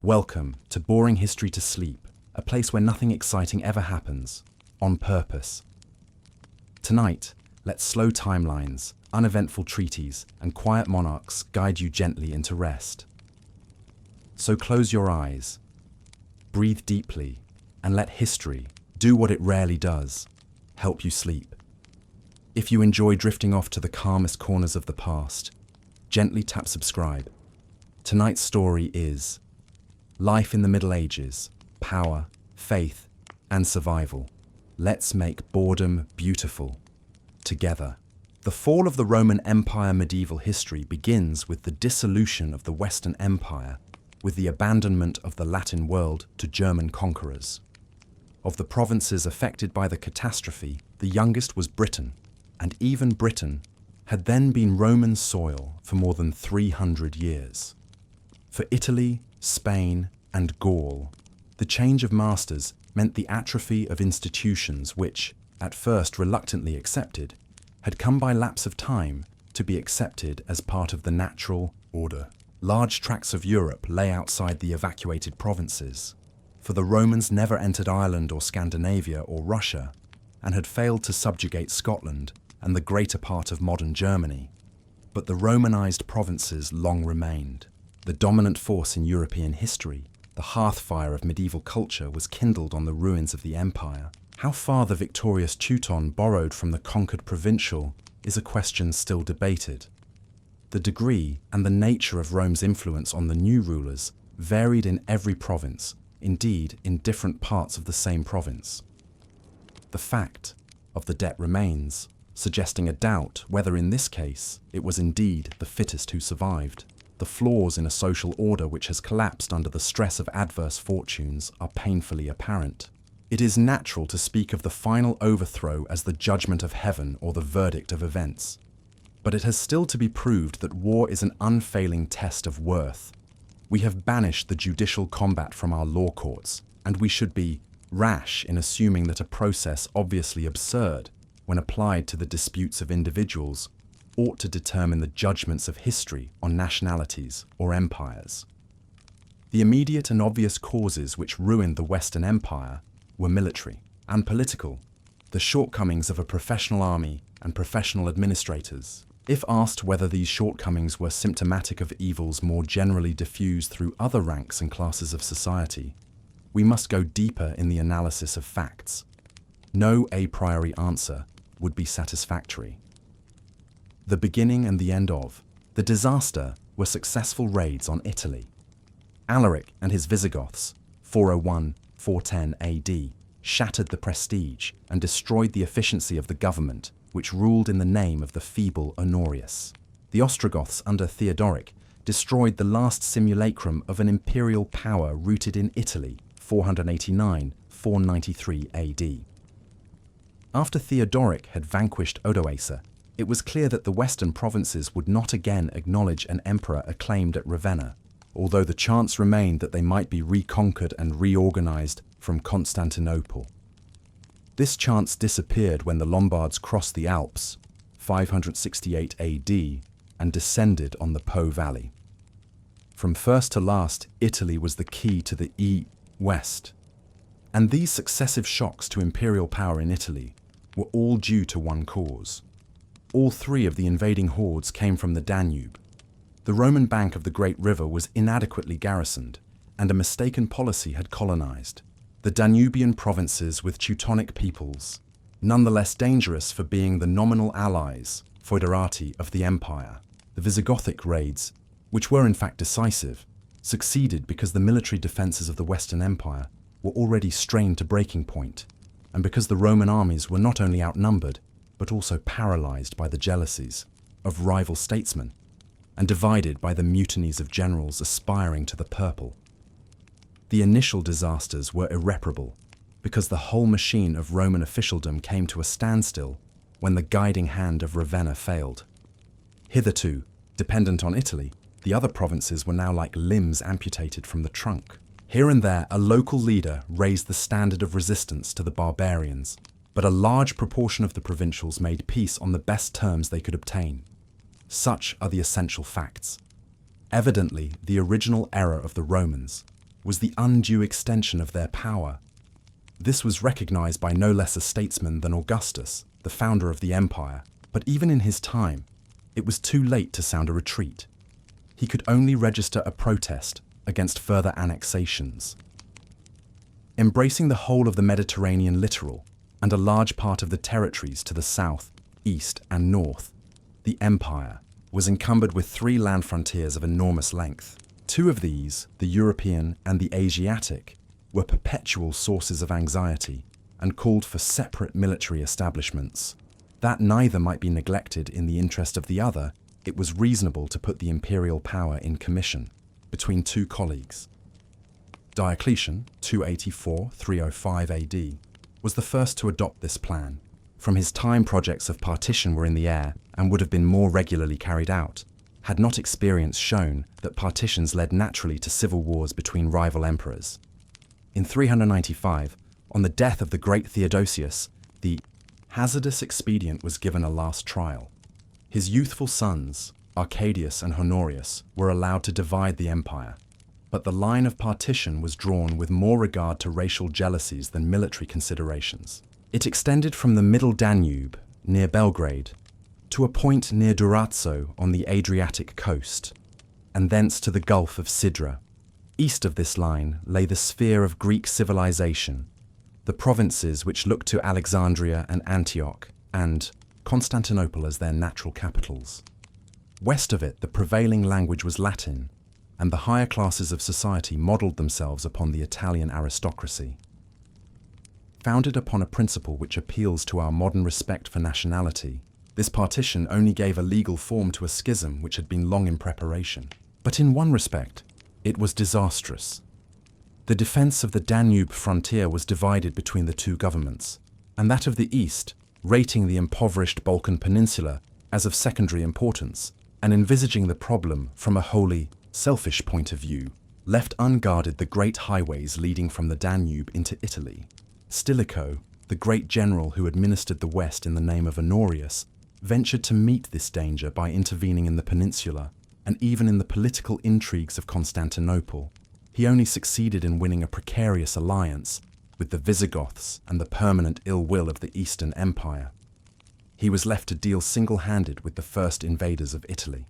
Welcome to Boring History to Sleep, a place where nothing exciting ever happens, on purpose. Tonight, let slow timelines, uneventful treaties, and quiet monarchs guide you gently into rest. So close your eyes, breathe deeply, and let history do what it rarely does, help you sleep. If you enjoy drifting off to the calmest corners of the past, gently tap subscribe. Tonight's story is life in the Middle Ages, power, faith, and survival. Let's make boredom beautiful. Together. The fall of the Roman Empire. Medieval history begins with the dissolution of the Western Empire, with the abandonment of the Latin world to German conquerors. Of the provinces affected by the catastrophe, the youngest was Britain, and even Britain had then been Roman soil for more than 300 years. For Italy, Spain, and Gaul, the change of masters meant the atrophy of institutions which, at first reluctantly accepted, had come by lapse of time to be accepted as part of the natural order. Large tracts of Europe lay outside the evacuated provinces, for the Romans never entered Ireland or Scandinavia or Russia, and had failed to subjugate Scotland and the greater part of modern Germany. But the Romanized provinces long remained. The dominant force in European history, the hearthfire of medieval culture, was kindled on the ruins of the empire. How far the victorious Teuton borrowed from the conquered provincial is a question still debated. The degree and the nature of Rome's influence on the new rulers varied in every province, indeed in different parts of the same province. The fact of the debt remains, suggesting a doubt whether in this case it was indeed the fittest who survived. The flaws in a social order which has collapsed under the stress of adverse fortunes are painfully apparent. It is natural to speak of the final overthrow as the judgment of heaven or the verdict of events. But it has still to be proved that war is an unfailing test of worth. We have banished the judicial combat from our law courts, and we should be rash in assuming that a process obviously absurd, when applied to the disputes of individuals, ought to determine the judgments of history on nationalities or empires. The immediate and obvious causes which ruined the Western Empire were military and political, the shortcomings of a professional army and professional administrators. If asked whether these shortcomings were symptomatic of evils more generally diffused through other ranks and classes of society, we must go deeper in the analysis of facts. No a priori answer would be satisfactory. The beginning and the end of the disaster were successful raids on Italy. Alaric and his Visigoths, 401-410 AD, shattered the prestige and destroyed the efficiency of the government, which ruled in the name of the feeble Honorius. The Ostrogoths under Theodoric destroyed the last simulacrum of an imperial power rooted in Italy, 489-493 AD. After Theodoric had vanquished Odoacer, it was clear that the western provinces would not again acknowledge an emperor acclaimed at Ravenna, although the chance remained that they might be reconquered and reorganized from Constantinople. This chance disappeared when the Lombards crossed the Alps, 568 AD, and descended on the Po Valley. From first to last, Italy was the key to the West. And these successive shocks to imperial power in Italy were all due to one cause. All three of the invading hordes came from the Danube. The Roman bank of the great river was inadequately garrisoned, and a mistaken policy had colonized the Danubian provinces with Teutonic peoples, nonetheless dangerous for being the nominal allies, foederati, of the empire. The Visigothic raids, which were in fact decisive, succeeded because the military defenses of the Western Empire were already strained to breaking point, and because the Roman armies were not only outnumbered, but also paralyzed by the jealousies of rival statesmen, and divided by the mutinies of generals aspiring to the purple. The initial disasters were irreparable, because the whole machine of Roman officialdom came to a standstill when the guiding hand of Ravenna failed. Hitherto, dependent on Italy, the other provinces were now like limbs amputated from the trunk. Here and there, a local leader raised the standard of resistance to the barbarians, but a large proportion of the provincials made peace on the best terms they could obtain. Such are the essential facts. Evidently, the original error of the Romans, was the undue extension of their power. This was recognized by no less a statesman than Augustus, the founder of the empire, but even in his time, it was too late to sound a retreat. He could only register a protest against further annexations. Embracing the whole of the Mediterranean littoral and a large part of the territories to the south, east, and north, the empire was encumbered with 3 land frontiers of enormous length. 2 of these, the European and the Asiatic, were perpetual sources of anxiety and called for separate military establishments. That neither might be neglected in the interest of the other, it was reasonable to put the imperial power in commission between 2 colleagues. Diocletian, 284–305 AD, was the first to adopt this plan. From his time, projects of partition were in the air and would have been more regularly carried out, had not experience shown that partitions led naturally to civil wars between rival emperors. In 395, on the death of the great Theodosius, the hazardous expedient was given a last trial. His youthful sons, Arcadius and Honorius, were allowed to divide the empire, but the line of partition was drawn with more regard to racial jealousies than military considerations. It extended from the middle Danube, near Belgrade, to a point near Durazzo on the Adriatic coast, and thence to the Gulf of Sidra. East of this line lay the sphere of Greek civilization, the provinces which looked to Alexandria and Antioch, and Constantinople as their natural capitals. West of it, the prevailing language was Latin, and the higher classes of society modelled themselves upon the Italian aristocracy. Founded upon a principle which appeals to our modern respect for nationality, this partition only gave a legal form to a schism which had been long in preparation. But in one respect, it was disastrous. The defence of the Danube frontier was divided between the 2 governments, and that of the east, rating the impoverished Balkan peninsula as of secondary importance, and envisaging the problem from a wholly selfish point of view, left unguarded the great highways leading from the Danube into Italy. Stilicho, the great general who administered the West in the name of Honorius, ventured to meet this danger by intervening in the peninsula, and even in the political intrigues of Constantinople. He only succeeded in winning a precarious alliance with the Visigoths and the permanent ill will of the Eastern Empire. He was left to deal single-handed with the first invaders of Italy,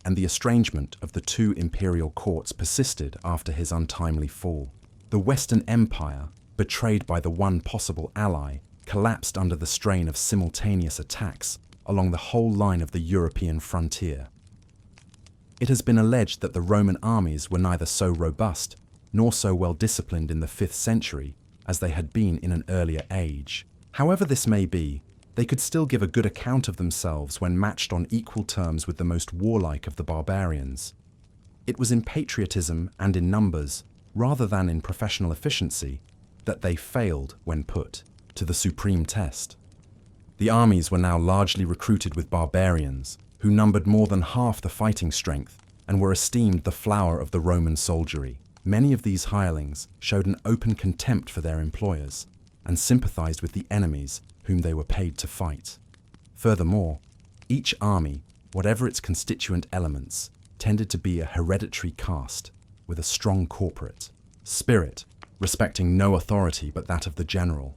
and the estrangement of the 2 imperial courts persisted after his untimely fall. The Western Empire, betrayed by the one possible ally, collapsed under the strain of simultaneous attacks along the whole line of the European frontier. It has been alleged that the Roman armies were neither so robust nor so well disciplined in the 5th century as they had been in an earlier age. However this may be, they could still give a good account of themselves when matched on equal terms with the most warlike of the barbarians. It was in patriotism and in numbers, rather than in professional efficiency, that they failed when put to the supreme test. The armies were now largely recruited with barbarians, who numbered more than half the fighting strength and were esteemed the flower of the Roman soldiery. Many of these hirelings showed an open contempt for their employers and sympathized with the enemies whom they were paid to fight. Furthermore, each army, whatever its constituent elements, tended to be a hereditary caste with a strong corporate spirit, respecting no authority but that of the general.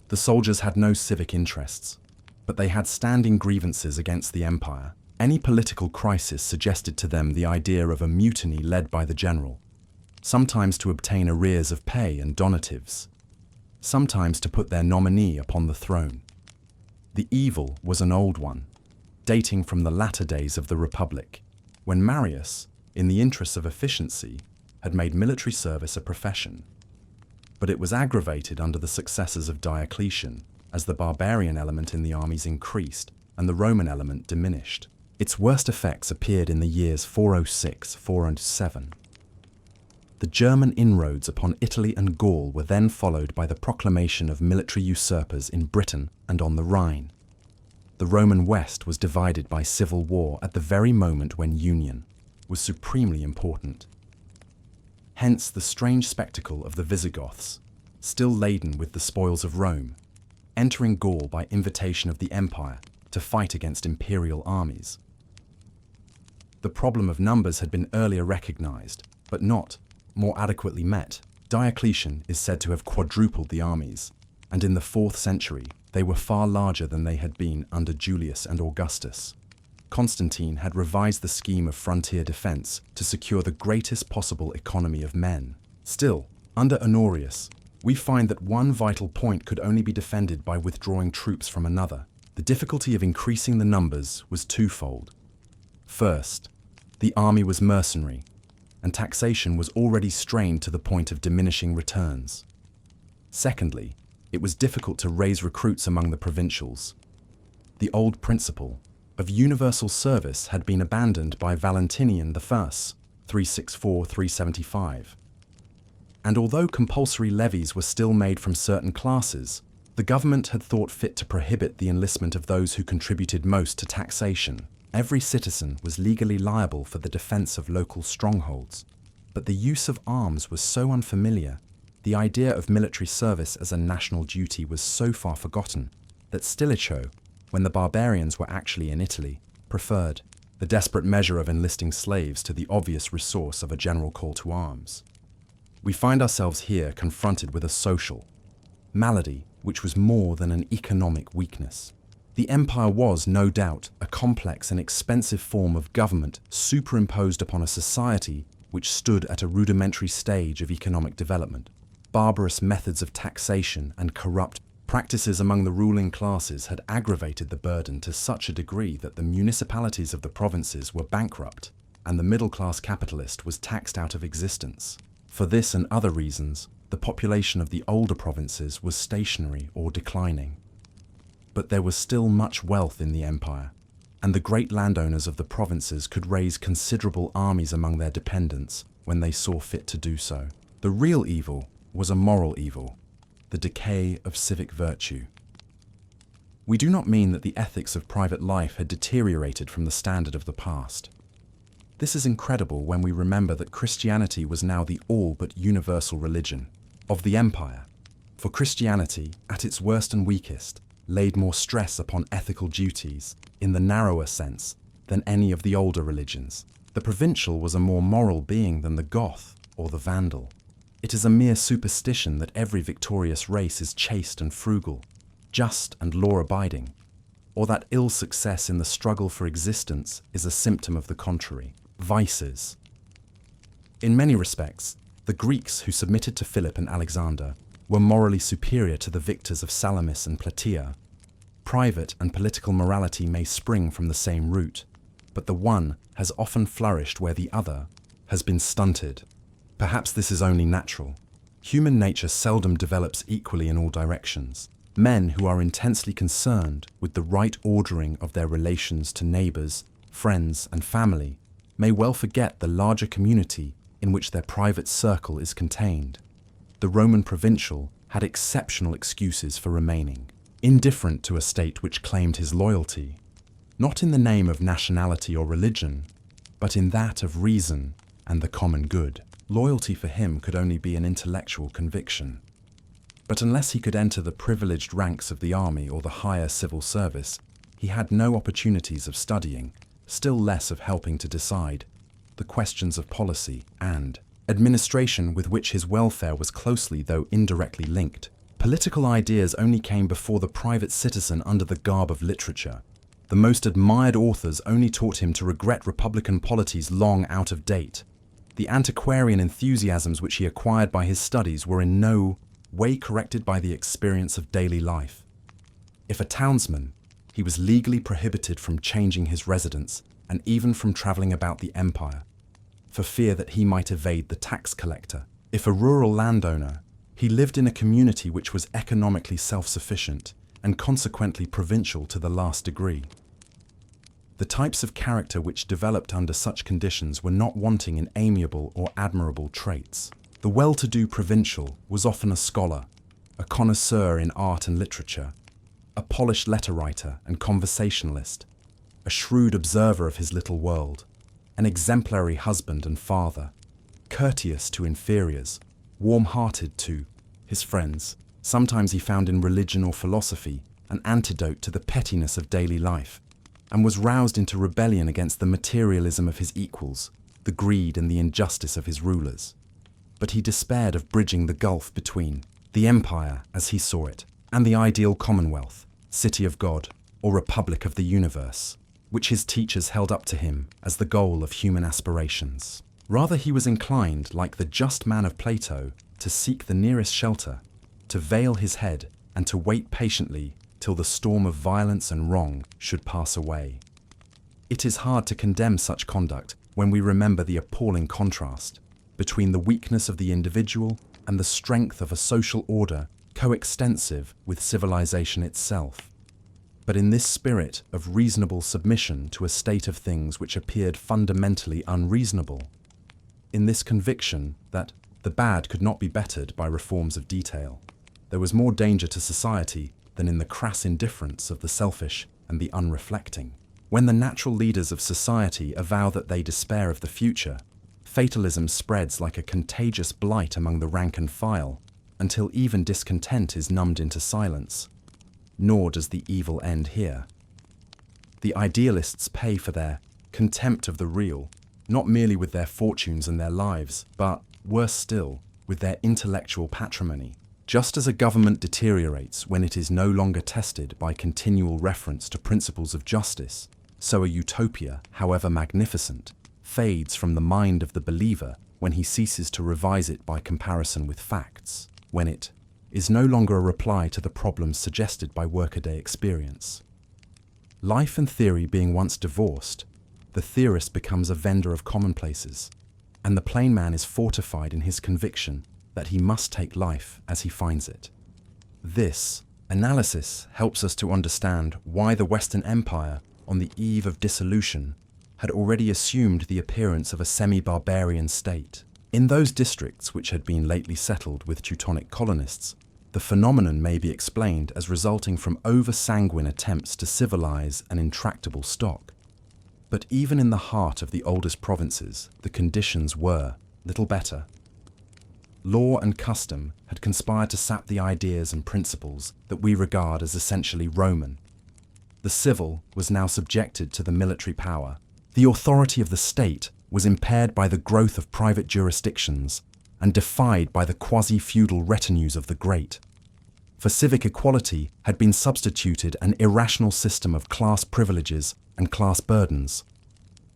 The soldiers had no civic interests, but they had standing grievances against the empire. Any political crisis suggested to them the idea of a mutiny led by the general, sometimes to obtain arrears of pay and donatives, sometimes to put their nominee upon the throne. The evil was an old one, dating from the latter days of the Republic, when Marius, in the interests of efficiency, had made military service a profession. But it was aggravated under the successors of Diocletian, as the barbarian element in the armies increased and the Roman element diminished. Its worst effects appeared in the years 406–407. The German inroads upon Italy and Gaul were then followed by the proclamation of military usurpers in Britain and on the Rhine. The Roman West was divided by civil war at the very moment when union was supremely important. Hence the strange spectacle of the Visigoths, still laden with the spoils of Rome, entering Gaul by invitation of the empire to fight against imperial armies. The problem of numbers had been earlier recognized, but not, more adequately met. Diocletian is said to have quadrupled the armies, and in the 4th century they were far larger than they had been under Julius and Augustus. Constantine had revised the scheme of frontier defense to secure the greatest possible economy of men. Still, under Honorius, we find that one vital point could only be defended by withdrawing troops from another. The difficulty of increasing the numbers was twofold. First, the army was mercenary, and taxation was already strained to the point of diminishing returns. Secondly, it was difficult to raise recruits among the provincials. The old principle of universal service had been abandoned by Valentinian I, 364–375. And although compulsory levies were still made from certain classes, the government had thought fit to prohibit the enlistment of those who contributed most to taxation. Every citizen was legally liable for the defense of local strongholds, but the use of arms was so unfamiliar, the idea of military service as a national duty was so far forgotten, that Stilicho, when the barbarians were actually in Italy, preferred the desperate measure of enlisting slaves to the obvious resource of a general call to arms. We find ourselves here confronted with a social malady which was more than an economic weakness. The empire was, no doubt, a complex and expensive form of government superimposed upon a society which stood at a rudimentary stage of economic development. Barbarous methods of taxation and corrupt practices among the ruling classes had aggravated the burden to such a degree that the municipalities of the provinces were bankrupt, and the middle-class capitalist was taxed out of existence. For this and other reasons, the population of the older provinces was stationary or declining. But there was still much wealth in the empire, and the great landowners of the provinces could raise considerable armies among their dependents when they saw fit to do so. The real evil was a moral evil, the decay of civic virtue. We do not mean that the ethics of private life had deteriorated from the standard of the past. This is incredible when we remember that Christianity was now the all but universal religion of the empire. For Christianity, at its worst and weakest, laid more stress upon ethical duties, in the narrower sense, than any of the older religions. The provincial was a more moral being than the Goth or the Vandal. It is a mere superstition that every victorious race is chaste and frugal, just and law-abiding, or that ill success in the struggle for existence is a symptom of the contrary. Vices. In many respects, the Greeks who submitted to Philip and Alexander were morally superior to the victors of Salamis and Plataea. Private and political morality may spring from the same root, but the one has often flourished where the other has been stunted. Perhaps this is only natural. Human nature seldom develops equally in all directions. Men who are intensely concerned with the right ordering of their relations to neighbors, friends, and family may well forget the larger community in which their private circle is contained. The Roman provincial had exceptional excuses for remaining indifferent to a state which claimed his loyalty, not in the name of nationality or religion, but in that of reason and the common good. Loyalty for him could only be an intellectual conviction. But unless he could enter the privileged ranks of the army or the higher civil service, he had no opportunities of studying, still less of helping to decide, the questions of policy and administration with which his welfare was closely though indirectly linked. Political ideas only came before the private citizen under the garb of literature. The most admired authors only taught him to regret republican polities long out of date. The antiquarian enthusiasms which he acquired by his studies were in no way corrected by the experience of daily life. If a townsman, he was legally prohibited from changing his residence and even from travelling about the empire, for fear that he might evade the tax collector. If a rural landowner, he lived in a community which was economically self-sufficient and consequently provincial to the last degree. The types of character which developed under such conditions were not wanting in amiable or admirable traits. The well-to-do provincial was often a scholar, a connoisseur in art and literature, a polished letter-writer and conversationalist, a shrewd observer of his little world, an exemplary husband and father, courteous to inferiors, warm-hearted to his friends. Sometimes he found in religion or philosophy an antidote to the pettiness of daily life, and was roused into rebellion against the materialism of his equals, the greed and the injustice of his rulers. but he despaired of bridging the gulf between the empire, as he saw it, and the ideal commonwealth, city of God, or republic of the universe, which his teachers held up to him as the goal of human aspirations. Rather, he was inclined, like the just man of Plato, to seek the nearest shelter, to veil his head, and to wait patiently till the storm of violence and wrong should pass away. It is hard to condemn such conduct when we remember the appalling contrast between the weakness of the individual and the strength of a social order coextensive with civilization itself. But in this spirit of reasonable submission to a state of things which appeared fundamentally unreasonable, in this conviction that the bad could not be bettered by reforms of detail, there was more danger to society than in the crass indifference of the selfish and the unreflecting. When the natural leaders of society avow that they despair of the future, fatalism spreads like a contagious blight among the rank and file, until even discontent is numbed into silence. Nor does the evil end here. The idealists pay for their contempt of the real, not merely with their fortunes and their lives, but, worse still, with their intellectual patrimony. Just as a government deteriorates when it is no longer tested by continual reference to principles of justice, so a utopia, however magnificent, fades from the mind of the believer when he ceases to revise it by comparison with facts, when it is no longer a reply to the problems suggested by workaday experience. Life and theory being once divorced, the theorist becomes a vendor of commonplaces, and the plain man is fortified in his conviction that he must take life as he finds it. This analysis helps us to understand why the Western Empire, on the eve of dissolution, had already assumed the appearance of a semi-barbarian state. In those districts which had been lately settled with Teutonic colonists, the phenomenon may be explained as resulting from over-sanguine attempts to civilize an intractable stock. But even in the heart of the oldest provinces, the conditions were little better. Law and custom had conspired to sap the ideas and principles that we regard as essentially Roman. The civil was now subjected to the military power. The authority of the state was impaired by the growth of private jurisdictions and defied by the quasi-feudal retinues of the great. For civic equality had been substituted an irrational system of class privileges and class burdens.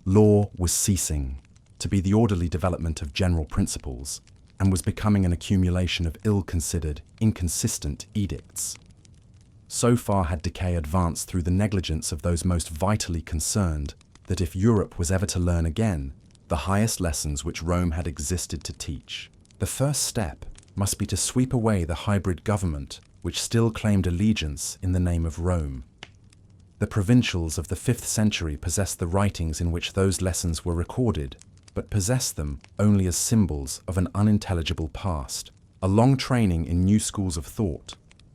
Law was ceasing to be the orderly development of general principles and was becoming an accumulation of ill-considered, inconsistent edicts. So far had decay advanced through the negligence of those most vitally concerned that if Europe was ever to learn again the highest lessons which Rome had existed to teach, the first step must be to sweep away the hybrid government which still claimed allegiance in the name of Rome. The provincials of the 5th century possessed the writings in which those lessons were recorded, but possessed them only as symbols of an unintelligible past. A long training in new schools of thought,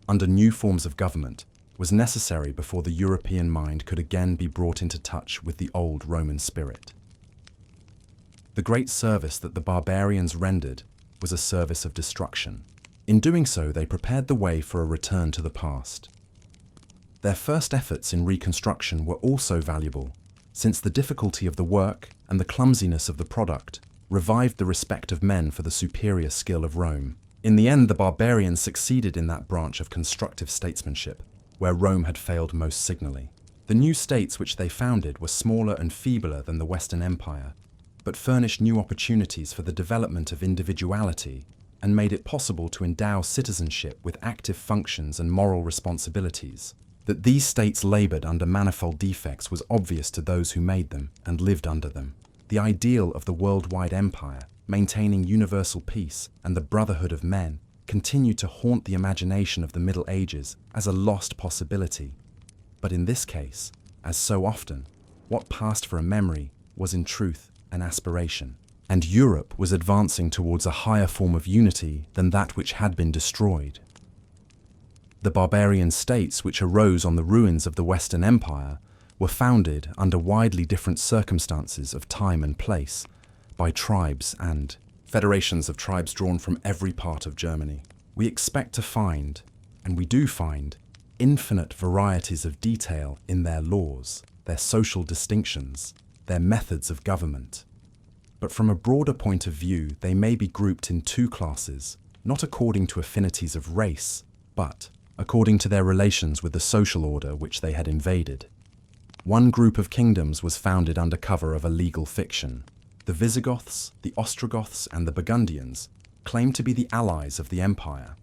under new forms of government, was necessary before the European mind could again be brought into touch with the old Roman spirit. The great service that the barbarians rendered was a service of destruction. In doing so, they prepared the way for a return to the past. Their first efforts in reconstruction were also valuable, since the difficulty of the work and the clumsiness of the product revived the respect of men for the superior skill of Rome. In the end, the barbarians succeeded in that branch of constructive statesmanship, where Rome had failed most signally. The new states which they founded were smaller and feebler than the Western Empire, but furnished new opportunities for the development of individuality and made it possible to endow citizenship with active functions and moral responsibilities. That these states labored under manifold defects was obvious to those who made them and lived under them. The ideal of the worldwide empire, maintaining universal peace and the brotherhood of men, continued to haunt the imagination of the Middle Ages as a lost possibility. But in this case, as so often, what passed for a memory was in truth an aspiration, and Europe was advancing towards a higher form of unity than that which had been destroyed. The barbarian states which arose on the ruins of the Western Empire were founded under widely different circumstances of time and place by tribes and federations of tribes drawn from every part of Germany. We expect to find, and we do find, infinite varieties of detail in their laws, their social distinctions, their methods of government. But from a broader point of view, they may be grouped in two classes, not according to affinities of race, but according to their relations with the social order which they had invaded. One group of kingdoms was founded under cover of a legal fiction. The Visigoths, the Ostrogoths, and the Burgundians claimed to be the allies of the empire.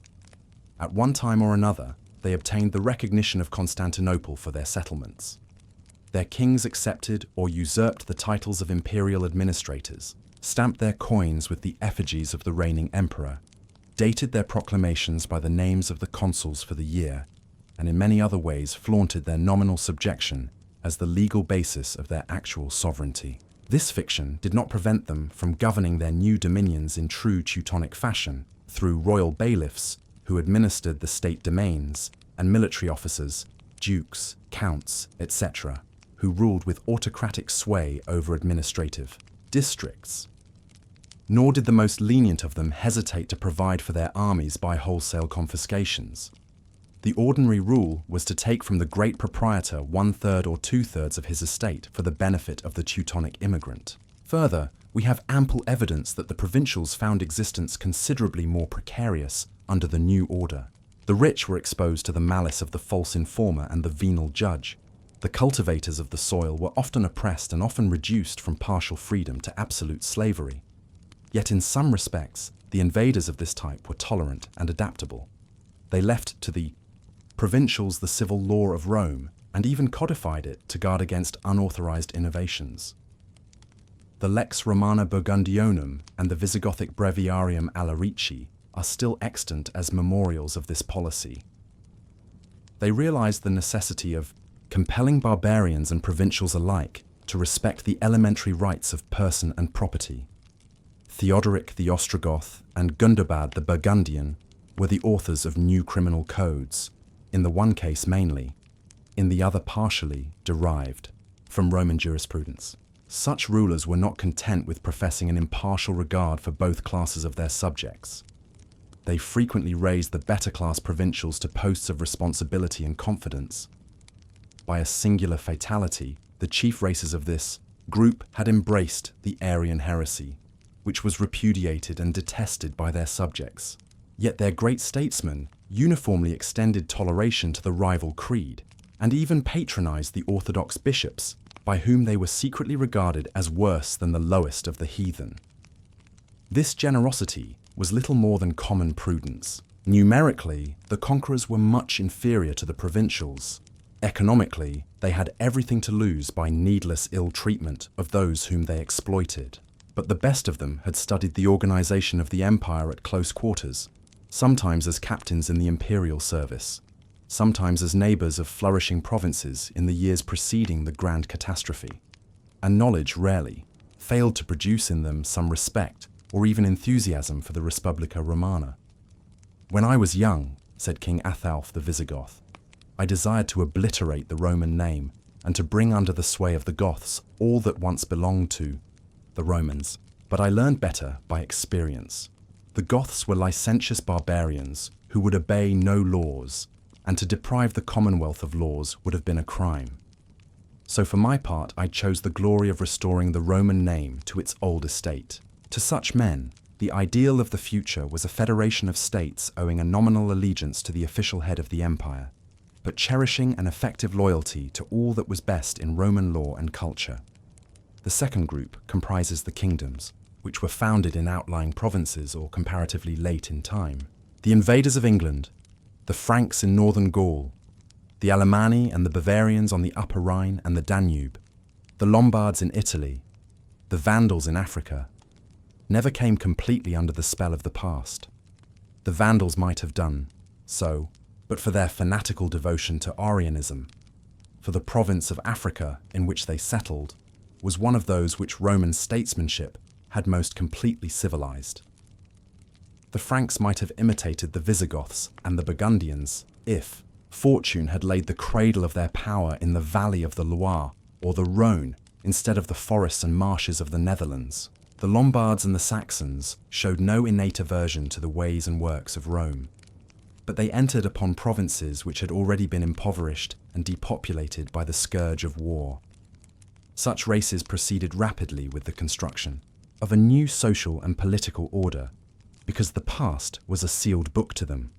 At one time or another, they obtained the recognition of Constantinople for their settlements. Their kings accepted or usurped the titles of imperial administrators, stamped their coins with the effigies of the reigning emperor, dated their proclamations by the names of the consuls for the year, and in many other ways flaunted their nominal subjection as the legal basis of their actual sovereignty. This fiction did not prevent them from governing their new dominions in true Teutonic fashion, through royal bailiffs who administered the state domains, and military officers, dukes, counts, etc., who ruled with autocratic sway over administrative districts. Nor did the most lenient of them hesitate to provide for their armies by wholesale confiscations. The ordinary rule was to take from the great proprietor 1/3 or 2/3 of his estate for the benefit of the Teutonic immigrant. Further, we have ample evidence that the provincials found existence considerably more precarious under the new order. The rich were exposed to the malice of the false informer and the venal judge. The cultivators of the soil were often oppressed and often reduced from partial freedom to absolute slavery. Yet in some respects, the invaders of this type were tolerant and adaptable. They left to the provincials the civil law of Rome and even codified it to guard against unauthorized innovations. The Lex Romana Burgundionum and the Visigothic Breviarium Alarici are still extant as memorials of this policy. They realized the necessity of compelling barbarians and provincials alike to respect the elementary rights of person and property. Theodoric the Ostrogoth and Gundobad the Burgundian were the authors of new criminal codes, in the one case mainly, in the other partially derived from Roman jurisprudence. Such rulers were not content with professing an impartial regard for both classes of their subjects. They frequently raised the better class provincials to posts of responsibility and confidence. By a singular fatality, the chief races of this group had embraced the Arian heresy, which was repudiated and detested by their subjects. Yet their great statesmen uniformly extended toleration to the rival creed, and even patronized the Orthodox bishops, by whom they were secretly regarded as worse than the lowest of the heathen. This generosity was little more than common prudence. Numerically, the conquerors were much inferior to the provincials. Economically, they had everything to lose by needless ill treatment of those whom they exploited. But the best of them had studied the organization of the empire at close quarters, sometimes as captains in the imperial service, sometimes as neighbors of flourishing provinces in the years preceding the grand catastrophe. And knowledge rarely failed to produce in them some respect or even enthusiasm for the Respublica Romana. "When I was young," said King Athalf the Visigoth, "I desired to obliterate the Roman name and to bring under the sway of the Goths all that once belonged to the Romans, but I learned better by experience. The Goths were licentious barbarians who would obey no laws, and to deprive the Commonwealth of laws would have been a crime. So for my part, I chose the glory of restoring the Roman name to its old estate. To such men, the ideal of the future was a federation of states owing a nominal allegiance to the official head of the empire, but cherishing an effective loyalty to all that was best in Roman law and culture. The second group comprises the kingdoms, which were founded in outlying provinces or comparatively late in time. The invaders of England, the Franks in northern Gaul, the Alemanni and the Bavarians on the Upper Rhine and the Danube, the Lombards in Italy, the Vandals in Africa, never came completely under the spell of the past. The Vandals might have done so, but for their fanatical devotion to Arianism, for the province of Africa in which they settled was one of those which Roman statesmanship had most completely civilized. The Franks might have imitated the Visigoths and the Burgundians if fortune had laid the cradle of their power in the valley of the Loire or the Rhone instead of the forests and marshes of the Netherlands. The Lombards and the Saxons showed no innate aversion to the ways and works of Rome, but they entered upon provinces which had already been impoverished and depopulated by the scourge of war. Such races proceeded rapidly with the construction of a new social and political order, because the past was a sealed book to them.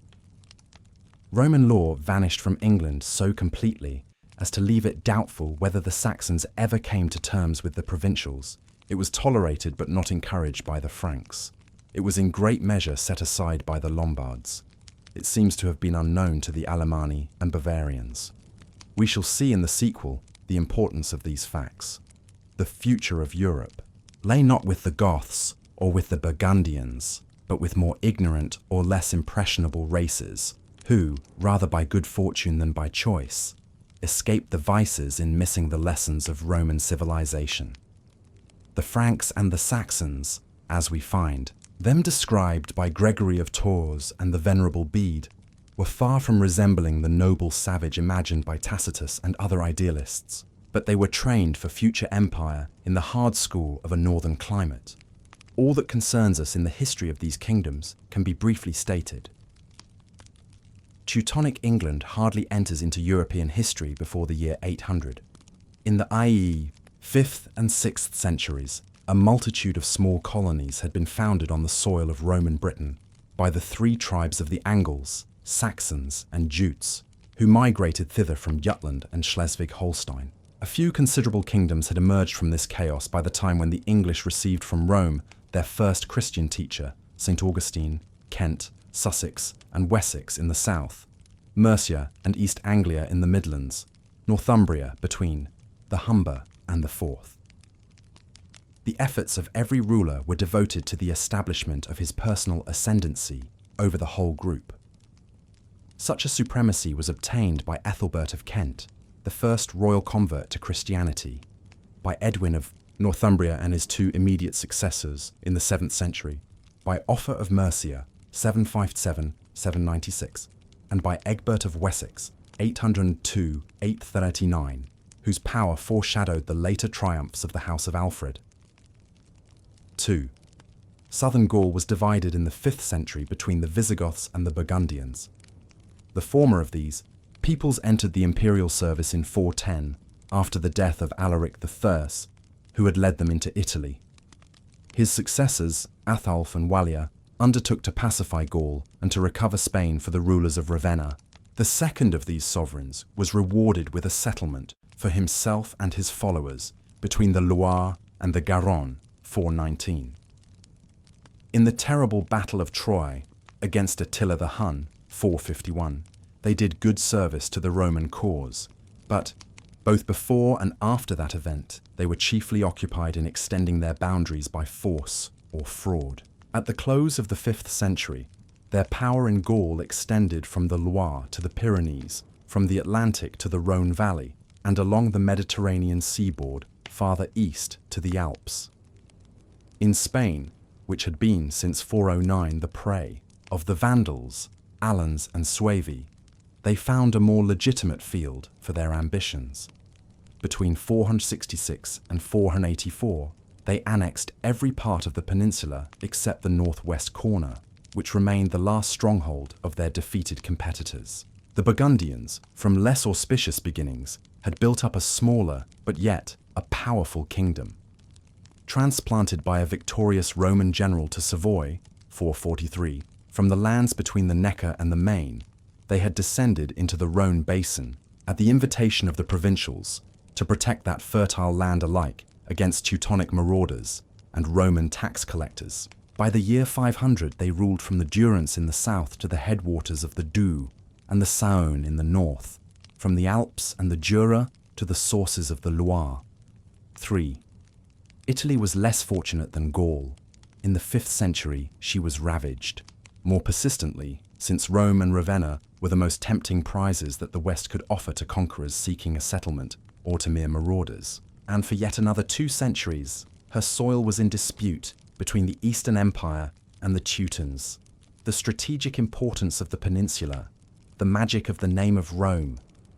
Roman law vanished from England so completely as to leave it doubtful whether the Saxons ever came to terms with the provincials. It was tolerated but not encouraged by the Franks. It was in great measure set aside by the Lombards. It seems to have been unknown to the Alemanni and Bavarians. We shall see in the sequel the importance of these facts. The future of Europe lay not with the Goths or with the Burgundians, but with more ignorant or less impressionable races, who, rather by good fortune than by choice, escaped the vices in missing the lessons of Roman civilization. The Franks and the Saxons, as we find, them described by Gregory of Tours and the Venerable Bede, were far from resembling the noble savage imagined by Tacitus and other idealists, but they were trained for future empire in the hard school of a northern climate. All that concerns us in the history of these kingdoms can be briefly stated. Teutonic England hardly enters into European history before the year 800. In the i.e. 5th and 6th centuries, a multitude of small colonies had been founded on the soil of Roman Britain by the three tribes of the Angles, Saxons, and Jutes, who migrated thither from Jutland and Schleswig-Holstein. A few considerable kingdoms had emerged from this chaos by the time when the English received from Rome their first Christian teacher, St. Augustine, Kent, Sussex, and Wessex in the south, Mercia and East Anglia in the Midlands, Northumbria between the Humber and the Forth. The efforts of every ruler were devoted to the establishment of his personal ascendancy over the whole group. Such a supremacy was obtained by Ethelbert of Kent, the first royal convert to Christianity, by Edwin of Northumbria and his two immediate successors in the 7th century, by Offa of Mercia, 757-796, and by Egbert of Wessex, 802-839, whose power foreshadowed the later triumphs of the House of Alfred. 2. Southern Gaul was divided in the 5th century between the Visigoths and the Burgundians. The former of these peoples entered the imperial service in 410, after the death of Alaric I, who had led them into Italy. His successors, Athalf and Wallia, undertook to pacify Gaul and to recover Spain for the rulers of Ravenna. The second of these sovereigns was rewarded with a settlement for himself and his followers between the Loire and the Garonne, 419. In the terrible Battle of Troy against Attila the Hun, 451, they did good service to the Roman cause, but both before and after that event, they were chiefly occupied in extending their boundaries by force or fraud. At the close of the 5th century, their power in Gaul extended from the Loire to the Pyrenees, from the Atlantic to the Rhone Valley, and along the Mediterranean seaboard, farther east to the Alps. In Spain, which had been since 409 the prey of the Vandals, Alans and Suevi, they found a more legitimate field for their ambitions. Between 466 and 484, they annexed every part of the peninsula except the northwest corner, which remained the last stronghold of their defeated competitors. The Burgundians, from less auspicious beginnings, had built up a smaller, but yet a powerful kingdom. Transplanted by a victorious Roman general to Savoy, 443, from the lands between the Neckar and the Main, they had descended into the Rhone basin at the invitation of the provincials to protect that fertile land alike against Teutonic marauders and Roman tax collectors. By the year 500, they ruled from the Durance in the south to the headwaters of the Doubs and the Saône in the north, from the Alps and the Jura to the sources of the Loire. 3. Italy was less fortunate than Gaul. In the 5th century, she was ravaged. More persistently, since Rome and Ravenna were the most tempting prizes that the West could offer to conquerors seeking a settlement or to mere marauders. And for yet another 2 centuries, her soil was in dispute between the Eastern Empire and the Teutons. The strategic importance of the peninsula, the magic of the name of Rome,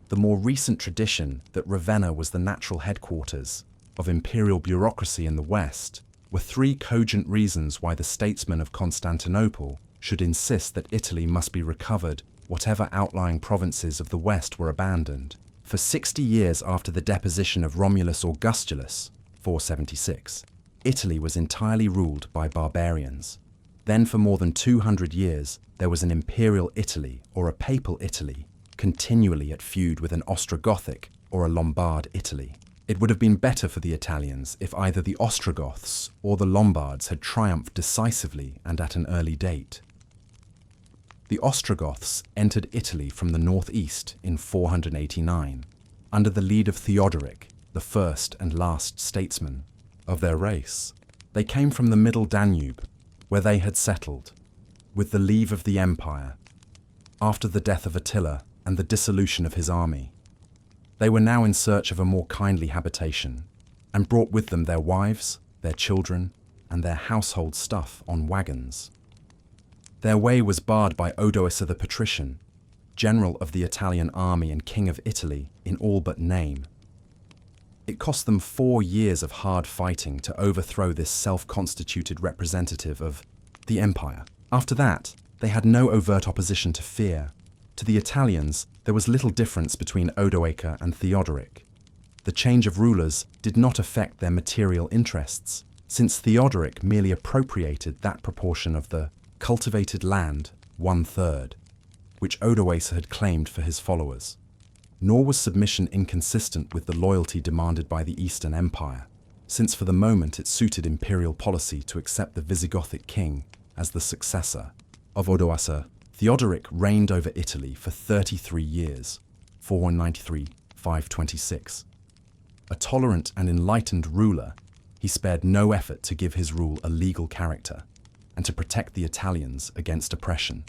the more recent tradition that Ravenna was the natural headquarters of imperial bureaucracy in the West, were 3 cogent reasons why the statesmen of Constantinople should insist that Italy must be recovered, whatever outlying provinces of the West were abandoned. For 60 years after the deposition of Romulus Augustulus, 476, Italy was entirely ruled by barbarians. Then for more than 200 years, there was an imperial Italy or a papal Italy, continually at feud with an Ostrogothic or a Lombard Italy. It would have been better for the Italians if either the Ostrogoths or the Lombards had triumphed decisively and at an early date. The Ostrogoths entered Italy from the northeast in 489, under the lead of Theodoric, the first and last statesman of their race. They came from the middle Danube, where they had settled, with the leave of the empire, after the death of Attila and the dissolution of his army. They were now in search of a more kindly habitation, and brought with them their wives, their children, and their household stuff on wagons. Their way was barred by Odoacer the patrician, general of the Italian army and king of Italy in all but name. It cost them 4 years of hard fighting to overthrow this self-constituted representative of the empire. After that, they had no overt opposition to fear. To the Italians, there was little difference between Odoacer and Theodoric. The change of rulers did not affect their material interests, since Theodoric merely appropriated that proportion of the cultivated land, 1/3, which Odoacer had claimed for his followers. Nor was submission inconsistent with the loyalty demanded by the Eastern Empire, since for the moment it suited imperial policy to accept the Visigothic king as the successor of Odoacer. Theodoric reigned over Italy for 33 years, 493–526. A tolerant and enlightened ruler, he spared no effort to give his rule a legal character and to protect the Italians against oppression.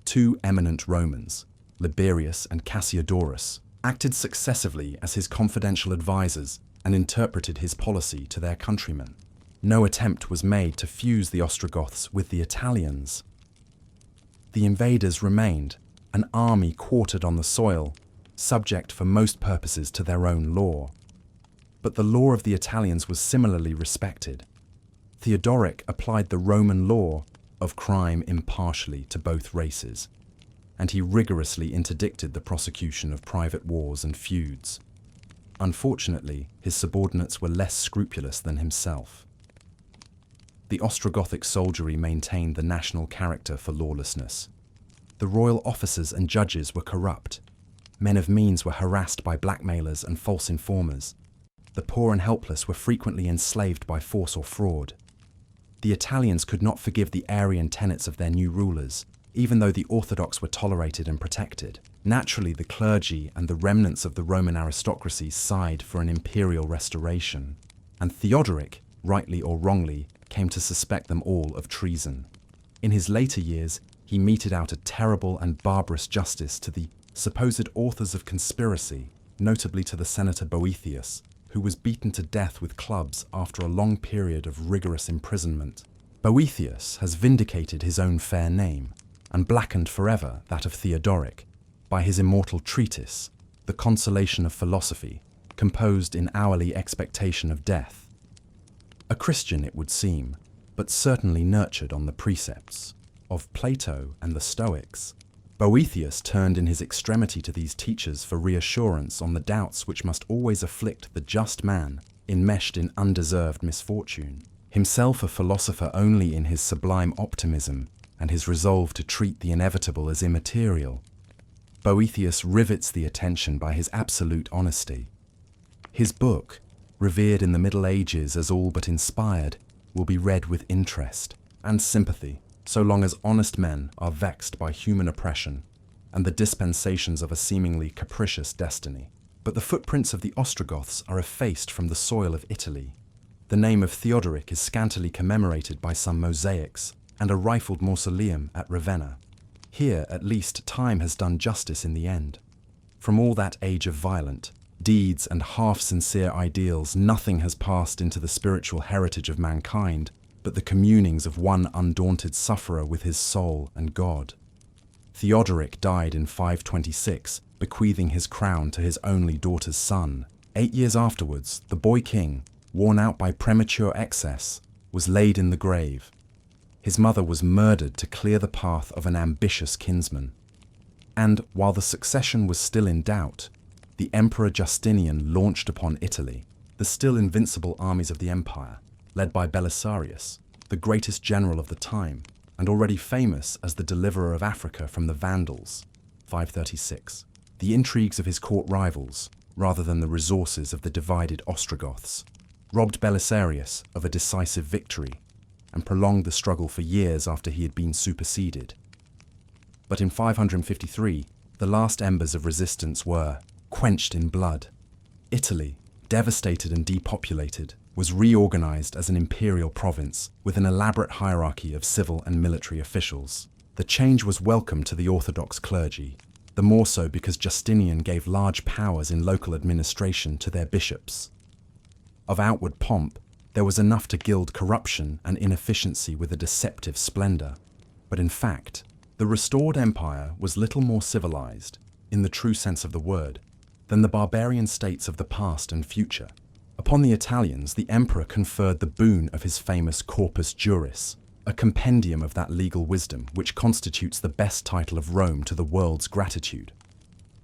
2 eminent Romans, Liberius and Cassiodorus, acted successively as his confidential advisors and interpreted his policy to their countrymen. No attempt was made to fuse the Ostrogoths with the Italians. The invaders remained, an army quartered on the soil, subject for most purposes to their own law. But the law of the Italians was similarly respected. Theodoric applied the Roman law of crime impartially to both races, and he rigorously interdicted the prosecution of private wars and feuds. Unfortunately, his subordinates were less scrupulous than himself. The Ostrogothic soldiery maintained the national character for lawlessness. The royal officers and judges were corrupt. Men of means were harassed by blackmailers and false informers. The poor and helpless were frequently enslaved by force or fraud. The Italians could not forgive the Arian tenets of their new rulers, even though the Orthodox were tolerated and protected. Naturally, the clergy and the remnants of the Roman aristocracy sighed for an imperial restoration, and Theodoric, rightly or wrongly, came to suspect them all of treason. In his later years, he meted out a terrible and barbarous justice to the supposed authors of conspiracy, notably to the senator Boethius, who was beaten to death with clubs after a long period of rigorous imprisonment. Boethius has vindicated his own fair name, and blackened forever that of Theodoric, by his immortal treatise, The Consolation of Philosophy, composed in hourly expectation of death. A Christian, it would seem, but certainly nurtured on the precepts of Plato and the Stoics, Boethius turned in his extremity to these teachers for reassurance on the doubts which must always afflict the just man enmeshed in undeserved misfortune. Himself a philosopher only in his sublime optimism and his resolve to treat the inevitable as immaterial, Boethius rivets the attention by his absolute honesty. His book, revered in the Middle Ages as all but inspired, will be read with interest and sympathy, so long as honest men are vexed by human oppression and the dispensations of a seemingly capricious destiny. But the footprints of the Ostrogoths are effaced from the soil of Italy. The name of Theodoric is scantily commemorated by some mosaics and a rifled mausoleum at Ravenna. Here, at least, time has done justice in the end. From all that age of violent deeds and half-sincere ideals, nothing has passed into the spiritual heritage of mankind but the communings of one undaunted sufferer with his soul and God. Theodoric died in 526, bequeathing his crown to his only daughter's son. 8 years afterwards, the boy king, worn out by premature excess, was laid in the grave. His mother was murdered to clear the path of an ambitious kinsman. And, while the succession was still in doubt, the Emperor Justinian launched upon Italy the still invincible armies of the empire. led by Belisarius, the greatest general of the time, and already famous as the deliverer of Africa from the Vandals, 536. The intrigues of his court rivals, rather than the resources of the divided Ostrogoths, robbed Belisarius of a decisive victory and prolonged the struggle for years after he had been superseded. But in 553, the last embers of resistance were quenched in blood. Italy, devastated and depopulated, was reorganized as an imperial province with an elaborate hierarchy of civil and military officials. The change was welcome to the Orthodox clergy, the more so because Justinian gave large powers in local administration to their bishops. Of outward pomp, there was enough to gild corruption and inefficiency with a deceptive splendor. But in fact, the restored empire was little more civilized, in the true sense of the word, than the barbarian states of the past and future. Upon the Italians, the emperor conferred the boon of his famous Corpus Juris, a compendium of that legal wisdom which constitutes the best title of Rome to the world's gratitude.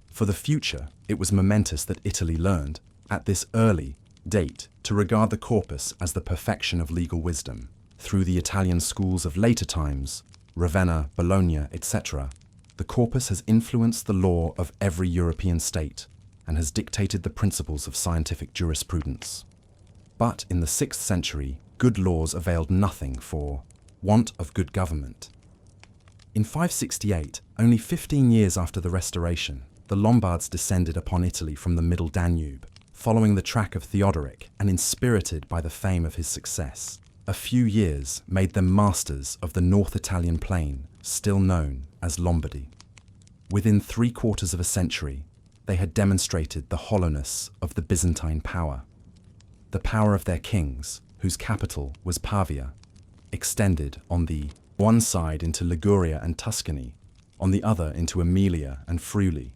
For the future, it was momentous that Italy learned, at this early date, to regard the corpus as the perfection of legal wisdom. Through the Italian schools of later times, Ravenna, Bologna, etc., the corpus has influenced the law of every European state and has dictated the principles of scientific jurisprudence. But in the 6th century, good laws availed nothing for want of good government. In 568, only 15 years after the Restoration, the Lombards descended upon Italy from the Middle Danube, following the track of Theodoric and inspirited by the fame of his success. A few years made them masters of the North Italian plain, still known as Lombardy. Within 3/4 of a century, they had demonstrated the hollowness of the Byzantine power. The power of their kings, whose capital was Pavia, extended on the one side into Liguria and Tuscany, on the other into Emilia and Friuli.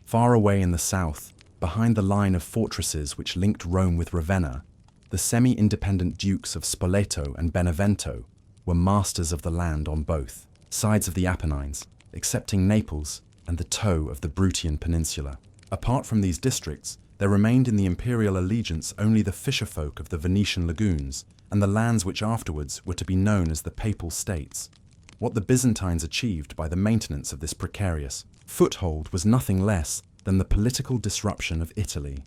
Far away in the south, behind the line of fortresses which linked Rome with Ravenna, the semi-independent dukes of Spoleto and Benevento were masters of the land on both sides of the Apennines, excepting Naples and the toe of the Bruttian Peninsula. Apart from these districts, there remained in the imperial allegiance only the fisherfolk of the Venetian lagoons and the lands which afterwards were to be known as the Papal States. What the Byzantines achieved by the maintenance of this precarious foothold was nothing less than the political disruption of Italy.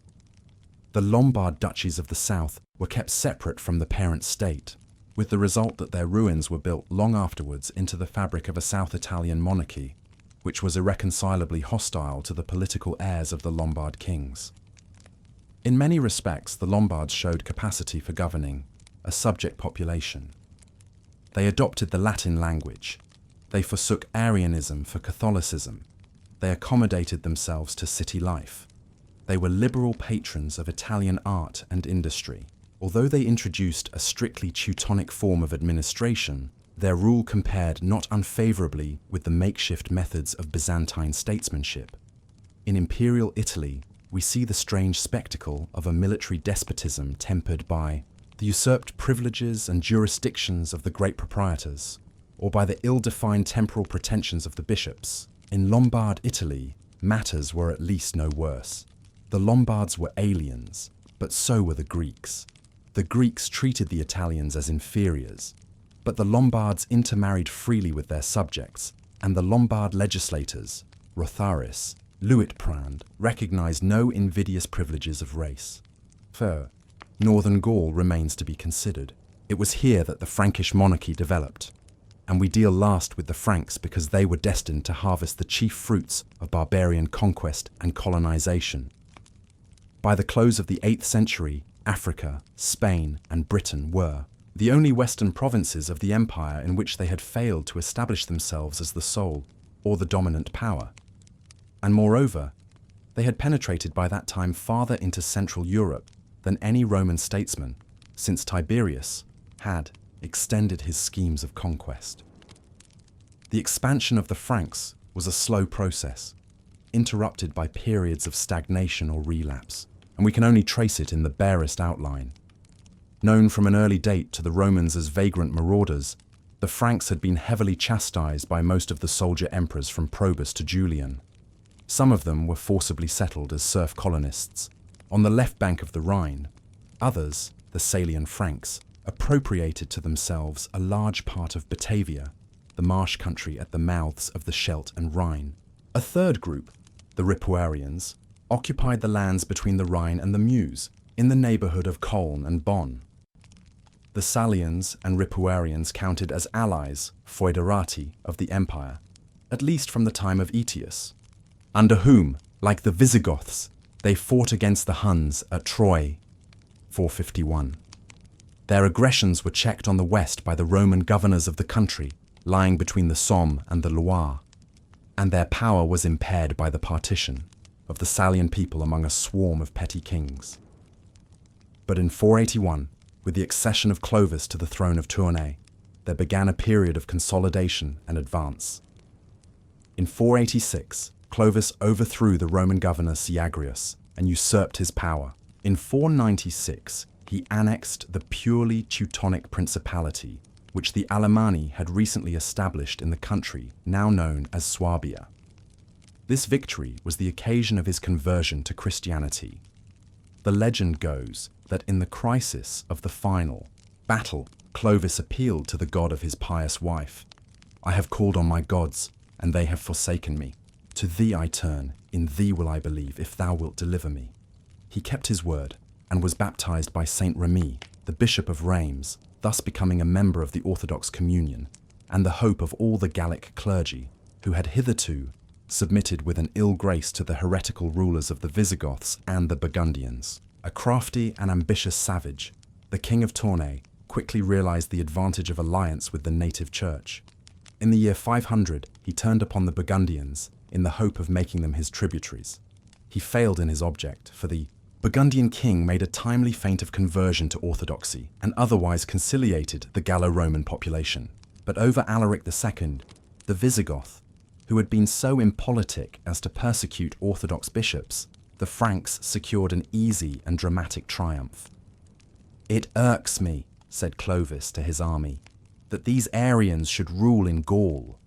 The Lombard duchies of the south were kept separate from the parent state, with the result that their ruins were built long afterwards into the fabric of a South Italian monarchy, which was irreconcilably hostile to the political heirs of the Lombard kings. In many respects, the Lombards showed capacity for governing a subject population. They adopted the Latin language. They forsook Arianism for Catholicism. They accommodated themselves to city life. They were liberal patrons of Italian art and industry. Although they introduced a strictly Teutonic form of administration, their rule compared not unfavorably with the makeshift methods of Byzantine statesmanship. In imperial Italy, we see the strange spectacle of a military despotism tempered by the usurped privileges and jurisdictions of the great proprietors, or by the ill-defined temporal pretensions of the bishops. In Lombard Italy, matters were at least no worse. The Lombards were aliens, but so were the Greeks. The Greeks treated the Italians as inferiors, but the Lombards intermarried freely with their subjects, and the Lombard legislators, Rotharis, Luitprand, recognized no invidious privileges of race. Further, Northern Gaul remains to be considered. It was here that the Frankish monarchy developed, and we deal last with the Franks because they were destined to harvest the chief fruits of barbarian conquest and colonization. By the close of the 8th century, Africa, Spain, and Britain were the only western provinces of the empire in which they had failed to establish themselves as the sole or the dominant power. And moreover, they had penetrated by that time farther into Central Europe than any Roman statesman, since Tiberius had extended his schemes of conquest. The expansion of the Franks was a slow process, interrupted by periods of stagnation or relapse, and we can only trace it in the barest outline. Known from an early date to the Romans as vagrant marauders, the Franks had been heavily chastised by most of the soldier emperors from Probus to Julian. Some of them were forcibly settled as serf colonists on the left bank of the Rhine. Others, the Salian Franks, appropriated to themselves a large part of Batavia, the marsh country at the mouths of the Scheldt and Rhine. A third group, the Ripuarians, occupied the lands between the Rhine and the Meuse, in the neighbourhood of Cologne and Bonn. The Salians and Ripuarians counted as allies, foederati, of the empire, at least from the time of Aetius, under whom, like the Visigoths, they fought against the Huns at Troy, 451. Their aggressions were checked on the west by the Roman governors of the country, lying between the Somme and the Loire, and their power was impaired by the partition of the Salian people among a swarm of petty kings. But in 481, with the accession of Clovis to the throne of Tournai, there began a period of consolidation and advance. In 486, Clovis overthrew the Roman governor Syagrius and usurped his power. In 496, he annexed the purely Teutonic Principality, which the Alemanni had recently established in the country now known as Swabia. This victory was the occasion of his conversion to Christianity. The legend goes that in the crisis of the final battle, Clovis appealed to the God of his pious wife. "I have called on my gods, and they have forsaken me. To thee I turn, in thee will I believe, if thou wilt deliver me." He kept his word, and was baptized by Saint Remi, the Bishop of Reims, thus becoming a member of the Orthodox Communion, and the hope of all the Gallic clergy, who had hitherto submitted with an ill grace to the heretical rulers of the Visigoths and the Burgundians. A crafty and ambitious savage, the King of Tournai quickly realized the advantage of alliance with the native church. In the year 500, he turned upon the Burgundians in the hope of making them his tributaries. He failed in his object, for the Burgundian king made a timely feint of conversion to orthodoxy and otherwise conciliated the Gallo-Roman population. But over Alaric II, the Visigoth, who had been so impolitic as to persecute orthodox bishops, the Franks secured an easy and dramatic triumph. "It irks me," said Clovis to his army, "that these Arians should rule in Gaul."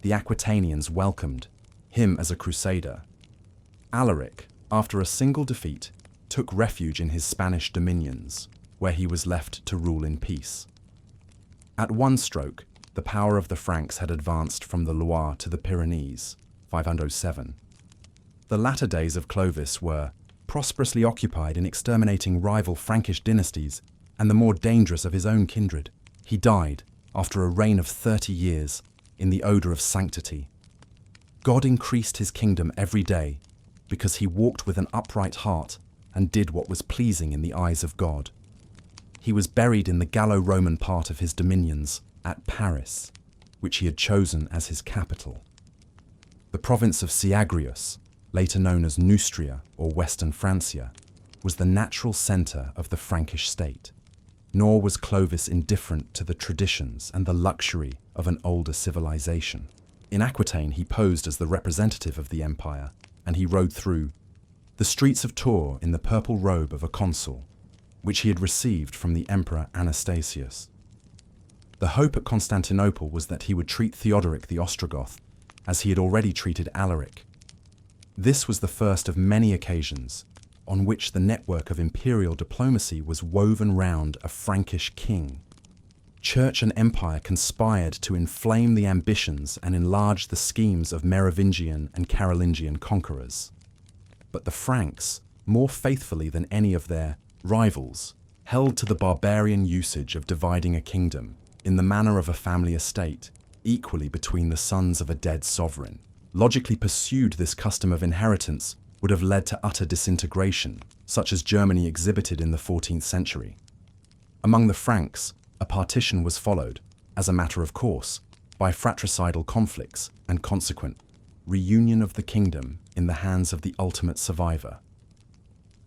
The Aquitanians welcomed him as a crusader. Alaric, after a single defeat, took refuge in his Spanish dominions, where he was left to rule in peace. At one stroke, the power of the Franks had advanced from the Loire to the Pyrenees, 507. The latter days of Clovis were prosperously occupied in exterminating rival Frankish dynasties and the more dangerous of his own kindred. He died, after a reign of 30 years, in the odour of sanctity. God increased his kingdom every day, because he walked with an upright heart and did what was pleasing in the eyes of God. He was buried in the Gallo-Roman part of his dominions, at Paris, which he had chosen as his capital. The province of Syagrius, later known as Neustria or Western Francia, was the natural centre of the Frankish state. Nor was Clovis indifferent to the traditions and the luxury of an older civilization. In Aquitaine he posed as the representative of the empire, and he rode through the streets of Tours in the purple robe of a consul, which he had received from the Emperor Anastasius. The hope at Constantinople was that he would treat Theodoric the Ostrogoth as he had already treated Alaric. This was the first of many occasions on which the network of imperial diplomacy was woven round a Frankish king. Church and empire conspired to inflame the ambitions and enlarge the schemes of Merovingian and Carolingian conquerors. But the Franks, more faithfully than any of their rivals, held to the barbarian usage of dividing a kingdom, in the manner of a family estate, equally between the sons of a dead sovereign. Logically pursued, this custom of inheritance would have led to utter disintegration, such as Germany exhibited in the 14th century. Among the Franks, a partition was followed, as a matter of course, by fratricidal conflicts and consequent reunion of the kingdom in the hands of the ultimate survivor.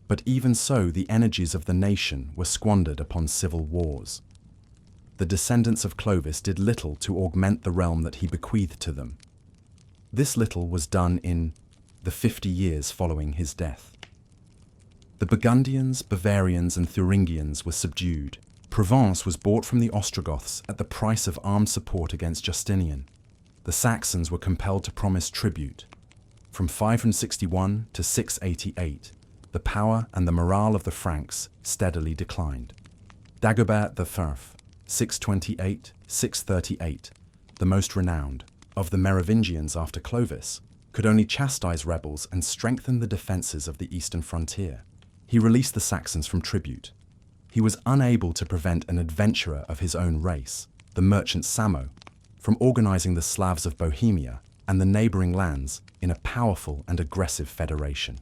But even so, the energies of the nation were squandered upon civil wars. The descendants of Clovis did little to augment the realm that he bequeathed to them. This little was done in the 50 years following his death. The Burgundians, Bavarians, and Thuringians were subdued. Provence was bought from the Ostrogoths at the price of armed support against Justinian. The Saxons were compelled to promise tribute. From 561 to 688, the power and the morale of the Franks steadily declined. Dagobert I, 628–638, the most renowned of the Merovingians after Clovis, could only chastise rebels and strengthen the defences of the eastern frontier. He released the Saxons from tribute. He was unable to prevent an adventurer of his own race, the merchant Samo, from organising the Slavs of Bohemia and the neighbouring lands in a powerful and aggressive federation.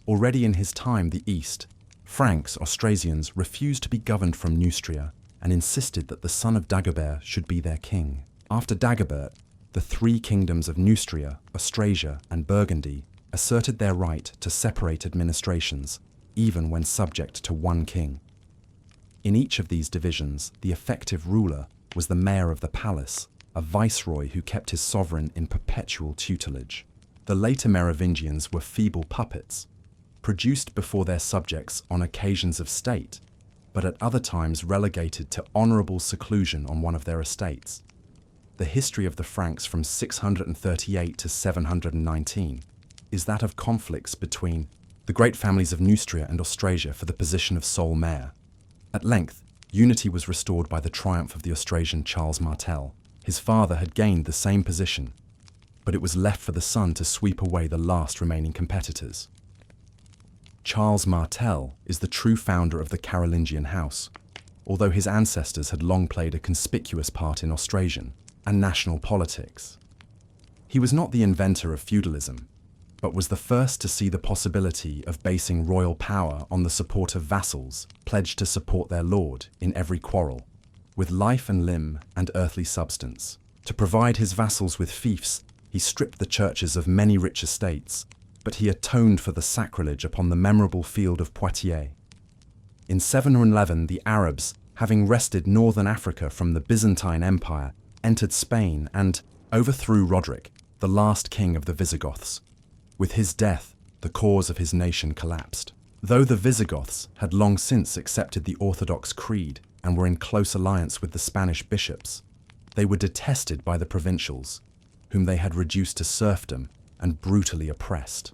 Already in his time, the East, Franks, Austrasians, refused to be governed from Neustria and insisted that the son of Dagobert should be their king. After Dagobert, the three kingdoms of Neustria, Austrasia, and Burgundy asserted their right to separate administrations, even when subject to one king. In each of these divisions, the effective ruler was the mayor of the palace, a viceroy who kept his sovereign in perpetual tutelage. The later Merovingians were feeble puppets, produced before their subjects on occasions of state, but at other times relegated to honourable seclusion on one of their estates. The history of the Franks from 638 to 719 is that of conflicts between the great families of Neustria and Austrasia for the position of sole mayor. At length, unity was restored by the triumph of the Austrasian Charles Martel. His father had gained the same position, but it was left for the son to sweep away the last remaining competitors. Charles Martel is the true founder of the Carolingian house, although his ancestors had long played a conspicuous part in Austrasian and national politics. He was not the inventor of feudalism, but was the first to see the possibility of basing royal power on the support of vassals pledged to support their lord in every quarrel, with life and limb and earthly substance. To provide his vassals with fiefs, he stripped the churches of many rich estates, but he atoned for the sacrilege upon the memorable field of Poitiers. In 711, the Arabs, having wrested northern Africa from the Byzantine Empire, entered Spain and overthrew Roderick, the last king of the Visigoths. With his death, the cause of his nation collapsed. Though the Visigoths had long since accepted the Orthodox creed and were in close alliance with the Spanish bishops, they were detested by the provincials, whom they had reduced to serfdom and brutally oppressed.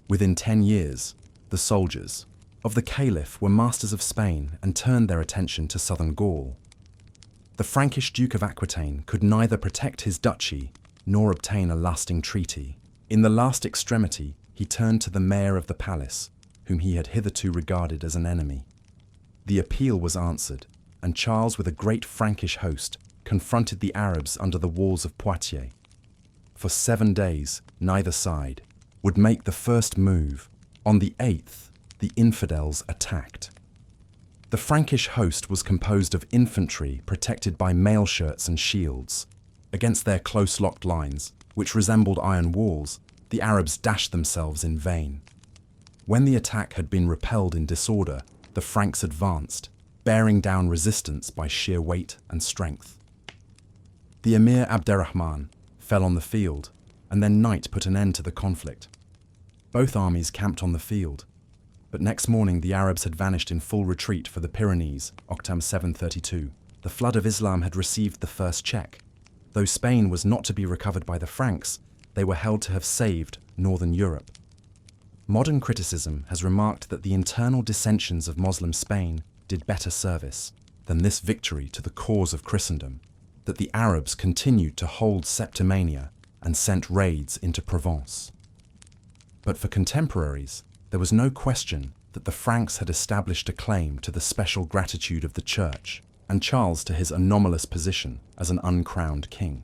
Within 10 years, the soldiers of the Caliph were masters of Spain and turned their attention to southern Gaul. The Frankish Duke of Aquitaine could neither protect his duchy nor obtain a lasting treaty. In the last extremity, he turned to the mayor of the palace, whom he had hitherto regarded as an enemy. The appeal was answered, and Charles, with a great Frankish host, confronted the Arabs under the walls of Poitiers. For 7 days, neither side would make the first move. On the 8th, the infidels attacked. The Frankish host was composed of infantry protected by mail shirts and shields. Against their close-locked lines, which resembled iron walls, the Arabs dashed themselves in vain. When the attack had been repelled in disorder, the Franks advanced, bearing down resistance by sheer weight and strength. The Emir Abderrahman fell on the field, and then night put an end to the conflict. Both armies camped on the field, but next morning the Arabs had vanished in full retreat for the Pyrenees, October 732. The flood of Islam had received the first check. Though Spain was not to be recovered by the Franks, they were held to have saved northern Europe. Modern criticism has remarked that the internal dissensions of Muslim Spain did better service than this victory to the cause of Christendom, that the Arabs continued to hold Septimania and sent raids into Provence. But for contemporaries, there was no question that the Franks had established a claim to the special gratitude of the Church, and Charles to his anomalous position as an uncrowned king.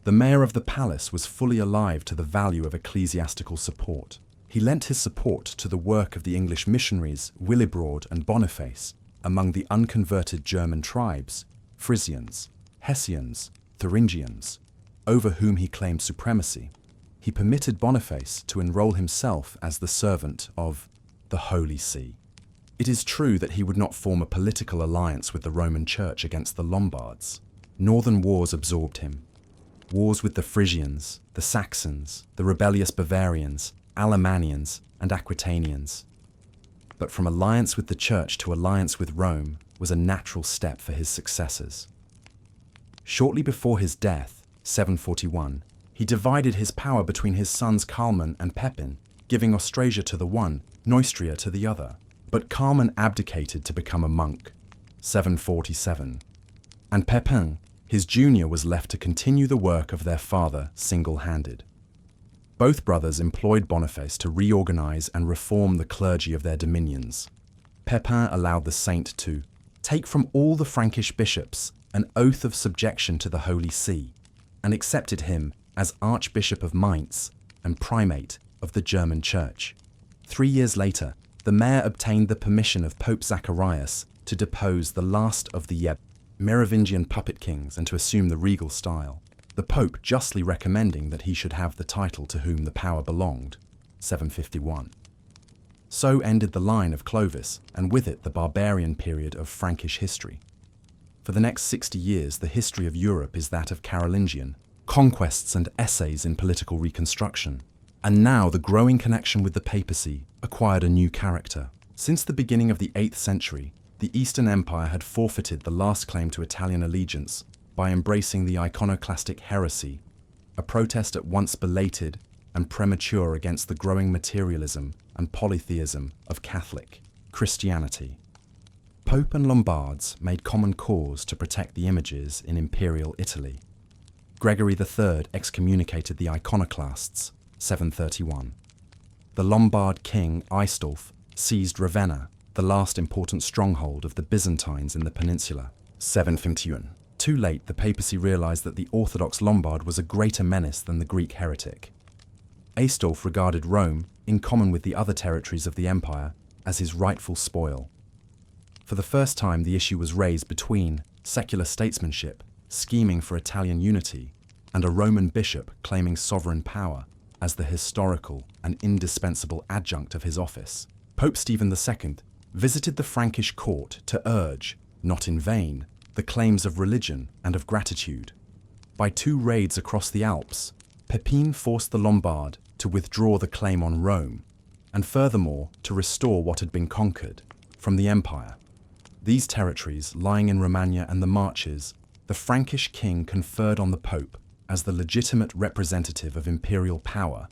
The mayor of the palace was fully alive to the value of ecclesiastical support. He lent his support to the work of the English missionaries Willibrord and Boniface among the unconverted German tribes, Frisians, Hessians, Thuringians, over whom he claimed supremacy. He permitted Boniface to enroll himself as the servant of the Holy See. It is true that he would not form a political alliance with the Roman Church against the Lombards. Northern wars absorbed him. Wars with the Frisians, the Saxons, the rebellious Bavarians, Alemannians, and Aquitanians. But from alliance with the Church to alliance with Rome was a natural step for his successors. Shortly before his death, 741, he divided his power between his sons Carloman and Pepin, giving Austrasia to the one, Neustria to the other. But Carmen abdicated to become a monk, 747, and Pepin, his junior, was left to continue the work of their father single-handed. Both brothers employed Boniface to reorganize and reform the clergy of their dominions. Pepin allowed the saint to take from all the Frankish bishops an oath of subjection to the Holy See, and accepted him as Archbishop of Mainz and primate of the German Church. 3 years later, the mayor obtained the permission of Pope Zacharias to depose the last of the Merovingian puppet kings and to assume the regal style, the Pope justly recommending that he should have the title to whom the power belonged, 751. So ended the line of Clovis, and with it the barbarian period of Frankish history. For the next 60 years, the history of Europe is that of Carolingian conquests and essays in political reconstruction. And now the growing connection with the papacy acquired a new character. Since the beginning of the 8th century, the Eastern Empire had forfeited the last claim to Italian allegiance by embracing the iconoclastic heresy, a protest at once belated and premature against the growing materialism and polytheism of Catholic Christianity. Pope and Lombards made common cause to protect the images in imperial Italy. Gregory III excommunicated the iconoclasts, 731. The Lombard king Aistulf seized Ravenna, the last important stronghold of the Byzantines in the peninsula, 751. Too late, the papacy realized that the Orthodox Lombard was a greater menace than the Greek heretic. Aistulf regarded Rome, in common with the other territories of the empire, as his rightful spoil. For the first time, the issue was raised between secular statesmanship, scheming for Italian unity, and a Roman bishop claiming sovereign power as the historical and indispensable adjunct of his office. Pope Stephen II visited the Frankish court to urge, not in vain, the claims of religion and of gratitude. By 2 raids across the Alps, Pepin forced the Lombard to withdraw the claim on Rome, and furthermore to restore what had been conquered from the empire. These territories, lying in Romagna and the Marches, the Frankish king conferred on the Pope as the legitimate representative of imperial power,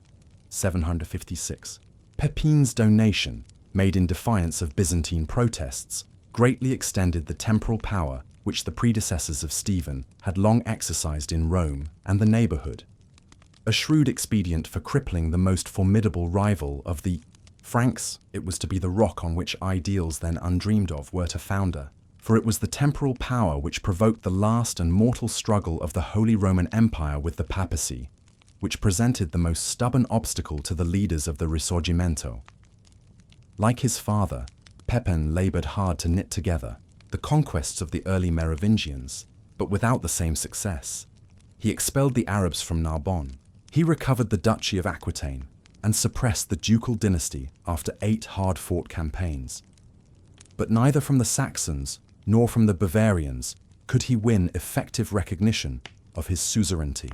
756. Pepin's donation, made in defiance of Byzantine protests, greatly extended the temporal power which the predecessors of Stephen had long exercised in Rome and the neighborhood. A shrewd expedient for crippling the most formidable rival of the Franks, it was to be the rock on which ideals then undreamed of were to founder, for it was the temporal power which provoked the last and mortal struggle of the Holy Roman Empire with the papacy, which presented the most stubborn obstacle to the leaders of the Risorgimento. Like his father, Pepin labored hard to knit together the conquests of the early Merovingians, but without the same success. He expelled the Arabs from Narbonne. He recovered the Duchy of Aquitaine and suppressed the ducal dynasty after 8 hard-fought campaigns. But neither from the Saxons nor from the Bavarians could he win effective recognition of his suzerainty.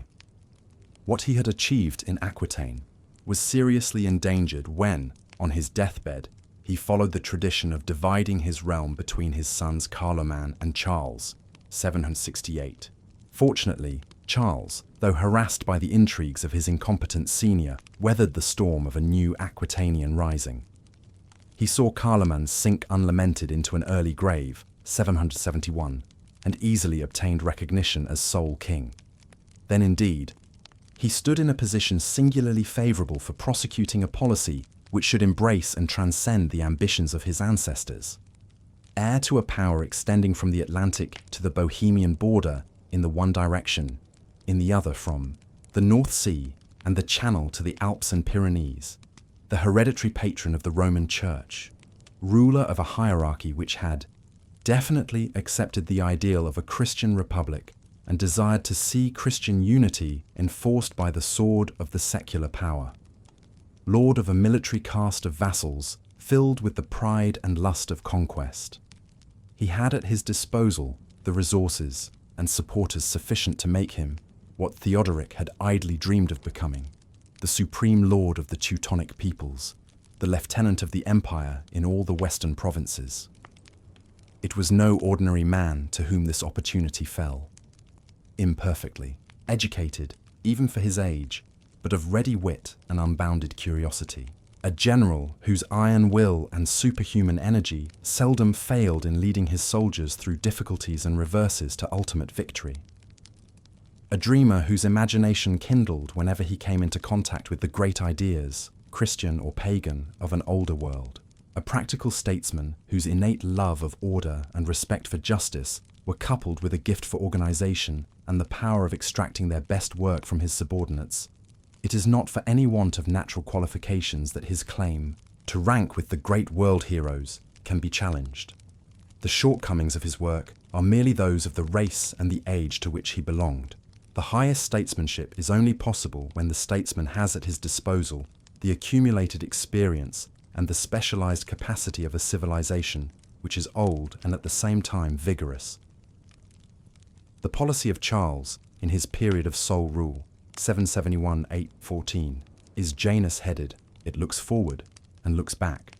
What he had achieved in Aquitaine was seriously endangered when, on his deathbed, he followed the tradition of dividing his realm between his sons Carloman and Charles, 768. Fortunately, Charles, though harassed by the intrigues of his incompetent senior, weathered the storm of a new Aquitanian rising. He saw Carloman sink unlamented into an early grave, 771, and easily obtained recognition as sole king. Then indeed, he stood in a position singularly favourable for prosecuting a policy which should embrace and transcend the ambitions of his ancestors. Heir to a power extending from the Atlantic to the Bohemian border in the one direction, in the other from the North Sea and the Channel to the Alps and Pyrenees, the hereditary patron of the Roman Church, ruler of a hierarchy which had definitely accepted the ideal of a Christian republic and desired to see Christian unity enforced by the sword of the secular power. Lord of a military caste of vassals filled with the pride and lust of conquest. He had at his disposal the resources and supporters sufficient to make him what Theodoric had idly dreamed of becoming, the supreme lord of the Teutonic peoples, the lieutenant of the empire in all the western provinces. It was no ordinary man to whom this opportunity fell. Imperfectly, educated, even for his age, but of ready wit and unbounded curiosity. a general whose iron will and superhuman energy seldom failed in leading his soldiers through difficulties and reverses to ultimate victory. A dreamer whose imagination kindled whenever he came into contact with the great ideas, Christian or pagan, of an older world. A practical statesman whose innate love of order and respect for justice were coupled with a gift for organization and the power of extracting their best work from his subordinates. It is not for any want of natural qualifications that his claim to rank with the great world heroes can be challenged. The shortcomings of his work are merely those of the race and the age to which he belonged. The highest statesmanship is only possible when the statesman has at his disposal the accumulated experience and the specialized capacity of a civilization which is old and at the same time vigorous. The policy of Charles, in his period of sole rule, 771-814, is Janus-headed. It looks forward and looks back.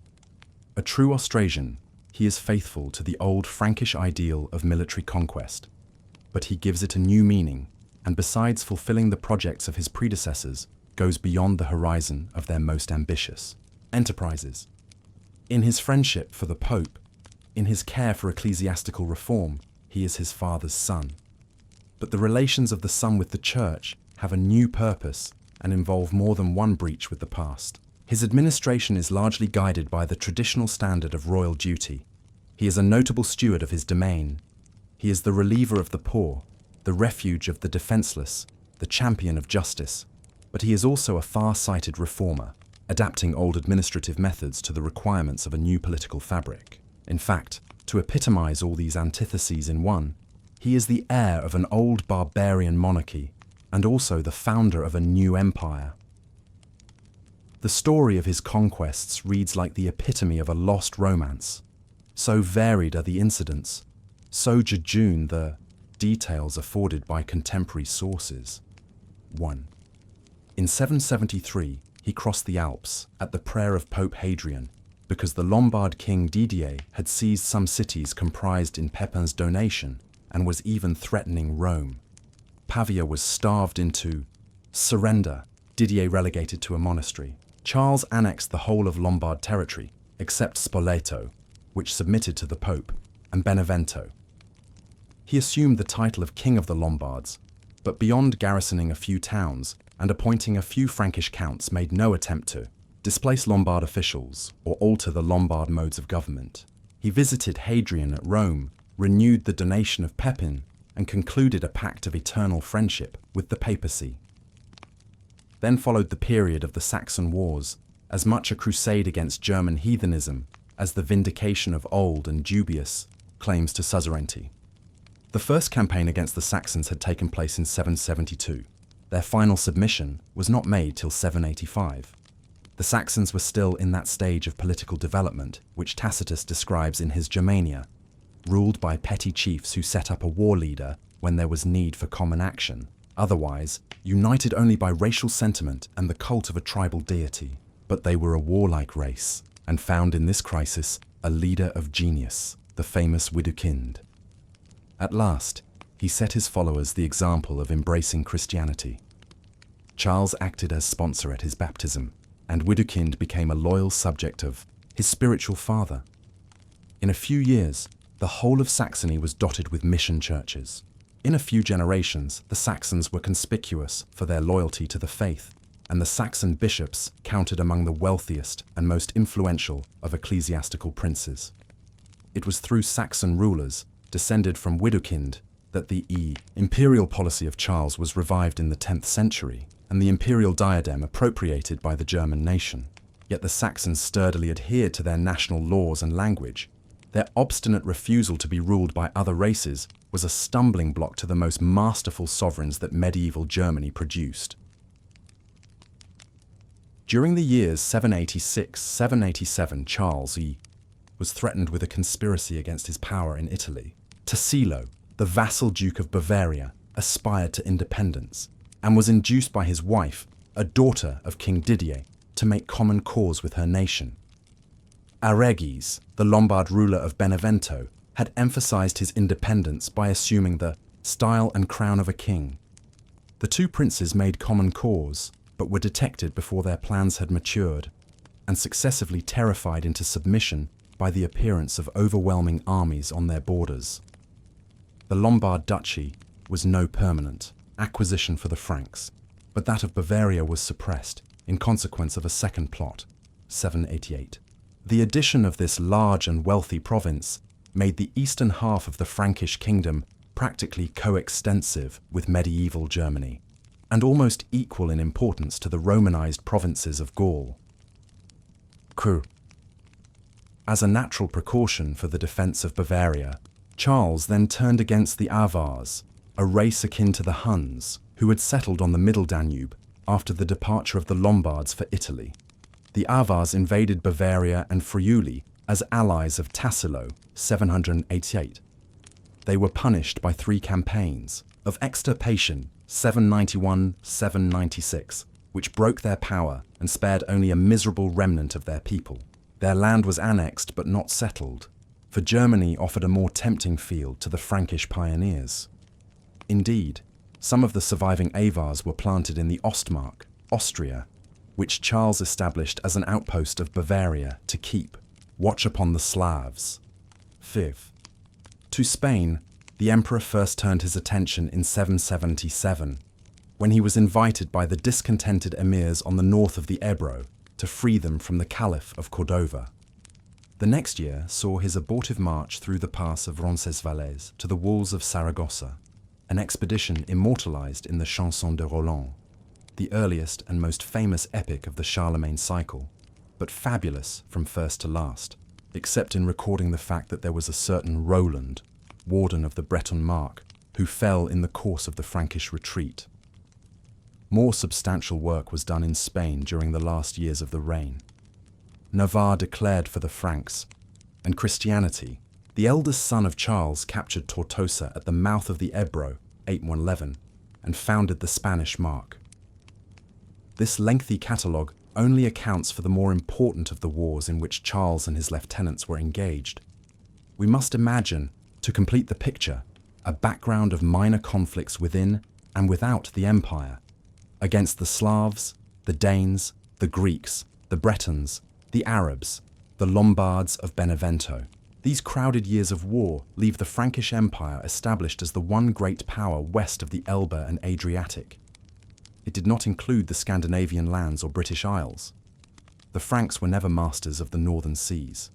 A true Austrasian, he is faithful to the old Frankish ideal of military conquest, but he gives it a new meaning, and besides fulfilling the projects of his predecessors, goes beyond the horizon of their most ambitious enterprises. In his friendship for the Pope, in his care for ecclesiastical reform, he is his father's son. But the relations of the son with the Church have a new purpose and involve more than one breach with the past. His administration is largely guided by the traditional standard of royal duty. He is a notable steward of his domain. He is the reliever of the poor, the refuge of the defenseless, the champion of justice. But he is also a far-sighted reformer, adapting old administrative methods to the requirements of a new political fabric. In fact, to epitomize all these antitheses in one, he is the heir of an old barbarian monarchy and also the founder of a new empire. The story of his conquests reads like the epitome of a lost romance. So varied are the incidents, so jejune the details afforded by contemporary sources. 1. In 773, he crossed the Alps at the prayer of Pope Hadrian because the Lombard king Didier had seized some cities comprised in Pepin's donation and was even threatening Rome. Pavia was starved into surrender, Didier relegated to a monastery. Charles annexed the whole of Lombard territory, except Spoleto, which submitted to the Pope, and Benevento. He assumed the title of King of the Lombards, but beyond garrisoning a few towns and appointing a few Frankish counts, made no attempt to displace Lombard officials or alter the Lombard modes of government. He visited Hadrian at Rome, renewed the donation of Pepin, and concluded a pact of eternal friendship with the papacy. Then followed the period of the Saxon Wars, as much a crusade against German heathenism as the vindication of old and dubious claims to suzerainty. The first campaign against the Saxons had taken place in 772. Their final submission was not made till 785. The Saxons were still in that stage of political development which Tacitus describes in his Germania, ruled by petty chiefs who set up a war leader when there was need for common action, otherwise united only by racial sentiment and the cult of a tribal deity. But they were a warlike race, and found in this crisis a leader of genius, the famous Widukind. At last, he set his followers the example of embracing Christianity. Charles acted as sponsor at his baptism, and Widukind became a loyal subject of his spiritual father. In a few years, the whole of Saxony was dotted with mission churches. In a few generations, the Saxons were conspicuous for their loyalty to the faith, and the Saxon bishops counted among the wealthiest and most influential of ecclesiastical princes. It was through Saxon rulers, descended from Widukind, that the imperial policy of Charles was revived in the 10th century, and the imperial diadem appropriated by the German nation. Yet the Saxons sturdily adhered to their national laws and language. Their obstinate refusal to be ruled by other races was a stumbling block to the most masterful sovereigns that medieval Germany produced. During the years 786-787, Charles was threatened with a conspiracy against his power in Italy. Tassilo, the vassal Duke of Bavaria, aspired to independence and was induced by his wife, a daughter of King Didier, to make common cause with her nation. Aregis, the Lombard ruler of Benevento, had emphasized his independence by assuming the style and crown of a king. The two princes made common cause, but were detected before their plans had matured, and successively terrified into submission by the appearance of overwhelming armies on their borders. The Lombard Duchy was no permanent acquisition for the Franks, but that of Bavaria was suppressed in consequence of a second plot, 788. The addition of this large and wealthy province made the eastern half of the Frankish kingdom practically coextensive with medieval Germany, and almost equal in importance to the Romanized provinces of Gaul. As a natural precaution for the defense of Bavaria, Charles then turned against the Avars, a race akin to the Huns, who had settled on the Middle Danube after the departure of the Lombards for Italy. The Avars invaded Bavaria and Friuli as allies of Tassilo, 788. They were punished by 3 campaigns of extirpation, 791-796, which broke their power and spared only a miserable remnant of their people. Their land was annexed but not settled, for Germany offered a more tempting field to the Frankish pioneers. Indeed, some of the surviving Avars were planted in the Ostmark, Austria, which Charles established as an outpost of Bavaria to keep watch upon the Slavs. 5th. To Spain, the emperor first turned his attention in 777, when he was invited by the discontented emirs on the north of the Ebro to free them from the Caliph of Cordova. The next year saw his abortive march through the pass of Roncesvalles to the walls of Saragossa, an expedition immortalized in the Chanson de Roland, the earliest and most famous epic of the Charlemagne cycle, but fabulous from first to last, except in recording the fact that there was a certain Roland, warden of the Breton Mark, who fell in the course of the Frankish retreat. More substantial work was done in Spain during the last years of the reign. Navarre declared for the Franks, and Christianity, the eldest son of Charles, captured Tortosa at the mouth of the Ebro, 811, and founded the Spanish Mark. This lengthy catalogue only accounts for the more important of the wars in which Charles and his lieutenants were engaged. We must imagine, to complete the picture, a background of minor conflicts within and without the empire, against the Slavs, the Danes, the Greeks, the Bretons, the Arabs, the Lombards of Benevento. These crowded years of war leave the Frankish Empire established as the one great power west of the Elbe and Adriatic. It did not include the Scandinavian lands or British Isles. The Franks were never masters of the northern seas.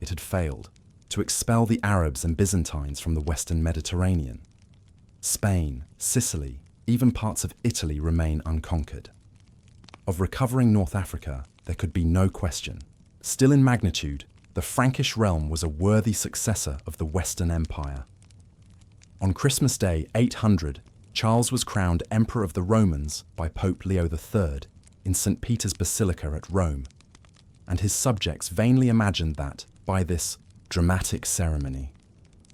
It had failed to expel the Arabs and Byzantines from the western Mediterranean. Spain, Sicily, even parts of Italy remain unconquered. Of recovering North Africa, there could be no question. Still in magnitude, the Frankish realm was a worthy successor of the Western Empire. On Christmas Day 800, Charles was crowned Emperor of the Romans by Pope Leo III in St. Peter's Basilica at Rome, and his subjects vainly imagined that, by this dramatic ceremony,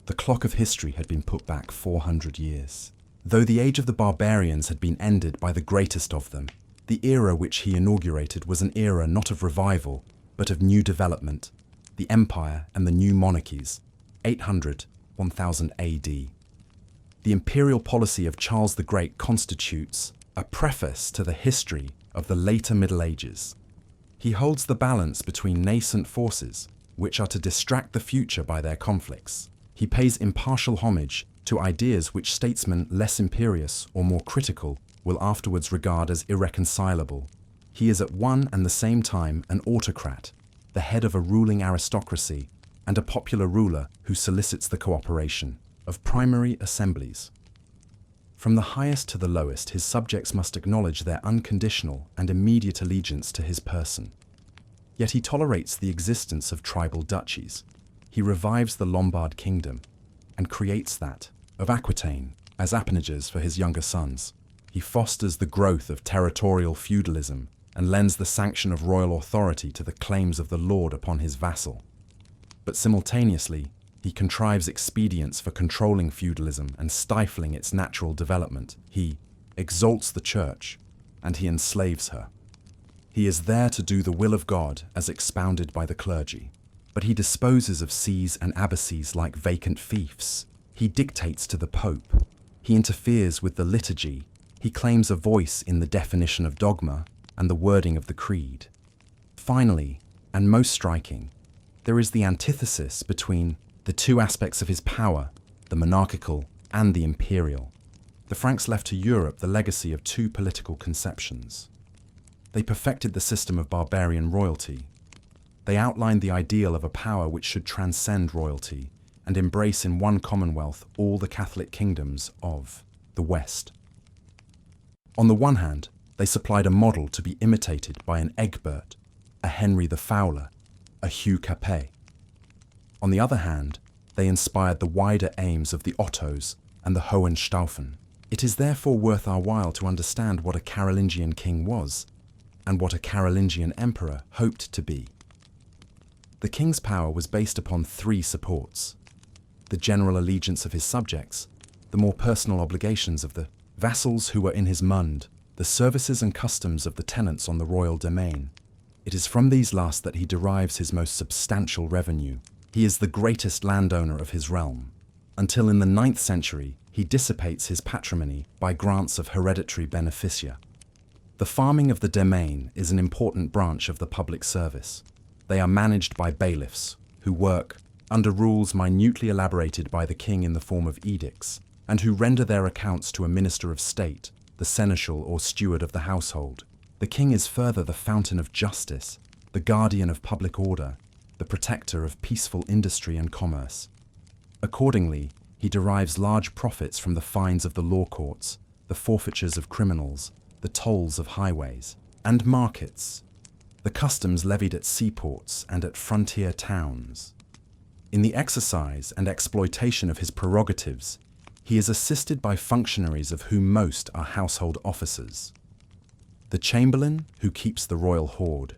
the clock of history had been put back 400 years. Though the age of the barbarians had been ended by the greatest of them, the era which he inaugurated was an era not of revival, but of new development, the empire and the new monarchies, 800-1000 AD. The imperial policy of Charles the Great constitutes a preface to the history of the later Middle Ages. He holds the balance between nascent forces, which are to distract the future by their conflicts. He pays impartial homage to ideas which statesmen less imperious or more critical will afterwards regard as irreconcilable. He is at one and the same time an autocrat, the head of a ruling aristocracy, and a popular ruler who solicits the cooperation of primary assemblies. From the highest to the lowest, his subjects must acknowledge their unconditional and immediate allegiance to his person. Yet he tolerates the existence of tribal duchies. He revives the Lombard kingdom and creates that of Aquitaine as appanages for his younger sons. He fosters the growth of territorial feudalism and lends the sanction of royal authority to the claims of the lord upon his vassal. But simultaneously, he contrives expedients for controlling feudalism and stifling its natural development. He exalts the church, and he enslaves her. He is there to do the will of God as expounded by the clergy, but he disposes of sees and abbacies like vacant fiefs. He dictates to the Pope. He interferes with the liturgy. He claims a voice in the definition of dogma and the wording of the creed. Finally, and most striking, there is the antithesis between the two aspects of his power, the monarchical and the imperial. The Franks left to Europe the legacy of two political conceptions. They perfected the system of barbarian royalty. They outlined the ideal of a power which should transcend royalty and embrace in one commonwealth all the Catholic kingdoms of the West. On the one hand, they supplied a model to be imitated by an Egbert, a Henry the Fowler, a Hugh Capet. On the other hand, they inspired the wider aims of the Ottos and the Hohenstaufen. It is therefore worth our while to understand what a Carolingian king was and what a Carolingian emperor hoped to be. The king's power was based upon three supports: the general allegiance of his subjects, the more personal obligations of the vassals who were in his mund, the services and customs of the tenants on the royal domain. It is from these last that he derives his most substantial revenue. He is the greatest landowner of his realm. Until in the 9th century, he dissipates his patrimony by grants of hereditary beneficia. The farming of the domain is an important branch of the public service. They are managed by bailiffs, who work under rules minutely elaborated by the king in the form of edicts, and who render their accounts to a minister of state, the seneschal or steward of the household. The king is further the fountain of justice, the guardian of public order, the protector of peaceful industry and commerce. Accordingly, he derives large profits from the fines of the law courts, the forfeitures of criminals, the tolls of highways and markets, the customs levied at seaports and at frontier towns. In the exercise and exploitation of his prerogatives, he is assisted by functionaries of whom most are household officers: the chamberlain, who keeps the royal hoard;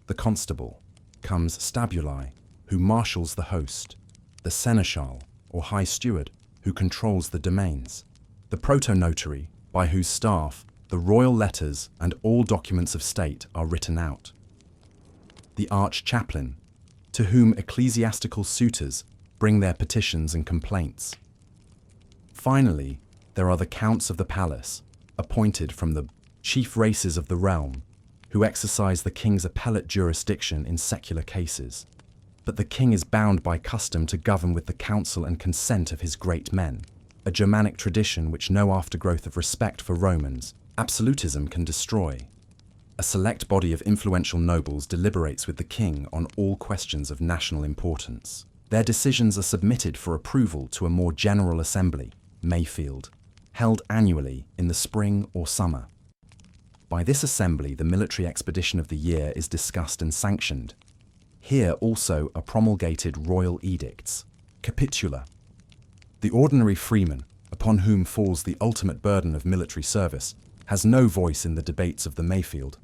the constable, comes stabuli, who marshals the host; the seneschal, or high steward, who controls the domains; the protonotary, by whose staff the royal letters and all documents of state are written out; the arch-chaplain, to whom ecclesiastical suitors bring their petitions and complaints. Finally, there are the counts of the palace, appointed from the chief races of the realm, who exercise the king's appellate jurisdiction in secular cases. But the king is bound by custom to govern with the counsel and consent of his great men, a Germanic tradition which no aftergrowth of respect for Romans, absolutism can destroy. A select body of influential nobles deliberates with the king on all questions of national importance. Their decisions are submitted for approval to a more general assembly, Mayfield, held annually in the spring or summer. By this assembly, the military expedition of the year is discussed and sanctioned. Here also are promulgated royal edicts, capitula. The ordinary freeman, upon whom falls the ultimate burden of military service, has no voice in the debates of the Mayfield,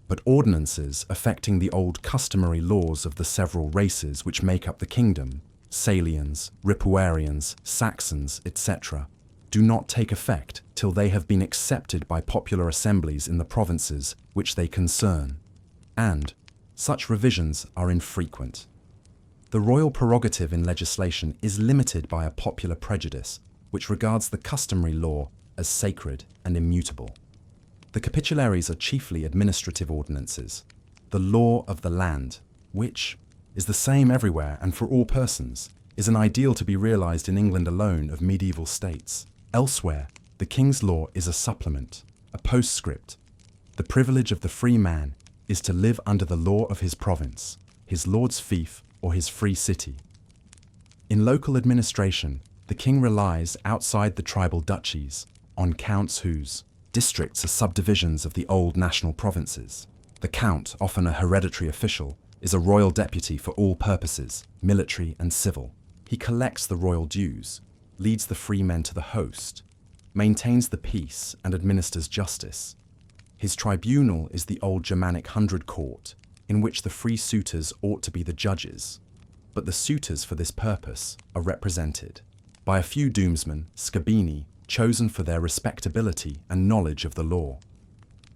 but ordinances affecting the old customary laws of the several races which make up the kingdom, Salians, Ripuarians, Saxons, etc., do not take effect till they have been accepted by popular assemblies in the provinces which they concern, and such revisions are infrequent. The royal prerogative in legislation is limited by a popular prejudice which regards the customary law as sacred and immutable. The capitularies are chiefly administrative ordinances, the law of the land, which is the same everywhere and for all persons, is an ideal to be realized in England alone of medieval states. Elsewhere, the king's law is a supplement, a postscript. The privilege of the free man is to live under the law of his province, his lord's fief, or his free city. In local administration, the king relies outside the tribal duchies on counts whose districts are subdivisions of the old national provinces. The count, often a hereditary official, is a royal deputy for all purposes, military and civil. He collects the royal dues, leads the free men to the host, maintains the peace and administers justice. His tribunal is the old Germanic 100 court, in which the free suitors ought to be the judges, but the suitors for this purpose are represented by a few doomsmen, scabini, chosen for their respectability and knowledge of the law.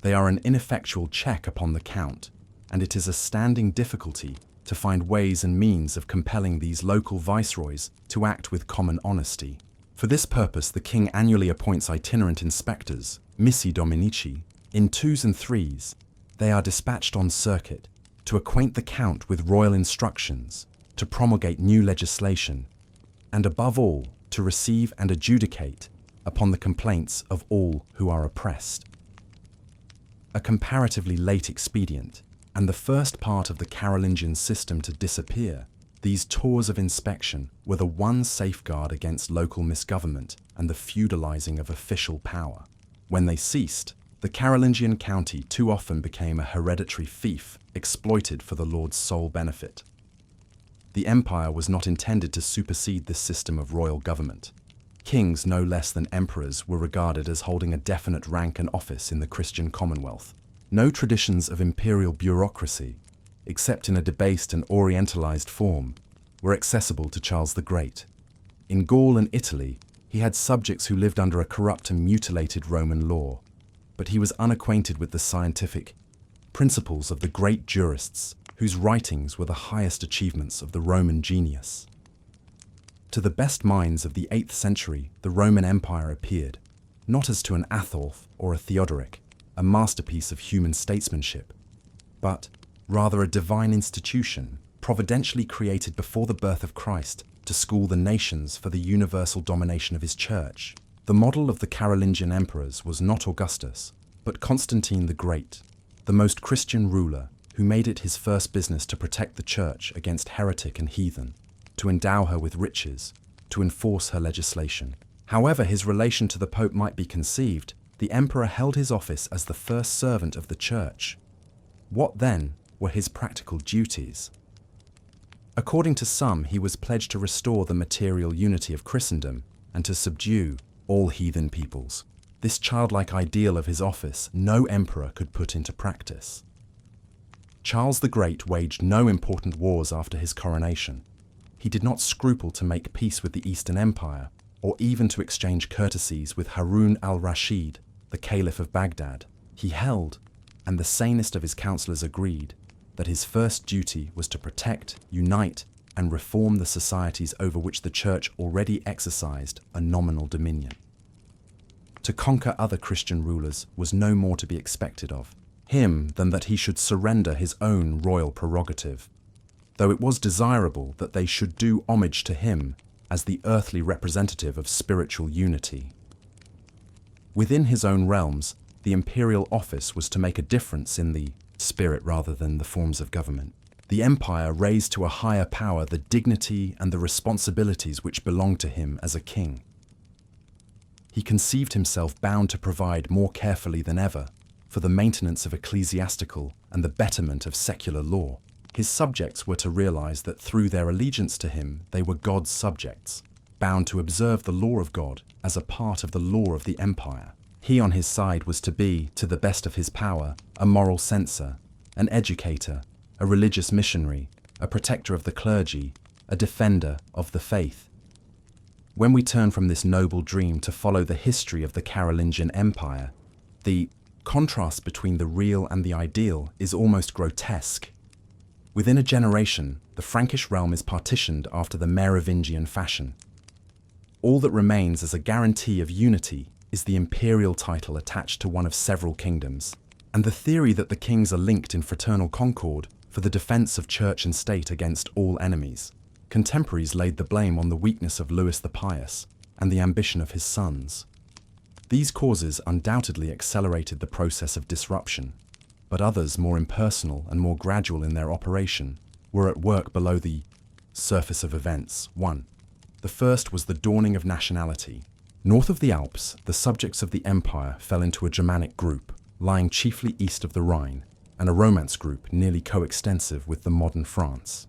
They are an ineffectual check upon the count, and it is a standing difficulty to find ways and means of compelling these local viceroys to act with common honesty. For this purpose, the king annually appoints itinerant inspectors, missi dominici, in 2s and 3s. They are dispatched on circuit, to acquaint the count with royal instructions, to promulgate new legislation, and above all, to receive and adjudicate upon the complaints of all who are oppressed. A comparatively late expedient, and the first part of the Carolingian system to disappear, these tours of inspection were the one safeguard against local misgovernment and the feudalizing of official power. When they ceased, the Carolingian county too often became a hereditary fief exploited for the lord's sole benefit. The empire was not intended to supersede this system of royal government. Kings, no less than emperors, were regarded as holding a definite rank and office in the Christian Commonwealth. No traditions of imperial bureaucracy, except in a debased and orientalized form, were accessible to Charles the Great. In Gaul and Italy, he had subjects who lived under a corrupt and mutilated Roman law, but he was unacquainted with the scientific principles of the great jurists, whose writings were the highest achievements of the Roman genius. To the best minds of the 8th century, the Roman Empire appeared, not as to an Atholf or a Theodoric, a masterpiece of human statesmanship, but rather a divine institution, providentially created before the birth of Christ to school the nations for the universal domination of his church. The model of the Carolingian emperors was not Augustus, but Constantine the Great, the most Christian ruler, who made it his first business to protect the church against heretic and heathen, to endow her with riches, to enforce her legislation. However his relation to the Pope might be conceived, the emperor held his office as the first servant of the church. What then were his practical duties? According to some, he was pledged to restore the material unity of Christendom and to subdue all heathen peoples. This childlike ideal of his office no emperor could put into practice. Charles the Great waged no important wars after his coronation. He did not scruple to make peace with the Eastern Empire, or even to exchange courtesies with Harun al-Rashid, the Caliph of Baghdad. He held, and the sanest of his counselors agreed, that his first duty was to protect, unite, and reform the societies over which the Church already exercised a nominal dominion. To conquer other Christian rulers was no more to be expected of him than that he should surrender his own royal prerogative, though it was desirable that they should do homage to him as the earthly representative of spiritual unity. Within his own realms, the imperial office was to make a difference in the spirit rather than the forms of government. The empire raised to a higher power the dignity and the responsibilities which belonged to him as a king. He conceived himself bound to provide more carefully than ever for the maintenance of ecclesiastical and the betterment of secular law. His subjects were to realize that through their allegiance to him, they were God's subjects, bound to observe the law of God as a part of the law of the empire. He on his side was to be, to the best of his power, a moral censor, an educator, a religious missionary, a protector of the clergy, a defender of the faith. When we turn from this noble dream to follow the history of the Carolingian Empire, the contrast between the real and the ideal is almost grotesque. Within a generation, the Frankish realm is partitioned after the Merovingian fashion. All that remains as a guarantee of unity is the imperial title attached to one of several kingdoms, and the theory that the kings are linked in fraternal concord for the defense of church and state against all enemies. Contemporaries laid the blame on the weakness of Louis the Pious and the ambition of his sons. These causes undoubtedly accelerated the process of disruption, but others, more impersonal and more gradual in their operation, were at work below the surface of events. 1. The first was the dawning of nationality. North of the Alps, the subjects of the empire fell into a Germanic group, lying chiefly east of the Rhine, and a Romance group nearly coextensive with the modern France.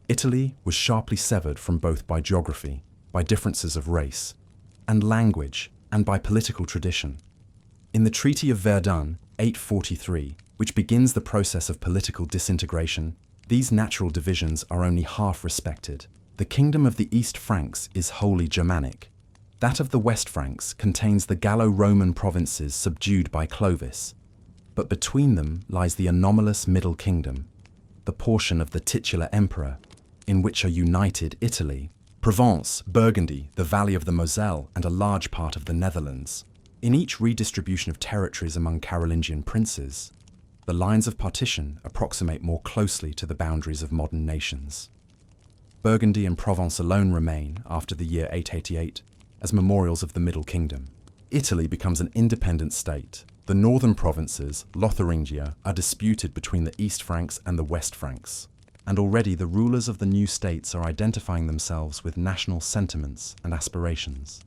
Italy was sharply severed from both by geography, by differences of race and language, and by political tradition. In the Treaty of Verdun, 843, which begins the process of political disintegration, these natural divisions are only half respected. The kingdom of the East Franks is wholly Germanic. That of the West Franks contains the Gallo-Roman provinces subdued by Clovis, but between them lies the anomalous Middle Kingdom, the portion of the titular emperor, in which are united Italy, Provence, Burgundy, the valley of the Moselle, and a large part of the Netherlands. In each redistribution of territories among Carolingian princes, the lines of partition approximate more closely to the boundaries of modern nations. Burgundy and Provence alone remain, after the year 888, as memorials of the Middle Kingdom. Italy becomes an independent state. The northern provinces, Lotharingia, are disputed between the East Franks and the West Franks, and already the rulers of the new states are identifying themselves with national sentiments and aspirations.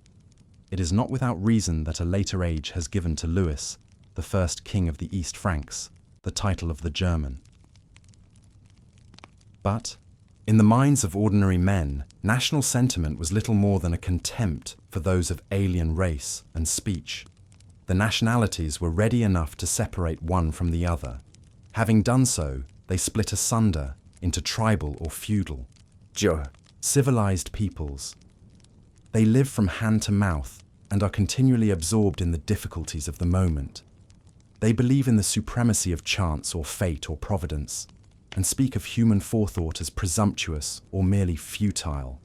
It is not without reason that a later age has given to Louis, the first king of the East Franks, the title of the German. But, in the minds of ordinary men, national sentiment was little more than a contempt for those of alien race and speech. The nationalities were ready enough to separate one from the other. Having done so, they split asunder into tribal or feudal, civilized peoples. They live from hand to mouth and are continually absorbed in the difficulties of the moment. They believe in the supremacy of chance or fate or providence, and speak of human forethought as presumptuous or merely futile.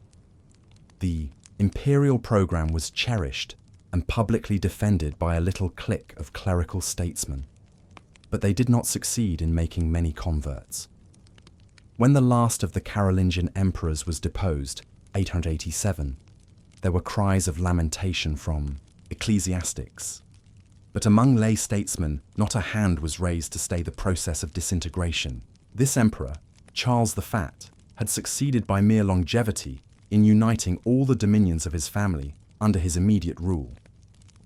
The imperial program was cherished and publicly defended by a little clique of clerical statesmen, but they did not succeed in making many converts. When the last of the Carolingian emperors was deposed, 887, there were cries of lamentation from ecclesiastics. But among lay statesmen, not a hand was raised to stay the process of disintegration. This emperor, Charles the Fat, had succeeded by mere longevity in uniting all the dominions of his family under his immediate rule.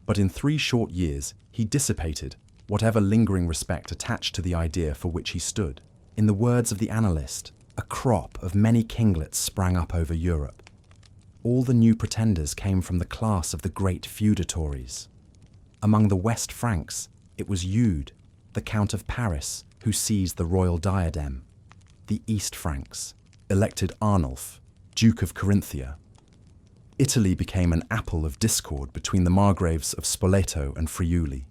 But in 3 short years, he dissipated whatever lingering respect attached to the idea for which he stood. In the words of the annalist, a crop of many kinglets sprang up over Europe. All the new pretenders came from the class of the great feudatories. Among the West Franks, it was Eudes, the Count of Paris, who seized the royal diadem. The East Franks elected Arnulf, Duke of Carinthia. Italy became an apple of discord between the margraves of Spoleto and Friuli.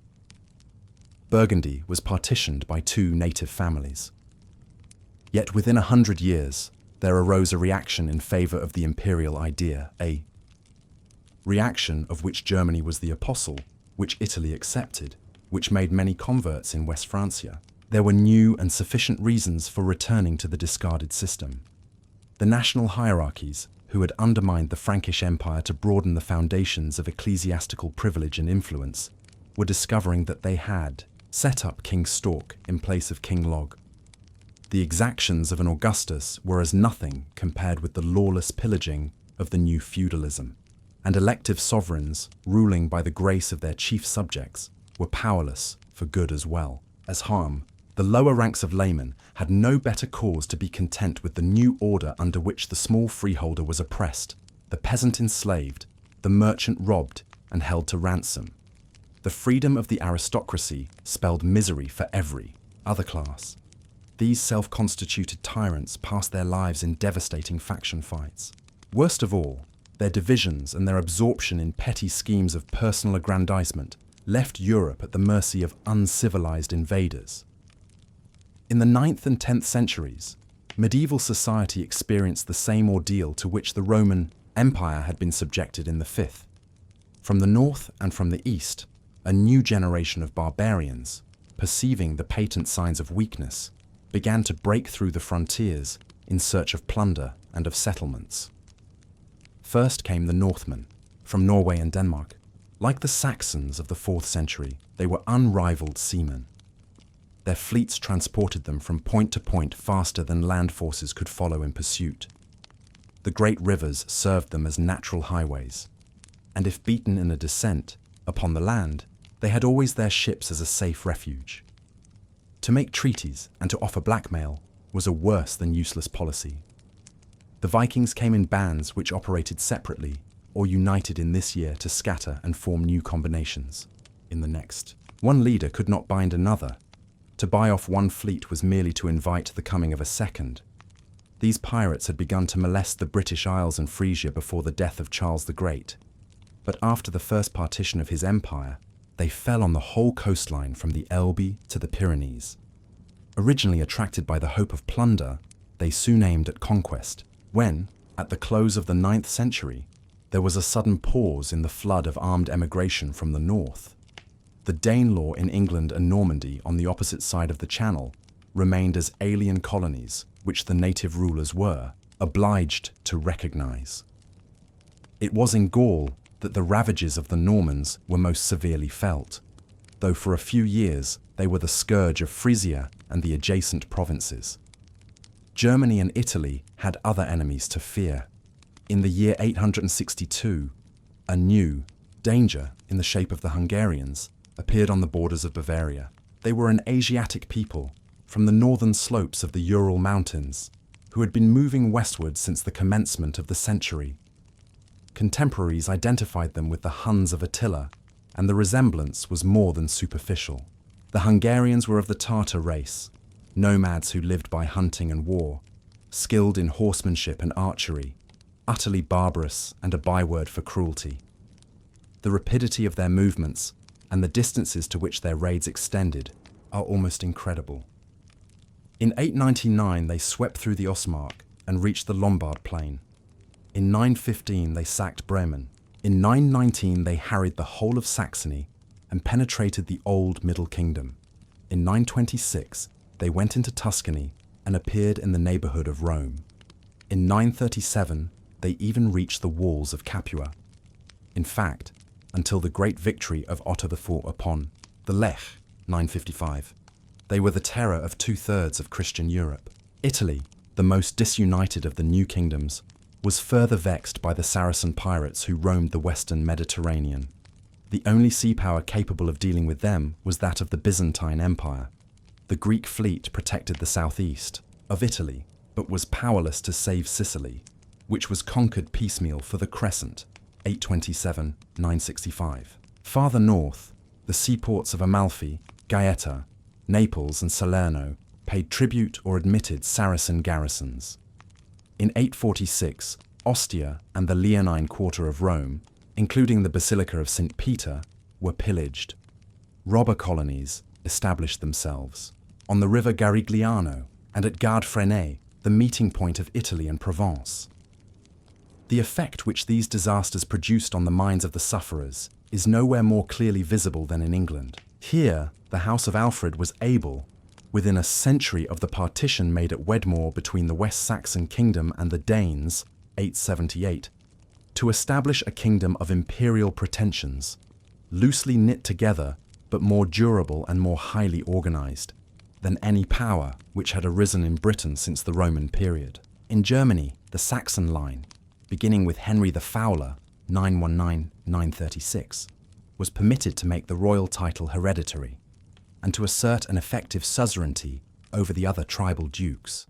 Burgundy was partitioned by 2 native families. Yet within 100 years, there arose a reaction in favour of the imperial idea, a reaction of which Germany was the apostle, which Italy accepted, which made many converts in West Francia. There were new and sufficient reasons for returning to the discarded system. The national hierarchies, who had undermined the Frankish Empire to broaden the foundations of ecclesiastical privilege and influence, were discovering that they had set up King Stork in place of King Log. The exactions of an Augustus were as nothing compared with the lawless pillaging of the new feudalism, and elective sovereigns, ruling by the grace of their chief subjects, were powerless for good as well as harm. The lower ranks of laymen had no better cause to be content with the new order under which the small freeholder was oppressed, the peasant enslaved, the merchant robbed and held to ransom. The freedom of the aristocracy spelled misery for every other class. These self-constituted tyrants passed their lives in devastating faction fights. Worst of all, their divisions and their absorption in petty schemes of personal aggrandizement left Europe at the mercy of uncivilized invaders. In the 9th and 10th centuries, medieval society experienced the same ordeal to which the Roman Empire had been subjected in the 5th. From the north and from the east, a new generation of barbarians, perceiving the patent signs of weakness, began to break through the frontiers in search of plunder and of settlements. First came the Northmen, from Norway and Denmark. Like the Saxons of the 4th century, they were unrivaled seamen. Their fleets transported them from point to point faster than land forces could follow in pursuit. The great rivers served them as natural highways, and if beaten in a descent upon the land, they had always their ships as a safe refuge. To make treaties and to offer blackmail was a worse than useless policy. The Vikings came in bands which operated separately or united in this year to scatter and form new combinations in the next. One leader could not bind another. To buy off one fleet was merely to invite the coming of a second. These pirates had begun to molest the British Isles and Frisia before the death of Charles the Great. But after the first partition of his empire, they fell on the whole coastline from the Elbe to the Pyrenees. Originally attracted by the hope of plunder, they soon aimed at conquest, when, at the close of the 9th century, there was a sudden pause in the flood of armed emigration from the north. The Danelaw in England and Normandy on the opposite side of the Channel remained as alien colonies which the native rulers were obliged to recognize. It was in Gaul that the ravages of the Normans were most severely felt, though for a few years they were the scourge of Frisia and the adjacent provinces. Germany and Italy had other enemies to fear. In the year 862, a new danger in the shape of the Hungarians appeared on the borders of Bavaria. They were an Asiatic people from the northern slopes of the Ural Mountains who had been moving westward since the commencement of the century. Contemporaries identified them with the Huns of Attila, and the resemblance was more than superficial. The Hungarians were of the Tartar race, nomads who lived by hunting and war, skilled in horsemanship and archery, utterly barbarous and a byword for cruelty. The rapidity of their movements and the distances to which their raids extended are almost incredible. In 899 they swept through the Ostmark and reached the Lombard plain. In 915 they sacked Bremen. In 919 they harried the whole of Saxony and penetrated the old Middle Kingdom. In 926 they went into Tuscany and appeared in the neighbourhood of Rome. In 937 they even reached the walls of Capua. In fact, until the great victory of Otto IV upon the Lech, 955, they were the terror of 2/3 of Christian Europe. Italy, the most disunited of the new kingdoms, was further vexed by the Saracen pirates who roamed the western Mediterranean. The only sea power capable of dealing with them was that of the Byzantine Empire. The Greek fleet protected the southeast of Italy, but was powerless to save Sicily, which was conquered piecemeal for the Crescent, 827-965. Farther north, the seaports of Amalfi, Gaeta, Naples and Salerno paid tribute or admitted Saracen garrisons. In 846, Ostia and the Leonine quarter of Rome, including the Basilica of St. Peter, were pillaged. Robber colonies established themselves on the river Garigliano and at Gard-Freinet, the meeting point of Italy and Provence. The effect which these disasters produced on the minds of the sufferers is nowhere more clearly visible than in England. Here, the House of Alfred was able, within a century of the partition made at Wedmore between the West Saxon kingdom and the Danes, 878, to establish a kingdom of imperial pretensions, loosely knit together but more durable and more highly organized than any power which had arisen in Britain since the Roman period. In Germany, the Saxon line, beginning with Henry the Fowler, 919-936, was permitted to make the royal title hereditary and to assert an effective suzerainty over the other tribal dukes.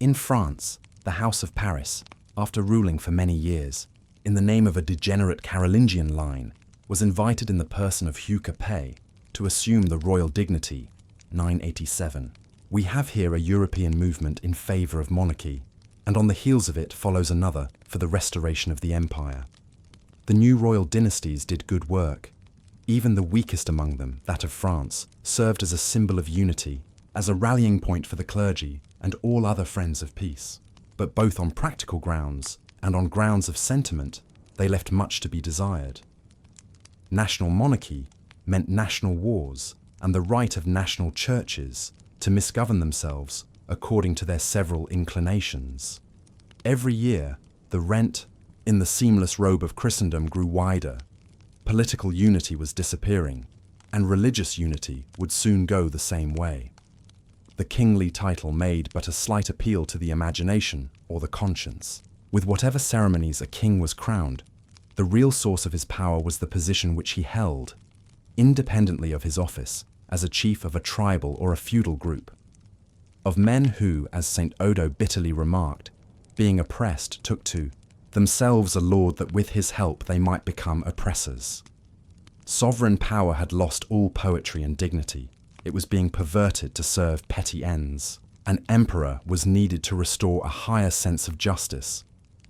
In France, the House of Paris, after ruling for many years, in the name of a degenerate Carolingian line, was invited in the person of Hugh Capet to assume the royal dignity, 987. We have here a European movement in favour of monarchy, and on the heels of it follows another for the restoration of the empire. The new royal dynasties did good work. Even the weakest among them, that of France, served as a symbol of unity, as a rallying point for the clergy and all other friends of peace. But both on practical grounds and on grounds of sentiment, they left much to be desired. National monarchy meant national wars and the right of national churches to misgovern themselves according to their several inclinations. Every year, the rent in the seamless robe of Christendom grew wider. Political unity was disappearing, and religious unity would soon go the same way. The kingly title made but a slight appeal to the imagination or the conscience. With whatever ceremonies a king was crowned, the real source of his power was the position which he held, independently of his office, as a chief of a tribal or a feudal group. Of men who, as St. Odo bitterly remarked, being oppressed took to themselves a lord that with his help they might become oppressors. Sovereign power had lost all poetry and dignity. It was being perverted to serve petty ends. An emperor was needed to restore a higher sense of justice,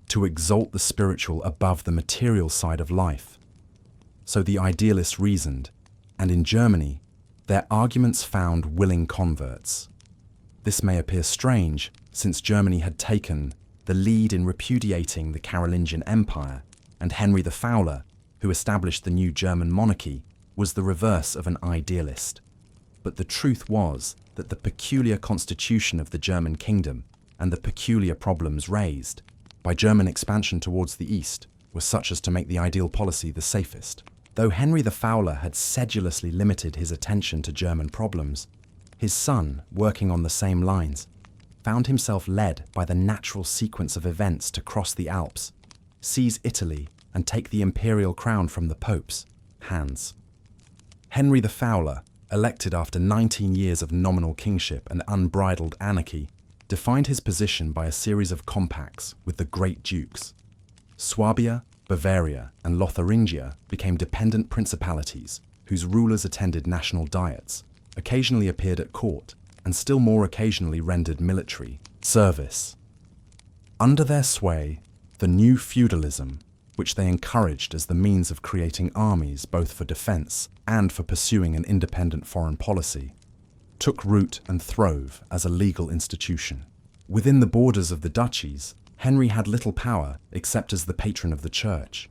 to exalt the spiritual above the material side of life. So the idealists reasoned, and in Germany, their arguments found willing converts. This may appear strange, since Germany had taken the lead in repudiating the Carolingian Empire, and Henry the Fowler, who established the new German monarchy, was the reverse of an idealist. But the truth was that the peculiar constitution of the German kingdom and the peculiar problems raised by German expansion towards the east were such as to make the ideal policy the safest. Though Henry the Fowler had sedulously limited his attention to German problems, his son, working on the same lines, found himself led by the natural sequence of events to cross the Alps, seize Italy, and take the imperial crown from the Pope's hands. Henry the Fowler, elected after 19 years of nominal kingship and unbridled anarchy, defined his position by a series of compacts with the great dukes. Swabia, Bavaria, and Lotharingia became dependent principalities whose rulers attended national diets, occasionally appeared at court, and still more occasionally rendered military service. Under their sway, the new feudalism, which they encouraged as the means of creating armies both for defense and for pursuing an independent foreign policy, took root and throve as a legal institution. Within the borders of the duchies, Henry had little power except as the patron of the church.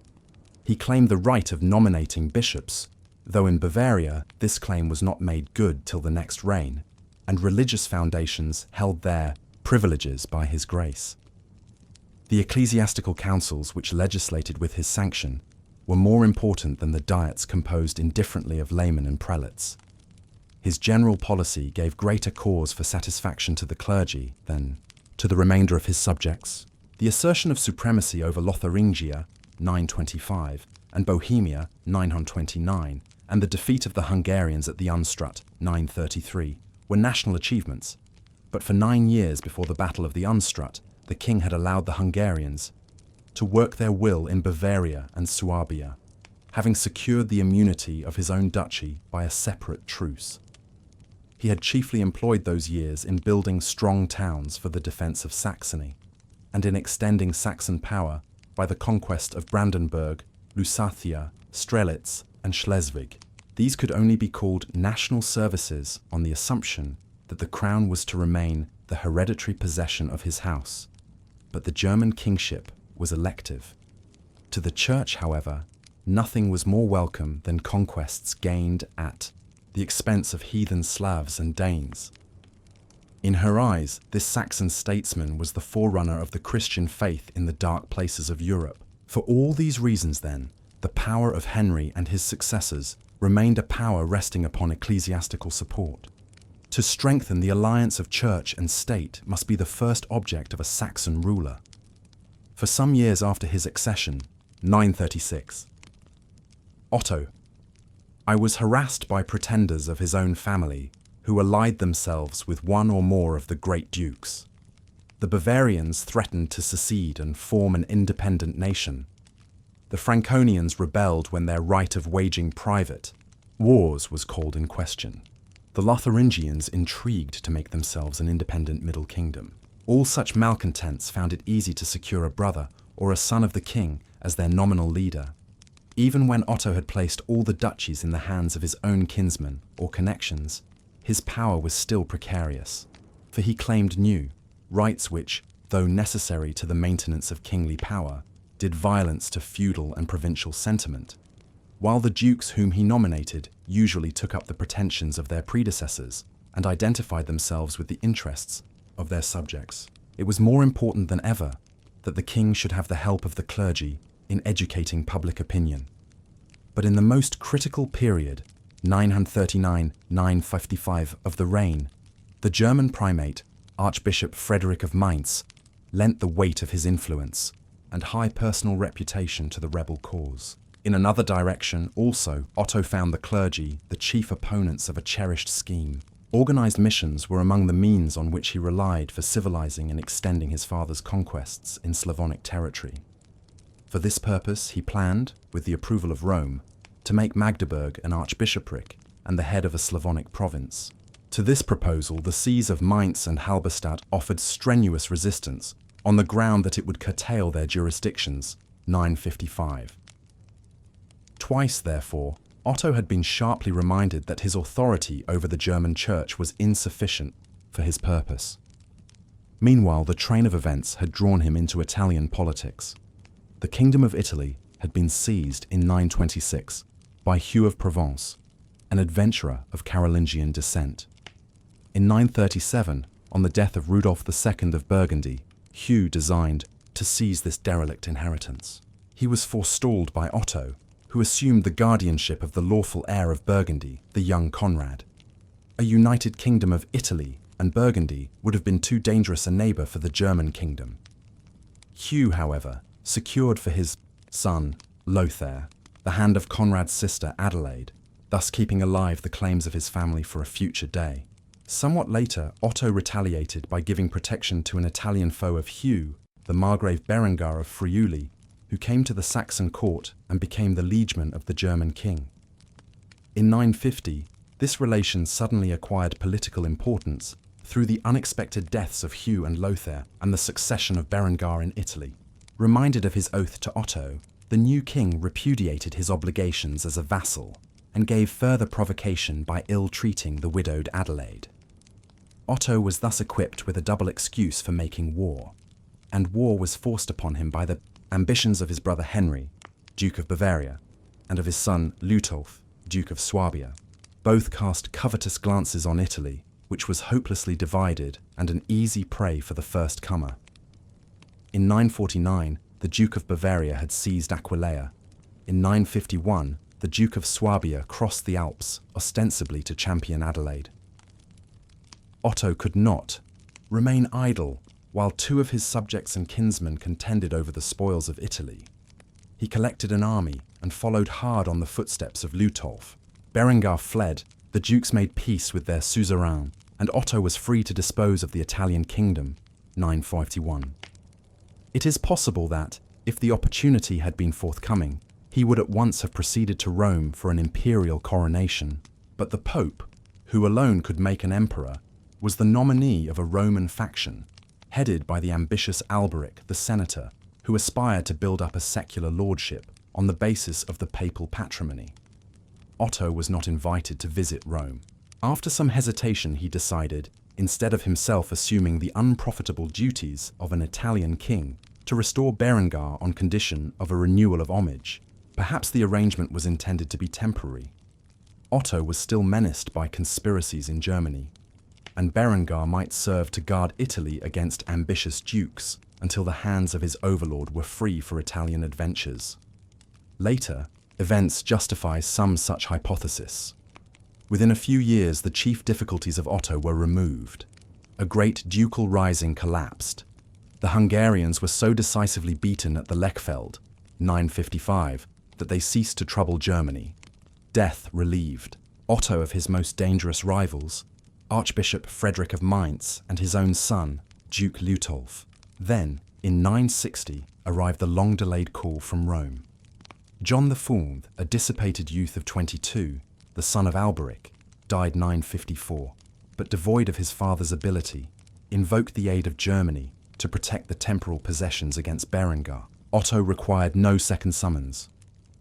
He claimed the right of nominating bishops, though in Bavaria this claim was not made good till the next reign, and religious foundations held their privileges by his grace. The ecclesiastical councils which legislated with his sanction were more important than the diets composed indifferently of laymen and prelates. His general policy gave greater cause for satisfaction to the clergy than to the remainder of his subjects. The assertion of supremacy over Lotharingia, 925, and Bohemia, 929, and the defeat of the Hungarians at the Unstrut, 933, were national achievements. But for 9 years before the Battle of the Unstrut, the king had allowed the Hungarians to work their will in Bavaria and Suabia, having secured the immunity of his own duchy by a separate truce. He had chiefly employed those years in building strong towns for the defense of Saxony, and in extending Saxon power by the conquest of Brandenburg, Lusatia, Strelitz, and Schleswig. These could only be called national services on the assumption that the crown was to remain the hereditary possession of his house, but the German kingship was elective. To the church, however, nothing was more welcome than conquests gained at the expense of heathen Slavs and Danes. In her eyes, this Saxon statesman was the forerunner of the Christian faith in the dark places of Europe. For all these reasons, then, the power of Henry and his successors remained a power resting upon ecclesiastical support. To strengthen the alliance of church and state must be the first object of a Saxon ruler. For some years after his accession, 936, Otto, I was harassed by pretenders of his own family who allied themselves with one or more of the great dukes. The Bavarians threatened to secede and form an independent nation. The Franconians rebelled when their right of waging private wars was called in question. The Lotharingians intrigued to make themselves an independent Middle Kingdom. All such malcontents found it easy to secure a brother or a son of the king as their nominal leader. Even when Otto had placed all the duchies in the hands of his own kinsmen or connections, his power was still precarious, for he claimed new rights which, though necessary to the maintenance of kingly power, did violence to feudal and provincial sentiment. While the dukes whom he nominated usually took up the pretensions of their predecessors and identified themselves with the interests of their subjects, it was more important than ever that the king should have the help of the clergy in educating public opinion. But in the most critical period, 939-955 of the reign, the German primate, Archbishop Frederick of Mainz, lent the weight of his influence and high personal reputation to the rebel cause. In another direction, also, Otto found the clergy the chief opponents of a cherished scheme. Organized missions were among the means on which he relied for civilizing and extending his father's conquests in Slavonic territory. For this purpose, he planned, with the approval of Rome, to make Magdeburg an archbishopric and the head of a Slavonic province. To this proposal, the sees of Mainz and Halberstadt offered strenuous resistance on the ground that it would curtail their jurisdictions, 955. Twice, therefore, Otto had been sharply reminded that his authority over the German church was insufficient for his purpose. Meanwhile, the train of events had drawn him into Italian politics. The Kingdom of Italy had been seized in 926 by by Hugh of Provence, an adventurer of Carolingian descent. In 937, on the death of Rudolph II of Burgundy, Hugh designed to seize this derelict inheritance. He was forestalled by Otto, who assumed the guardianship of the lawful heir of Burgundy, the young Conrad. A united kingdom of Italy and Burgundy would have been too dangerous a neighbour for the German kingdom. Hugh, however, secured for his son, Lothair, the hand of Conrad's sister Adelaide, thus keeping alive the claims of his family for a future day. Somewhat later, Otto retaliated by giving protection to an Italian foe of Hugh, the Margrave Berengar of Friuli, who came to the Saxon court and became the liegeman of the German king. In 950, this relation suddenly acquired political importance through the unexpected deaths of Hugh and Lothair and the succession of Berengar in Italy. Reminded of his oath to Otto, the new king repudiated his obligations as a vassal and gave further provocation by ill-treating the widowed Adelaide. Otto was thus equipped with a double excuse for making war, and war was forced upon him by the ambitions of his brother Henry, Duke of Bavaria, and of his son Liutolf, Duke of Swabia. Both cast covetous glances on Italy, which was hopelessly divided and an easy prey for the first comer. In 949, the Duke of Bavaria had seized Aquileia. In 951, the Duke of Swabia crossed the Alps, ostensibly to champion Adelaide. Otto could not remain idle while two of his subjects and kinsmen contended over the spoils of Italy. He collected an army and followed hard on the footsteps of Liutolf. Berengar fled, the dukes made peace with their suzerain, and Otto was free to dispose of the Italian kingdom, 951. It is possible that, if the opportunity had been forthcoming, he would at once have proceeded to Rome for an imperial coronation, but the Pope, who alone could make an emperor, was the nominee of a Roman faction, headed by the ambitious Alberic, the senator, who aspired to build up a secular lordship on the basis of the papal patrimony. Otto was not invited to visit Rome. After some hesitation, he decided, instead of himself assuming the unprofitable duties of an Italian king, to restore Berengar on condition of a renewal of homage. Perhaps the arrangement was intended to be temporary. Otto was still menaced by conspiracies in Germany, and Berengar might serve to guard Italy against ambitious dukes until the hands of his overlord were free for Italian adventures. Later, events justify some such hypothesis. Within a few years, the chief difficulties of Otto were removed. A great ducal rising collapsed. The Hungarians were so decisively beaten at the Lechfeld, 955, that they ceased to trouble Germany. Death relieved Otto of his most dangerous rivals, Archbishop Frederick of Mainz, and his own son, Duke Liutolf. Then, in 960, arrived the long-delayed call from Rome. John IV, a dissipated youth of 22, the son of Alberic, died 954, but devoid of his father's ability, invoked the aid of Germany to protect the temporal possessions against Berengar. Otto required no second summons.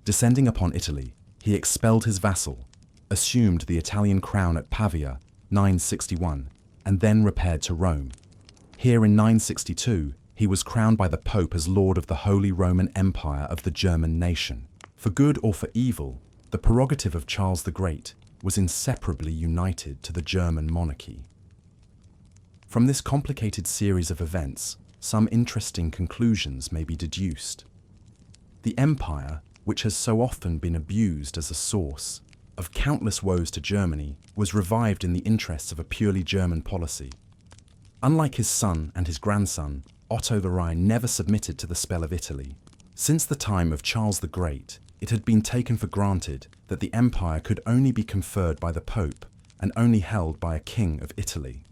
Descending upon Italy, he expelled his vassal, assumed the Italian crown at Pavia, 961, and then repaired to Rome. Here in 962, he was crowned by the Pope as Lord of the Holy Roman Empire of the German nation. For good or for evil, the prerogative of Charles the Great was inseparably united to the German monarchy. From this complicated series of events, some interesting conclusions may be deduced. The empire, which has so often been abused as a source of countless woes to Germany, was revived in the interests of a purely German policy. Unlike his son and his grandson, Otto the Rhine never submitted to the spell of Italy. Since the time of Charles the Great, it had been taken for granted that the empire could only be conferred by the Pope and only held by a king of Italy.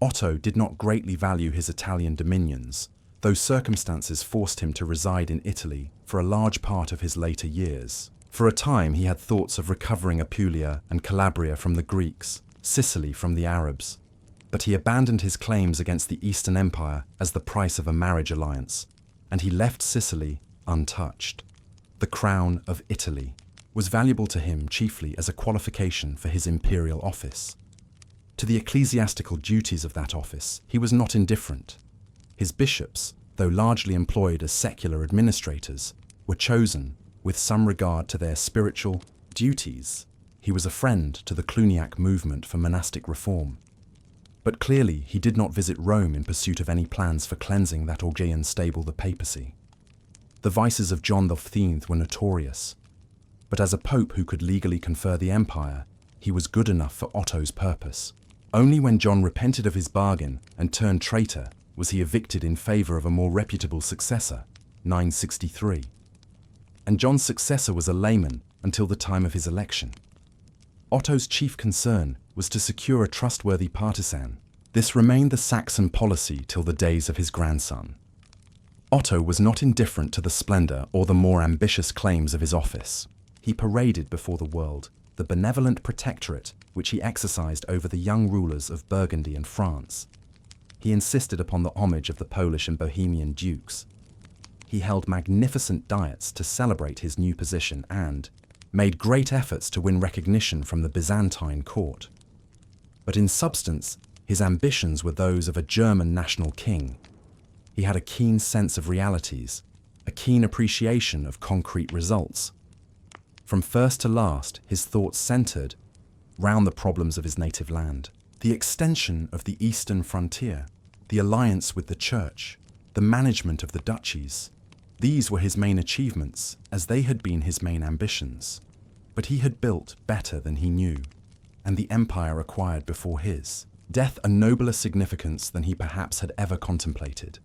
Otto did not greatly value his Italian dominions, though circumstances forced him to reside in Italy for a large part of his later years. For a time he had thoughts of recovering Apulia and Calabria from the Greeks, Sicily from the Arabs, but he abandoned his claims against the Eastern Empire as the price of a marriage alliance, and he left Sicily untouched. The crown of Italy was valuable to him chiefly as a qualification for his imperial office. To the ecclesiastical duties of that office, he was not indifferent. His bishops, though largely employed as secular administrators, were chosen with some regard to their spiritual duties. He was a friend to the Cluniac movement for monastic reform. But clearly he did not visit Rome in pursuit of any plans for cleansing that Augean stable, the papacy. The vices of John X were notorious, but as a pope who could legally confer the empire, he was good enough for Otto's purpose. Only when John repented of his bargain and turned traitor was he evicted in favour of a more reputable successor, 963. And John's successor was a layman until the time of his election. Otto's chief concern was to secure a trustworthy partisan. This remained the Saxon policy till the days of his grandson. Otto was not indifferent to the splendour or the more ambitious claims of his office. He paraded before the world the benevolent protectorate which he exercised over the young rulers of Burgundy and France. He insisted upon the homage of the Polish and Bohemian dukes. He held magnificent diets to celebrate his new position and made great efforts to win recognition from the Byzantine court. But in substance, his ambitions were those of a German national king. He had a keen sense of realities, a keen appreciation of concrete results. From first to last, his thoughts centered round the problems of his native land, the extension of the eastern frontier, the alliance with the church, the management of the duchies. These were his main achievements, as they had been his main ambitions. But he had built better than he knew, and the empire acquired before his death a nobler significance than he perhaps had ever contemplated.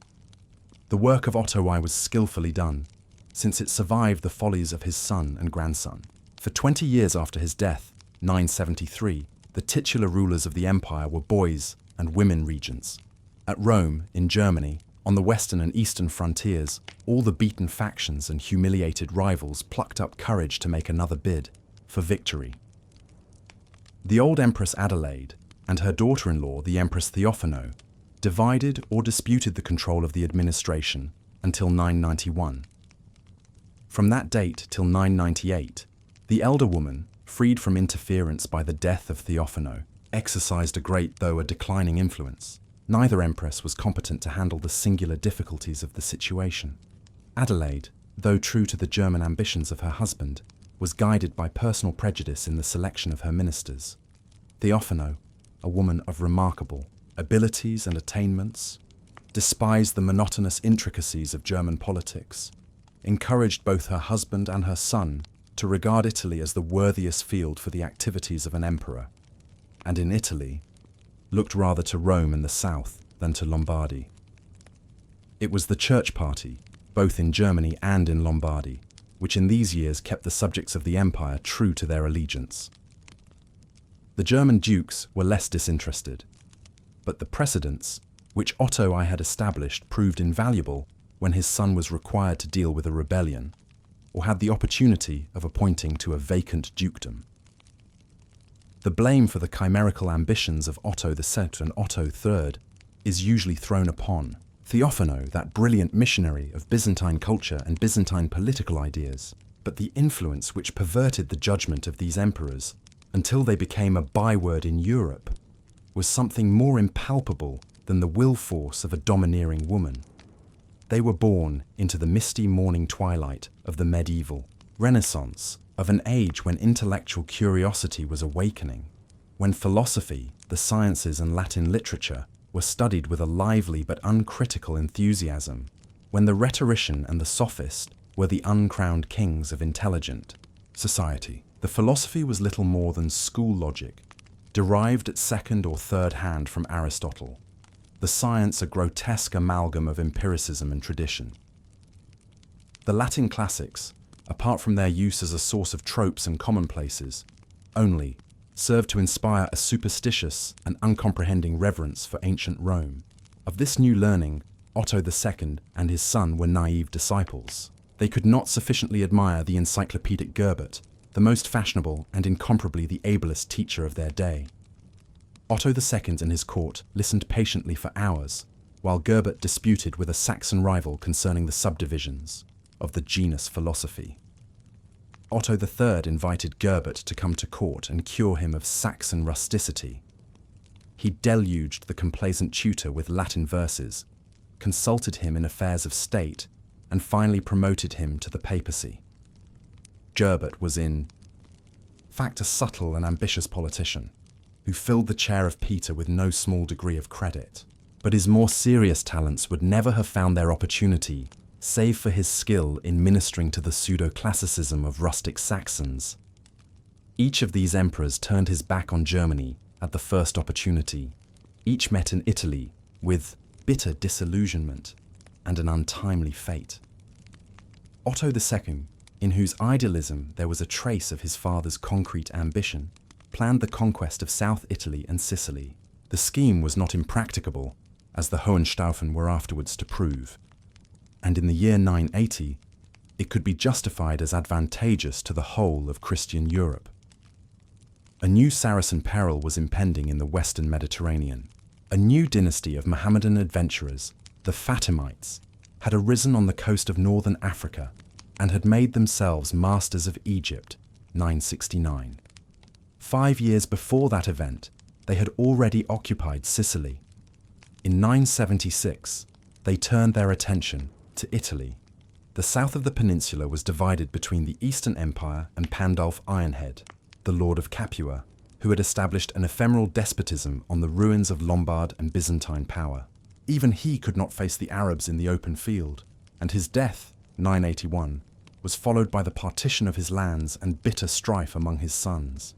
The work of Otto I was skillfully done, since it survived the follies of his son and grandson. For 20 years after his death, 973, the titular rulers of the empire were boys and women regents. At Rome, in Germany, on the western and eastern frontiers, all the beaten factions and humiliated rivals plucked up courage to make another bid for victory. The old Empress Adelaide and her daughter-in-law, the Empress Theophano, divided or disputed the control of the administration until 991. From that date till 998, the elder woman, freed from interference by the death of Theophano, exercised a great though a declining influence. Neither empress was competent to handle the singular difficulties of the situation. Adelaide, though true to the German ambitions of her husband, was guided by personal prejudice in the selection of her ministers. Theophano, a woman of remarkable abilities and attainments, despised the monotonous intricacies of German politics, encouraged both her husband and her son to regard Italy as the worthiest field for the activities of an emperor, and in Italy, looked rather to Rome in the south than to Lombardy. It was the church party, both in Germany and in Lombardy, which in these years kept the subjects of the empire true to their allegiance. The German dukes were less disinterested, but the precedents which Otto I had established proved invaluable when his son was required to deal with a rebellion, or had the opportunity of appointing to a vacant dukedom. The blame for the chimerical ambitions of Otto II and Otto III is usually thrown upon Theophano, that brilliant missionary of Byzantine culture and Byzantine political ideas, but the influence which perverted the judgment of these emperors until they became a byword in Europe was something more impalpable than the will force of a domineering woman. They were born into the misty morning twilight of the medieval Renaissance, of an age when intellectual curiosity was awakening, when philosophy, the sciences and Latin literature were studied with a lively but uncritical enthusiasm, when the rhetorician and the sophist were the uncrowned kings of intelligent society. The philosophy was little more than school logic, derived at second or third hand from Aristotle. The science a grotesque amalgam of empiricism and tradition. The Latin classics, apart from their use as a source of tropes and commonplaces, only served to inspire a superstitious and uncomprehending reverence for ancient Rome. Of this new learning, Otto II and his son were naive disciples. They could not sufficiently admire the encyclopedic Gerbert, the most fashionable and incomparably the ablest teacher of their day. Otto II and his court listened patiently for hours, while Gerbert disputed with a Saxon rival concerning the subdivisions of the genus philosophy. Otto III invited Gerbert to come to court and cure him of Saxon rusticity. He deluged the complaisant tutor with Latin verses, consulted him in affairs of state, and finally promoted him to the papacy. Gerbert was in fact a subtle and ambitious politician, who filled the chair of Peter with no small degree of credit. But his more serious talents would never have found their opportunity, save for his skill in ministering to the pseudo-classicism of rustic Saxons. Each of these emperors turned his back on Germany at the first opportunity. Each met in Italy with bitter disillusionment and an untimely fate. Otto II, in whose idealism there was a trace of his father's concrete ambition, planned the conquest of South Italy and Sicily. The scheme was not impracticable, as the Hohenstaufen were afterwards to prove, and in the year 980, it could be justified as advantageous to the whole of Christian Europe. A new Saracen peril was impending in the western Mediterranean. A new dynasty of Mohammedan adventurers, the Fatimites, had arisen on the coast of northern Africa and had made themselves masters of Egypt, 969. 5 years before that event, they had already occupied Sicily. In 976, they turned their attention to Italy. The south of the peninsula was divided between the Eastern Empire and Pandulf Ironhead, the Lord of Capua, who had established an ephemeral despotism on the ruins of Lombard and Byzantine power. Even he could not face the Arabs in the open field, and his death, 981, was followed by the partition of his lands and bitter strife among his sons.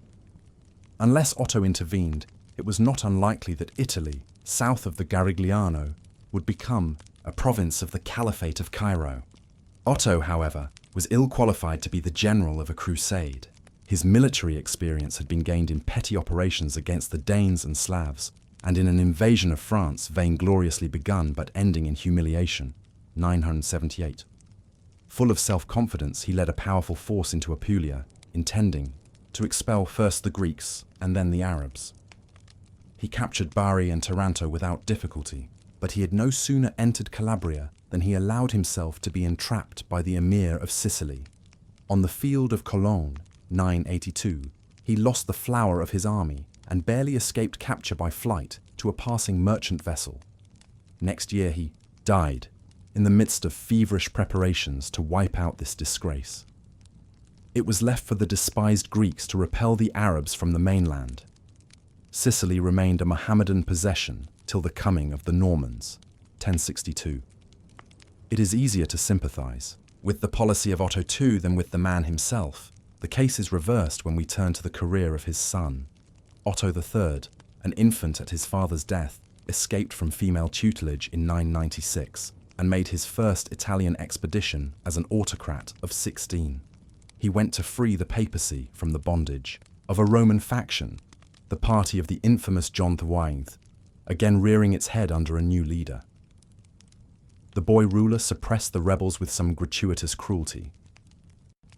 Unless Otto intervened, it was not unlikely that Italy, south of the Garigliano, would become a province of the Caliphate of Cairo. Otto, however, was ill-qualified to be the general of a crusade. His military experience had been gained in petty operations against the Danes and Slavs, and in an invasion of France vaingloriously begun but ending in humiliation, 978. Full of self-confidence, he led a powerful force into Apulia, intending to expel first the Greeks and then the Arabs. He captured Bari and Taranto without difficulty, but he had no sooner entered Calabria than he allowed himself to be entrapped by the emir of Sicily. On the field of Cologne, 982, he lost the flower of his army and barely escaped capture by flight to a passing merchant vessel. Next year he died in the midst of feverish preparations to wipe out this disgrace. It was left for the despised Greeks to repel the Arabs from the mainland. Sicily remained a Mohammedan possession till the coming of the Normans, 1062. It is easier to sympathize with the policy of Otto II than with the man himself. The case is reversed when we turn to the career of his son. Otto III, an infant at his father's death, escaped from female tutelage in 996 and made his first Italian expedition as an autocrat of 16. He went to free the papacy from the bondage of a Roman faction, the party of the infamous John Thwaidd, again rearing its head under a new leader. The boy ruler suppressed the rebels with some gratuitous cruelty.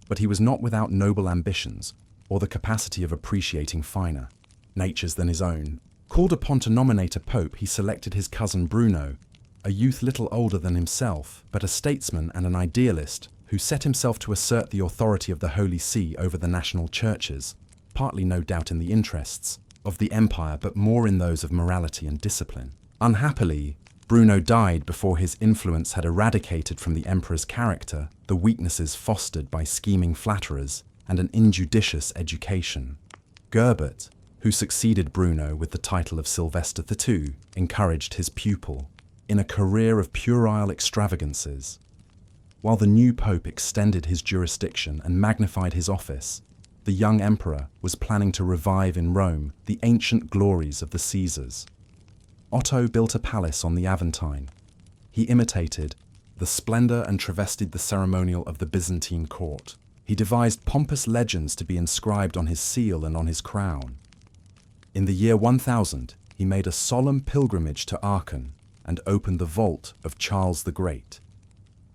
But he was not without noble ambitions or the capacity of appreciating finer natures than his own. Called upon to nominate a pope, he selected his cousin Bruno, a youth little older than himself, but a statesman and an idealist who set himself to assert the authority of the Holy See over the national churches, partly no doubt in the interests of the empire, but more in those of morality and discipline. Unhappily, Bruno died before his influence had eradicated from the emperor's character the weaknesses fostered by scheming flatterers and an injudicious education. Gerbert, who succeeded Bruno with the title of Sylvester II, encouraged his pupil in a career of puerile extravagances. While the new pope extended his jurisdiction and magnified his office, the young emperor was planning to revive in Rome the ancient glories of the Caesars. Otto built a palace on the Aventine. He imitated the splendor and travestied the ceremonial of the Byzantine court. He devised pompous legends to be inscribed on his seal and on his crown. In the year 1000, he made a solemn pilgrimage to Aachen and opened the vault of Charles the Great.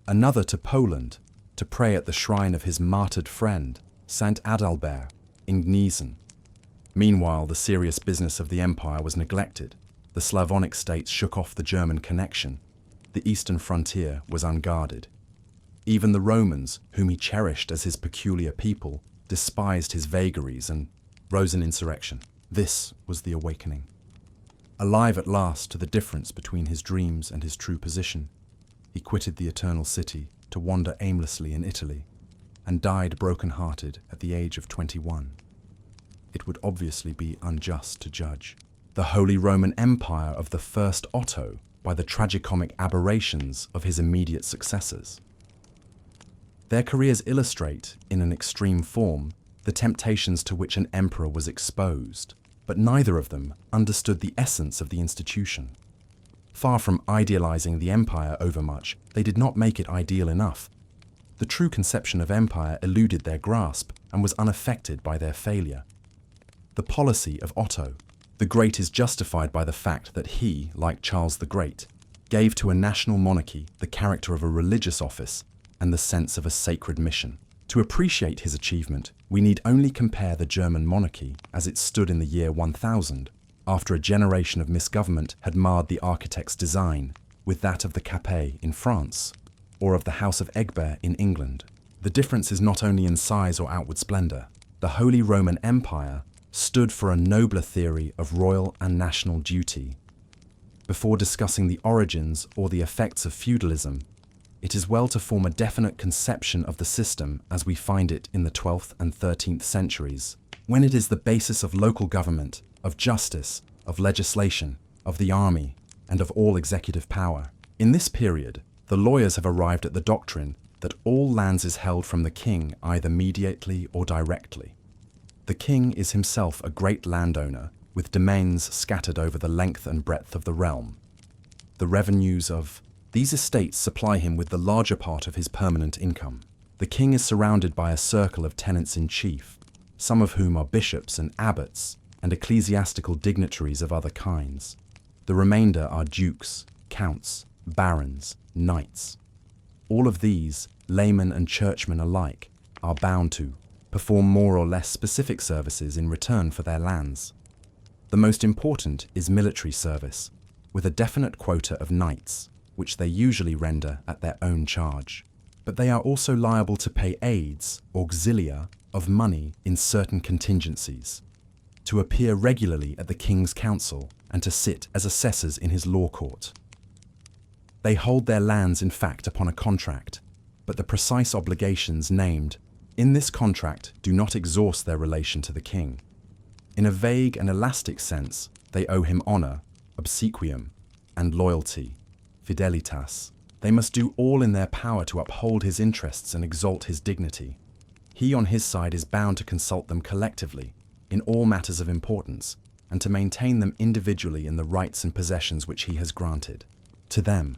Another to Poland to pray at the shrine of his martyred friend, Saint Adalbert, in Gnießen. Meanwhile, the serious business of the empire was neglected. The Slavonic states shook off the German connection. The eastern frontier was unguarded. Even the Romans, whom he cherished as his peculiar people, despised his vagaries and rose in insurrection. This was the awakening. Alive at last to the difference between his dreams and his true position, he quitted the eternal city to wander aimlessly in Italy, and died broken-hearted at the age of 21. it would obviously be unjust to judge the Holy Roman Empire of the first Otto by the tragicomic aberrations of his immediate successors. Their careers illustrate, in an extreme form, the temptations to which an emperor was exposed, but neither of them understood the essence of the institution. Far from idealizing the empire overmuch, they did not make it ideal enough. The true conception of empire eluded their grasp and was unaffected by their failure. The policy of Otto the Great is justified by the fact that he, like Charles the Great, gave to a national monarchy the character of a religious office and the sense of a sacred mission. To appreciate his achievement, we need only compare the German monarchy as it stood in the year 1000, after a generation of misgovernment had marred the architect's design, with that of the Capet in France, or of the House of Egbert in England. The difference is not only in size or outward splendor. The Holy Roman Empire stood for a nobler theory of royal and national duty. Before discussing the origins or the effects of feudalism, it is well to form a definite conception of the system as we find it in the 12th and 13th centuries, when it is the basis of local government, of justice, of legislation, of the army, and of all executive power. In this period, the lawyers have arrived at the doctrine that all lands is held from the king either mediately or directly. The king is himself a great landowner, with domains scattered over the length and breadth of the realm. The revenues of these estates supply him with the larger part of his permanent income. The king is surrounded by a circle of tenants-in-chief, some of whom are bishops and abbots, and ecclesiastical dignitaries of other kinds. The remainder are dukes, counts, barons, knights. All of these, laymen and churchmen alike, are bound to perform more or less specific services in return for their lands. The most important is military service, with a definite quota of knights, which they usually render at their own charge. But they are also liable to pay aids, auxilia, of money in certain contingencies, to appear regularly at the king's council, and to sit as assessors in his law court. They hold their lands in fact upon a contract, but the precise obligations named in this contract do not exhaust their relation to the king. In a vague and elastic sense, they owe him honor, obsequium, and loyalty, fidelitas. They must do all in their power to uphold his interests and exalt his dignity. He on his side is bound to consult them collectively in all matters of importance, and to maintain them individually in the rights and possessions which he has granted to them.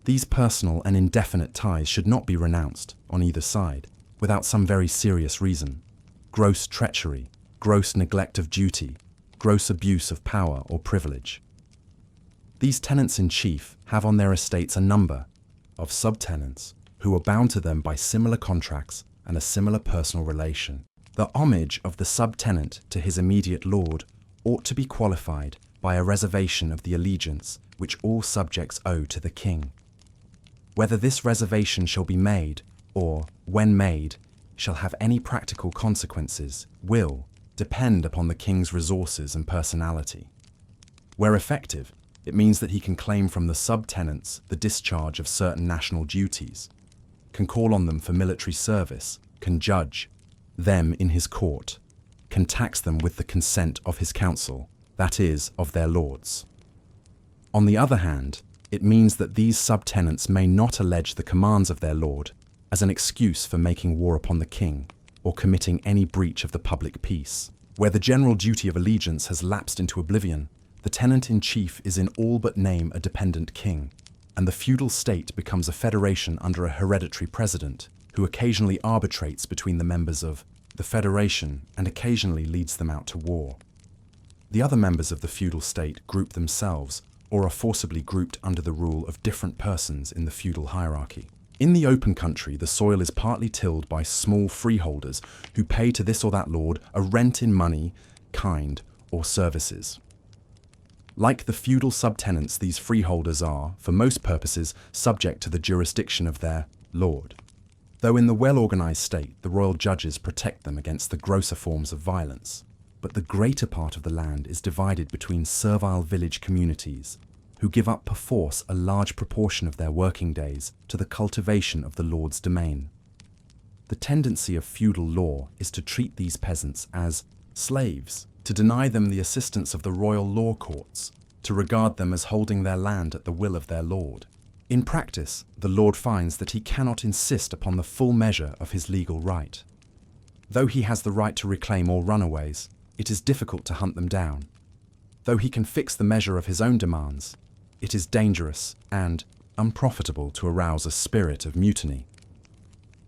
These personal and indefinite ties should not be renounced, on either side, without some very serious reason. Gross treachery, gross neglect of duty, gross abuse of power or privilege. These tenants-in-chief have on their estates a number of subtenants who are bound to them by similar contracts and a similar personal relation. The homage of the subtenant to his immediate lord ought to be qualified by a reservation of the allegiance which all subjects owe to the king. Whether this reservation shall be made, or, when made, shall have any practical consequences, will depend upon the king's resources and personality. Where effective, it means that he can claim from the subtenants the discharge of certain national duties, can call on them for military service, can judge them in his court, can tax them with the consent of his council, that is, of their lords. On the other hand, it means that these subtenants may not allege the commands of their lord as an excuse for making war upon the king or committing any breach of the public peace. Where the general duty of allegiance has lapsed into oblivion, the tenant-in-chief is in all but name a dependent king, and the feudal state becomes a federation under a hereditary president, who occasionally arbitrates between the members of the federation and occasionally leads them out to war. The other members of the feudal state group themselves, or are forcibly grouped under the rule of different persons in the feudal hierarchy. In the open country, the soil is partly tilled by small freeholders who pay to this or that lord a rent in money, kind, or services. Like the feudal subtenants, these freeholders are, for most purposes, subject to the jurisdiction of their lord, though in the well-organized state the royal judges protect them against the grosser forms of violence. But the greater part of the land is divided between servile village communities, who give up perforce a large proportion of their working days to the cultivation of the lord's domain. The tendency of feudal law is to treat these peasants as slaves, to deny them the assistance of the royal law courts, to regard them as holding their land at the will of their lord. In practice, the lord finds that he cannot insist upon the full measure of his legal right. Though he has the right to reclaim all runaways, it is difficult to hunt them down. Though he can fix the measure of his own demands, it is dangerous and unprofitable to arouse a spirit of mutiny.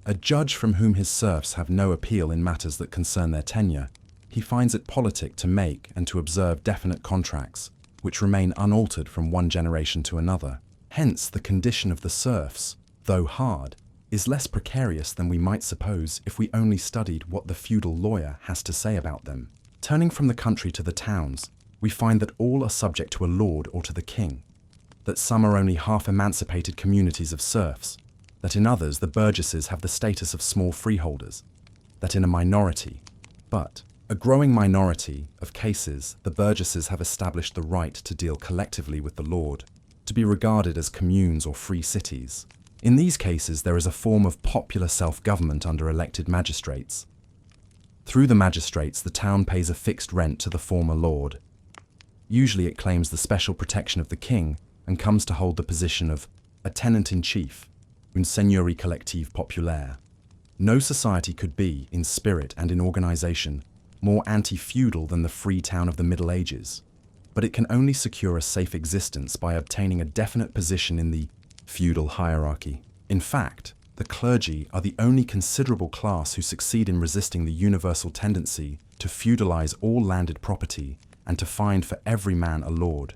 A judge from whom his serfs have no appeal in matters that concern their tenure, he finds it politic to make and to observe definite contracts, which remain unaltered from one generation to another. Hence, the condition of the serfs, though hard, is less precarious than we might suppose if we only studied what the feudal lawyer has to say about them. Turning from the country to the towns, we find that all are subject to a lord or to the king, that some are only half-emancipated communities of serfs, that in others the burgesses have the status of small freeholders, that in a minority, but a growing minority of cases, the burgesses have established the right to deal collectively with the lord, to be regarded as communes or free cities. In these cases, there is a form of popular self-government under elected magistrates. Through the magistrates, the town pays a fixed rent to the former lord. Usually it claims the special protection of the king and comes to hold the position of a tenant-in-chief, une seigneurie collective populaire. No society could be, in spirit and in organization, more anti-feudal than the free town of the Middle Ages, but it can only secure a safe existence by obtaining a definite position in the feudal hierarchy. In fact, the clergy are the only considerable class who succeed in resisting the universal tendency to feudalize all landed property and to find for every man a lord.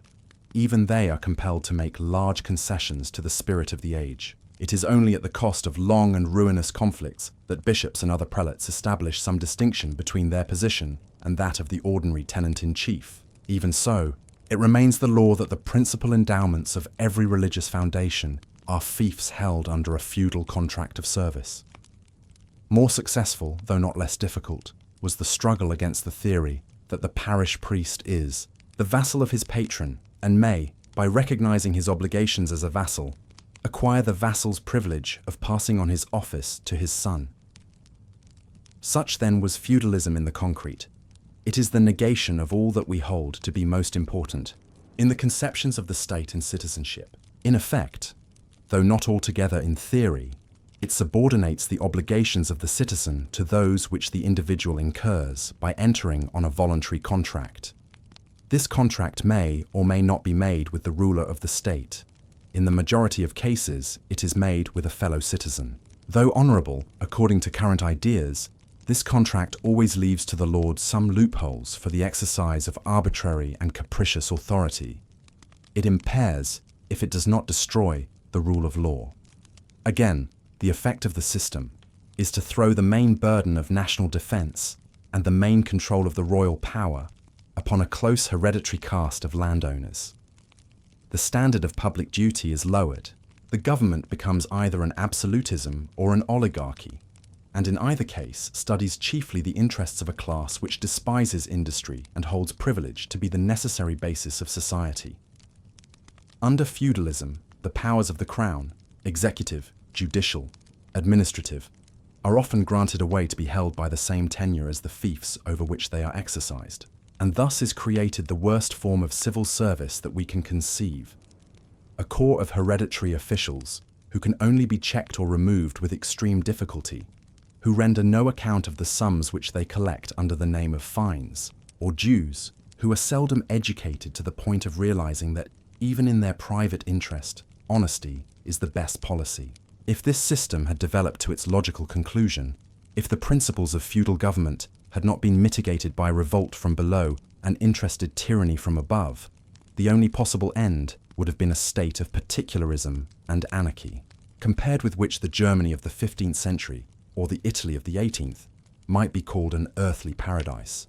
Even they are compelled to make large concessions to the spirit of the age. It is only at the cost of long and ruinous conflicts that bishops and other prelates establish some distinction between their position and that of the ordinary tenant-in-chief. Even so, it remains the law that the principal endowments of every religious foundation are fiefs held under a feudal contract of service. More successful, though not less difficult, was the struggle against the theory that the parish priest is the vassal of his patron and may, by recognizing his obligations as a vassal, acquire the vassal's privilege of passing on his office to his son. Such then was feudalism in the concrete. It is the negation of all that we hold to be most important in the conceptions of the state and citizenship. In effect, though not altogether in theory, it subordinates the obligations of the citizen to those which the individual incurs by entering on a voluntary contract. This contract may or may not be made with the ruler of the state. In the majority of cases, it is made with a fellow citizen. Though honourable, according to current ideas, this contract always leaves to the lord some loopholes for the exercise of arbitrary and capricious authority. It impairs, if it does not destroy, the rule of law. Again, the effect of the system is to throw the main burden of national defence and the main control of the royal power upon a close hereditary caste of landowners. The standard of public duty is lowered. The government becomes either an absolutism or an oligarchy, and in either case studies chiefly the interests of a class which despises industry and holds privilege to be the necessary basis of society. Under feudalism, the powers of the crown, executive, judicial, administrative, are often granted away to be held by the same tenure as the fiefs over which they are exercised, and thus is created the worst form of civil service that we can conceive. A corps of hereditary officials who can only be checked or removed with extreme difficulty, who render no account of the sums which they collect under the name of fines, or dues, who are seldom educated to the point of realizing that even in their private interest, honesty is the best policy. If this system had developed to its logical conclusion, if the principles of feudal government had not been mitigated by revolt from below and interested tyranny from above, the only possible end would have been a state of particularism and anarchy, compared with which the Germany of the 15th century, or the Italy of the 18th, might be called an earthly paradise.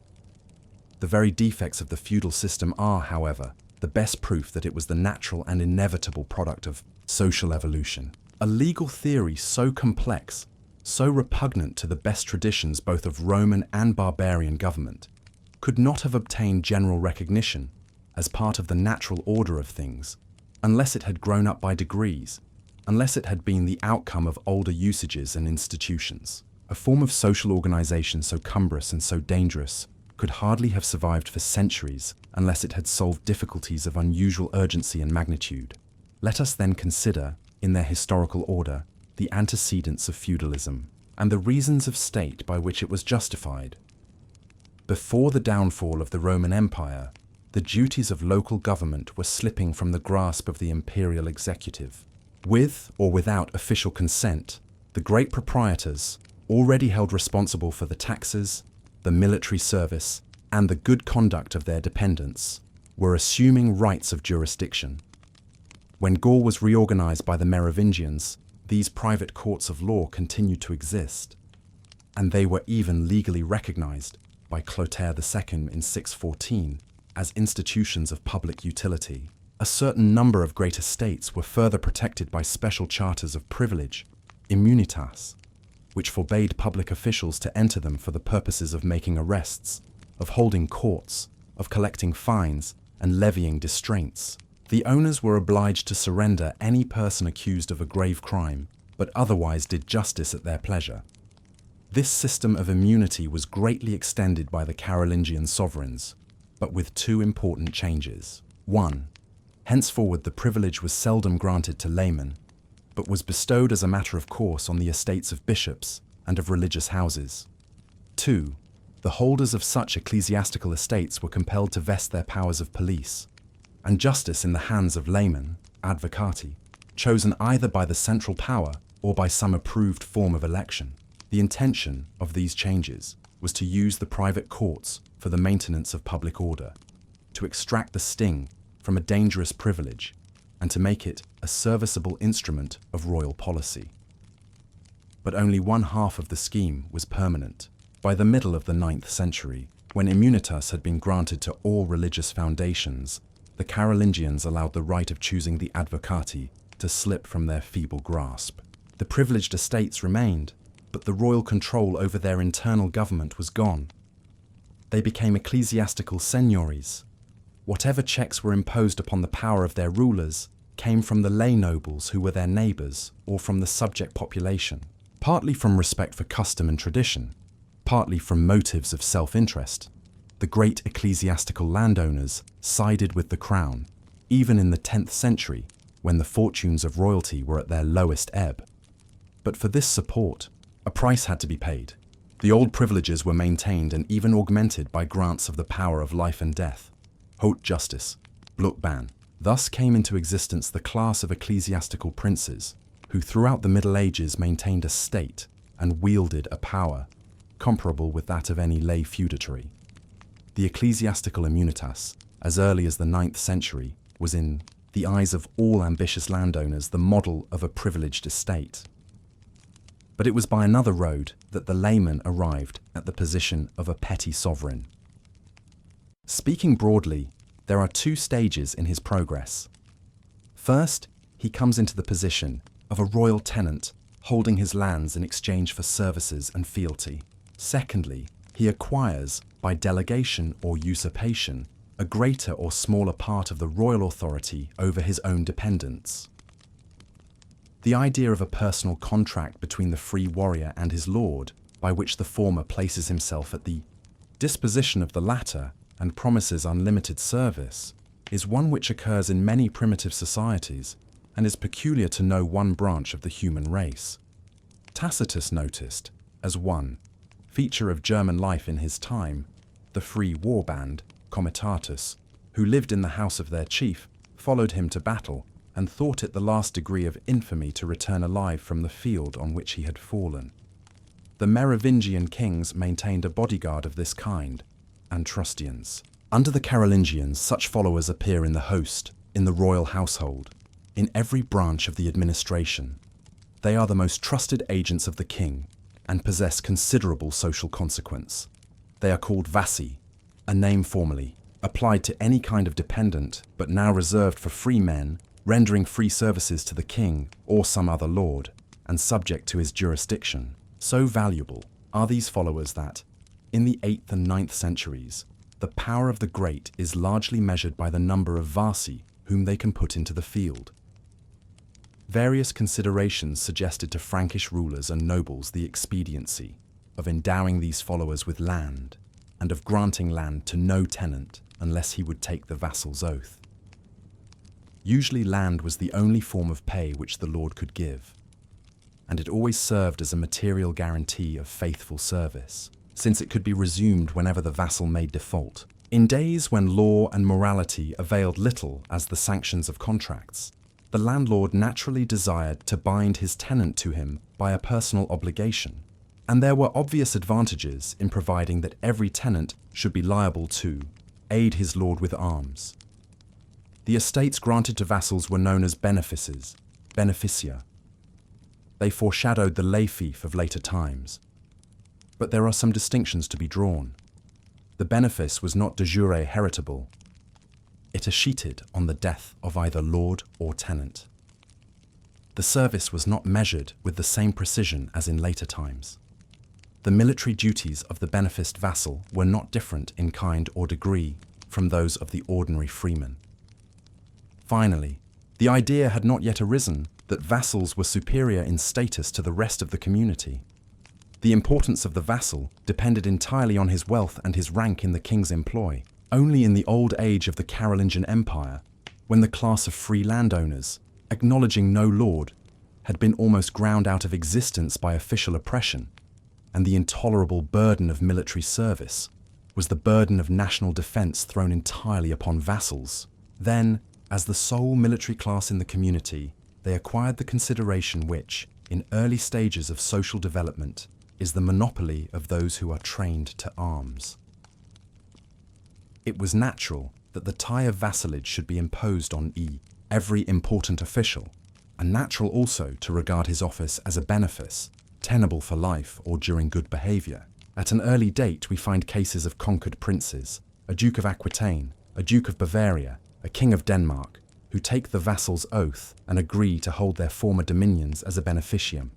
The very defects of the feudal system are, however, the best proof that it was the natural and inevitable product of social evolution. A legal theory so complex, so repugnant to the best traditions both of Roman and barbarian government, could not have obtained general recognition as part of the natural order of things, unless it had grown up by degrees, unless it had been the outcome of older usages and institutions. A form of social organization so cumbrous and so dangerous could hardly have survived for centuries unless it had solved difficulties of unusual urgency and magnitude. Let us then consider, in their historical order, the antecedents of feudalism and the reasons of state by which it was justified. Before the downfall of the Roman Empire, the duties of local government were slipping from the grasp of the imperial executive. With or without official consent, the great proprietors, already held responsible for the taxes, the military service, and the good conduct of their dependents, were assuming rights of jurisdiction. When Gaul was reorganized by the Merovingians, these private courts of law continued to exist, and they were even legally recognized by Clotaire II in 614 as institutions of public utility. A certain number of great estates were further protected by special charters of privilege, immunitas, which forbade public officials to enter them for the purposes of making arrests, of holding courts, of collecting fines, and levying distraints. The owners were obliged to surrender any person accused of a grave crime, but otherwise did justice at their pleasure. This system of immunity was greatly extended by the Carolingian sovereigns, but with two important changes. 1. Henceforward the privilege was seldom granted to laymen, but was bestowed as a matter of course on the estates of bishops and of religious houses. 2. The holders of such ecclesiastical estates were compelled to vest their powers of police and justice in the hands of laymen, advocati, chosen either by the central power or by some approved form of election. The intention of these changes was to use the private courts for the maintenance of public order, to extract the sting from a dangerous privilege, and to make it a serviceable instrument of royal policy. But only one half of the scheme was permanent. By the middle of the 9th century, when immunitas had been granted to all religious foundations, the Carolingians allowed the right of choosing the advocati to slip from their feeble grasp. The privileged estates remained, but the royal control over their internal government was gone. They became ecclesiastical seigniories. Whatever checks were imposed upon the power of their rulers came from the lay nobles who were their neighbours or from the subject population, partly from respect for custom and tradition, partly from motives of self-interest. The great ecclesiastical landowners sided with the crown, even in the 10th century, when the fortunes of royalty were at their lowest ebb. But for this support, a price had to be paid. The old privileges were maintained and even augmented by grants of the power of life and death, haute justice, bloedban. Thus came into existence the class of ecclesiastical princes, who throughout the Middle Ages maintained a state and wielded a power comparable with that of any lay feudatory. The ecclesiastical immunitas, as early as the 9th century, was in the eyes of all ambitious landowners the model of a privileged estate. But it was by another road that the layman arrived at the position of a petty sovereign. Speaking broadly, there are two stages in his progress. First, he comes into the position of a royal tenant holding his lands in exchange for services and fealty. Secondly, he acquires, by delegation or usurpation, a greater or smaller part of the royal authority over his own dependents. The idea of a personal contract between the free warrior and his lord, by which the former places himself at the disposition of the latter and promises unlimited service, is one which occurs in many primitive societies and is peculiar to no one branch of the human race. Tacitus noticed, as one feature of German life in his time, the free war band, comitatus, who lived in the house of their chief, followed him to battle, and thought it the last degree of infamy to return alive from the field on which he had fallen. The Merovingian kings maintained a bodyguard of this kind, Antrustions. Under the Carolingians, such followers appear in the host, in the royal household, in every branch of the administration. They are the most trusted agents of the king, and possess considerable social consequence. They are called vassi, a name formerly applied to any kind of dependent, but now reserved for free men, rendering free services to the king or some other lord, and subject to his jurisdiction. So valuable are these followers that, in the 8th and 9th centuries, the power of the great is largely measured by the number of vassi whom they can put into the field. Various considerations suggested to Frankish rulers and nobles the expediency of endowing these followers with land, and of granting land to no tenant unless he would take the vassal's oath. Usually land was the only form of pay which the lord could give, and it always served as a material guarantee of faithful service, since it could be resumed whenever the vassal made default. In days when law and morality availed little as the sanctions of contracts, the landlord naturally desired to bind his tenant to him by a personal obligation, and there were obvious advantages in providing that every tenant should be liable to aid his lord with arms. The estates granted to vassals were known as benefices, beneficia. They foreshadowed the lay fief of later times. But there are some distinctions to be drawn. The benefice was not de jure heritable. It escheated on the death of either lord or tenant. The service was not measured with the same precision as in later times. The military duties of the beneficed vassal were not different in kind or degree from those of the ordinary freeman. Finally, the idea had not yet arisen that vassals were superior in status to the rest of the community. The importance of the vassal depended entirely on his wealth and his rank in the king's employ. Only in the old age of the Carolingian Empire, when the class of free landowners, acknowledging no lord, had been almost ground out of existence by official oppression, and the intolerable burden of military service was the burden of national defense thrown entirely upon vassals. Then, as the sole military class in the community, they acquired the consideration which, in early stages of social development, is the monopoly of those who are trained to arms. It was natural that the tie of vassalage should be imposed on every important official, and natural also to regard his office as a benefice, tenable for life or during good behaviour. At an early date we find cases of conquered princes, a Duke of Aquitaine, a Duke of Bavaria, a King of Denmark, who take the vassal's oath and agree to hold their former dominions as a beneficium.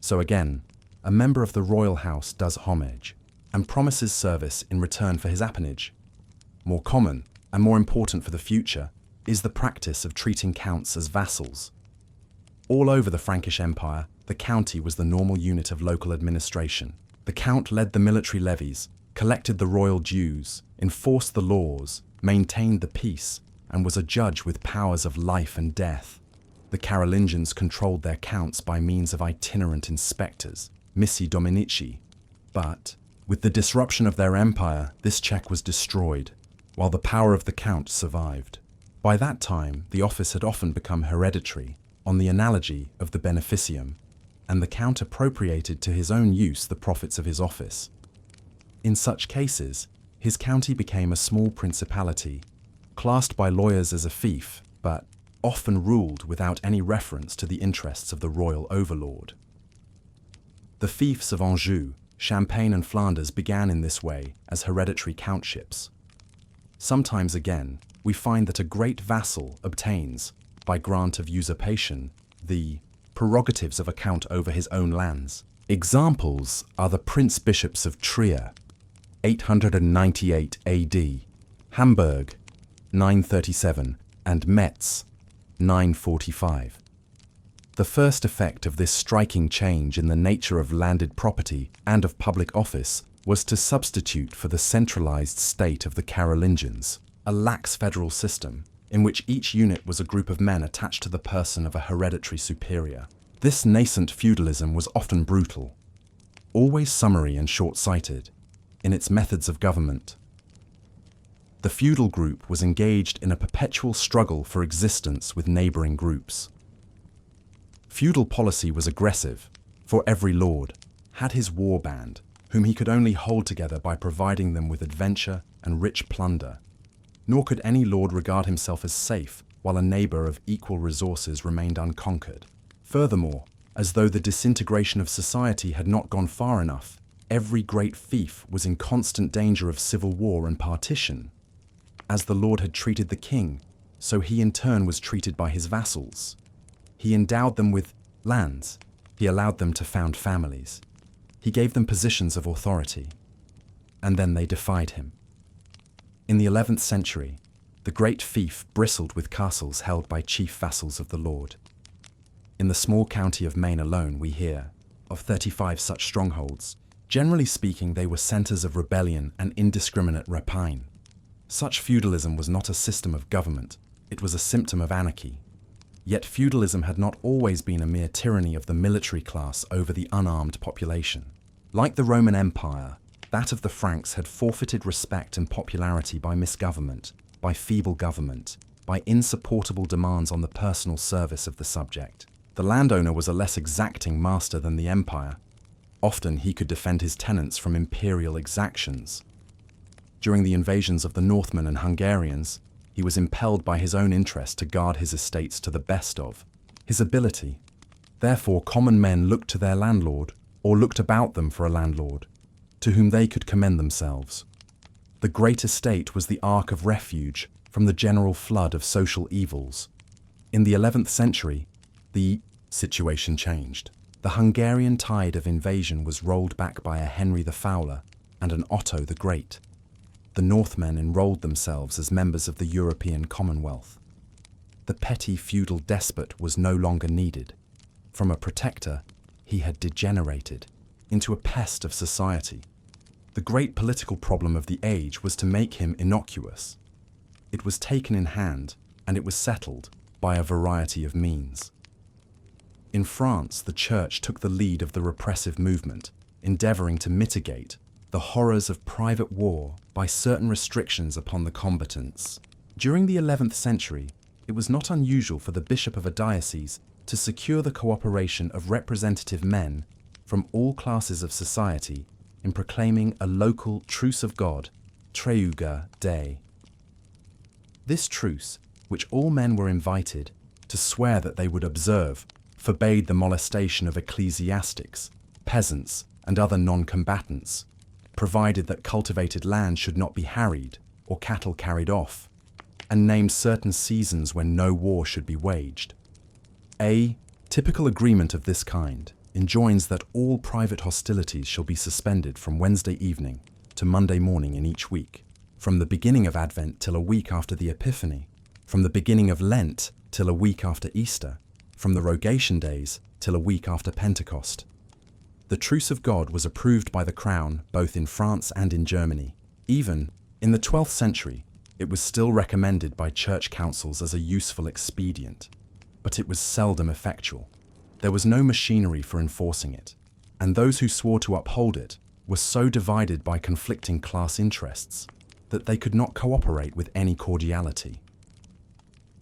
So again, a member of the royal house does homage, and promises service in return for his appanage. More common, and more important for the future, is the practice of treating counts as vassals. All over the Frankish Empire, the county was the normal unit of local administration. The count led the military levies, collected the royal dues, enforced the laws, maintained the peace, and was a judge with powers of life and death. The Carolingians controlled their counts by means of itinerant inspectors, missi dominici. But, with the disruption of their empire, this check was destroyed, while the power of the count survived. By that time, the office had often become hereditary, on the analogy of the beneficium, and the count appropriated to his own use the profits of his office. In such cases, his county became a small principality, classed by lawyers as a fief, but often ruled without any reference to the interests of the royal overlord. The fiefs of Anjou, Champagne and Flanders began in this way as hereditary countships. Sometimes again, we find that a great vassal obtains, by grant of usurpation, the prerogatives of a count over his own lands. Examples are the prince-bishops of Trier, 898 AD, Hamburg, 937, and Metz, 945. The first effect of this striking change in the nature of landed property and of public office was to substitute for the centralized state of the Carolingians a lax federal system in which each unit was a group of men attached to the person of a hereditary superior. This nascent feudalism was often brutal, always summary and short-sighted in its methods of government. The feudal group was engaged in a perpetual struggle for existence with neighboring groups. Feudal policy was aggressive, for every lord had his war band, whom he could only hold together by providing them with adventure and rich plunder. Nor could any lord regard himself as safe while a neighbour of equal resources remained unconquered. Furthermore, as though the disintegration of society had not gone far enough, every great fief was in constant danger of civil war and partition. As the lord had treated the king, so he in turn was treated by his vassals. He endowed them with lands. He allowed them to found families. He gave them positions of authority. And then they defied him. In the 11th century, the great fief bristled with castles held by chief vassals of the lord. In the small county of Maine alone we hear of 35 such strongholds, Generally speaking, they were centers of rebellion and indiscriminate rapine. Such feudalism was not a system of government, it was a symptom of anarchy. Yet feudalism had not always been a mere tyranny of the military class over the unarmed population. Like the Roman Empire, that of the Franks had forfeited respect and popularity by misgovernment, by feeble government, by insupportable demands on the personal service of the subject. The landowner was a less exacting master than the empire. Often he could defend his tenants from imperial exactions. During the invasions of the Northmen and Hungarians, he was impelled by his own interest to guard his estates to the best of his ability. Therefore, common men looked to their landlord, or looked about them for a landlord, to whom they could commend themselves. The great estate was the ark of refuge from the general flood of social evils. In the 11th century, the situation changed. The Hungarian tide of invasion was rolled back by a Henry the Fowler and an Otto the Great. The Northmen enrolled themselves as members of the European Commonwealth. The petty feudal despot was no longer needed. From a protector, he had degenerated into a pest of society. The great political problem of the age was to make him innocuous. It was taken in hand, and it was settled by a variety of means. In France, the Church took the lead of the repressive movement, endeavoring to mitigate the horrors of private war by certain restrictions upon the combatants. During the 11th century, it was not unusual for the bishop of a diocese to secure the cooperation of representative men from all classes of society in proclaiming a local truce of God, Treuga Dei. This truce, which all men were invited to swear that they would observe, forbade the molestation of ecclesiastics, peasants, and other non-combatants, provided that cultivated land should not be harried or cattle carried off, and named certain seasons when no war should be waged. A typical agreement of this kind enjoins that all private hostilities shall be suspended from Wednesday evening to Monday morning in each week, from the beginning of Advent till a week after the Epiphany, from the beginning of Lent till a week after Easter, from the Rogation days till a week after Pentecost. The Truce of God was approved by the Crown both in France and in Germany. Even in the 12th century, it was still recommended by church councils as a useful expedient, but it was seldom effectual. There was no machinery for enforcing it, and those who swore to uphold it were so divided by conflicting class interests that they could not cooperate with any cordiality.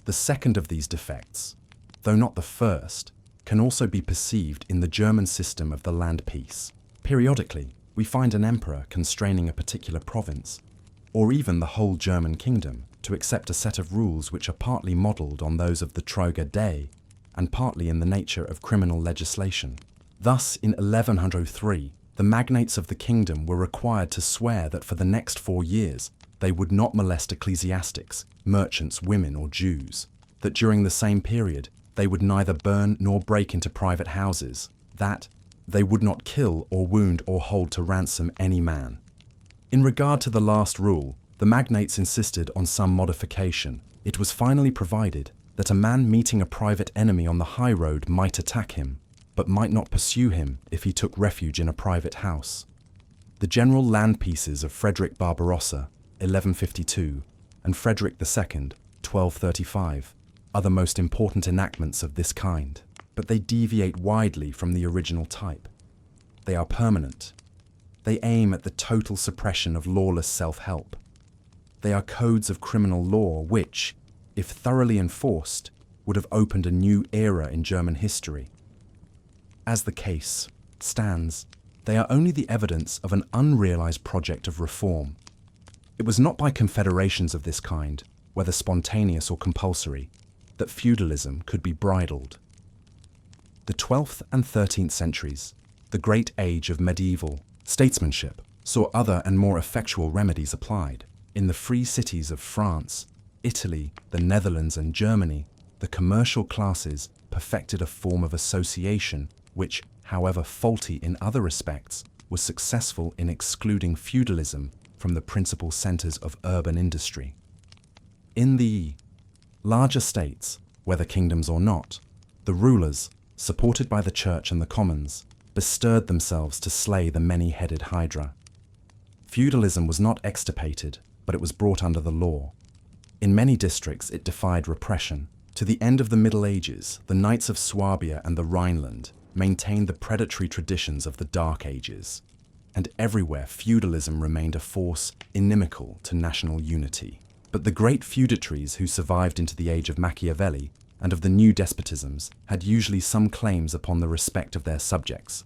The second of these defects, though not the first, can also be perceived in the German system of the land peace. Periodically, we find an emperor constraining a particular province, or even the whole German kingdom, to accept a set of rules which are partly modelled on those of the Treuga Dei and partly in the nature of criminal legislation. Thus, in 1103, the magnates of the kingdom were required to swear that for the next 4 years they would not molest ecclesiastics, merchants, women, or Jews, that during the same period they would neither burn nor break into private houses, that they would not kill or wound or hold to ransom any man. In regard to the last rule, the magnates insisted on some modification. It was finally provided that a man meeting a private enemy on the high road might attack him, but might not pursue him if he took refuge in a private house. The general land peaces of Frederick Barbarossa, 1152, and Frederick II, 1235, are the most important enactments of this kind, but they deviate widely from the original type. They are permanent. They aim at the total suppression of lawless self-help. They are codes of criminal law which, if thoroughly enforced, would have opened a new era in German history. As the case stands, they are only the evidence of an unrealized project of reform. It was not by confederations of this kind, whether spontaneous or compulsory, that feudalism could be bridled. The 12th and 13th centuries, the great age of medieval statesmanship, saw other and more effectual remedies applied. In the free cities of France, Italy, the Netherlands, and Germany, the commercial classes perfected a form of association which, however faulty in other respects, was successful in excluding feudalism from the principal centres of urban industry. In the larger states, whether kingdoms or not, the rulers, supported by the church and the commons, bestirred themselves to slay the many-headed hydra. Feudalism was not extirpated, but it was brought under the law. In many districts, it defied repression. To the end of the Middle Ages, the knights of Swabia and the Rhineland maintained the predatory traditions of the Dark Ages, and everywhere feudalism remained a force inimical to national unity. But the great feudatories who survived into the age of Machiavelli and of the new despotisms had usually some claims upon the respect of their subjects.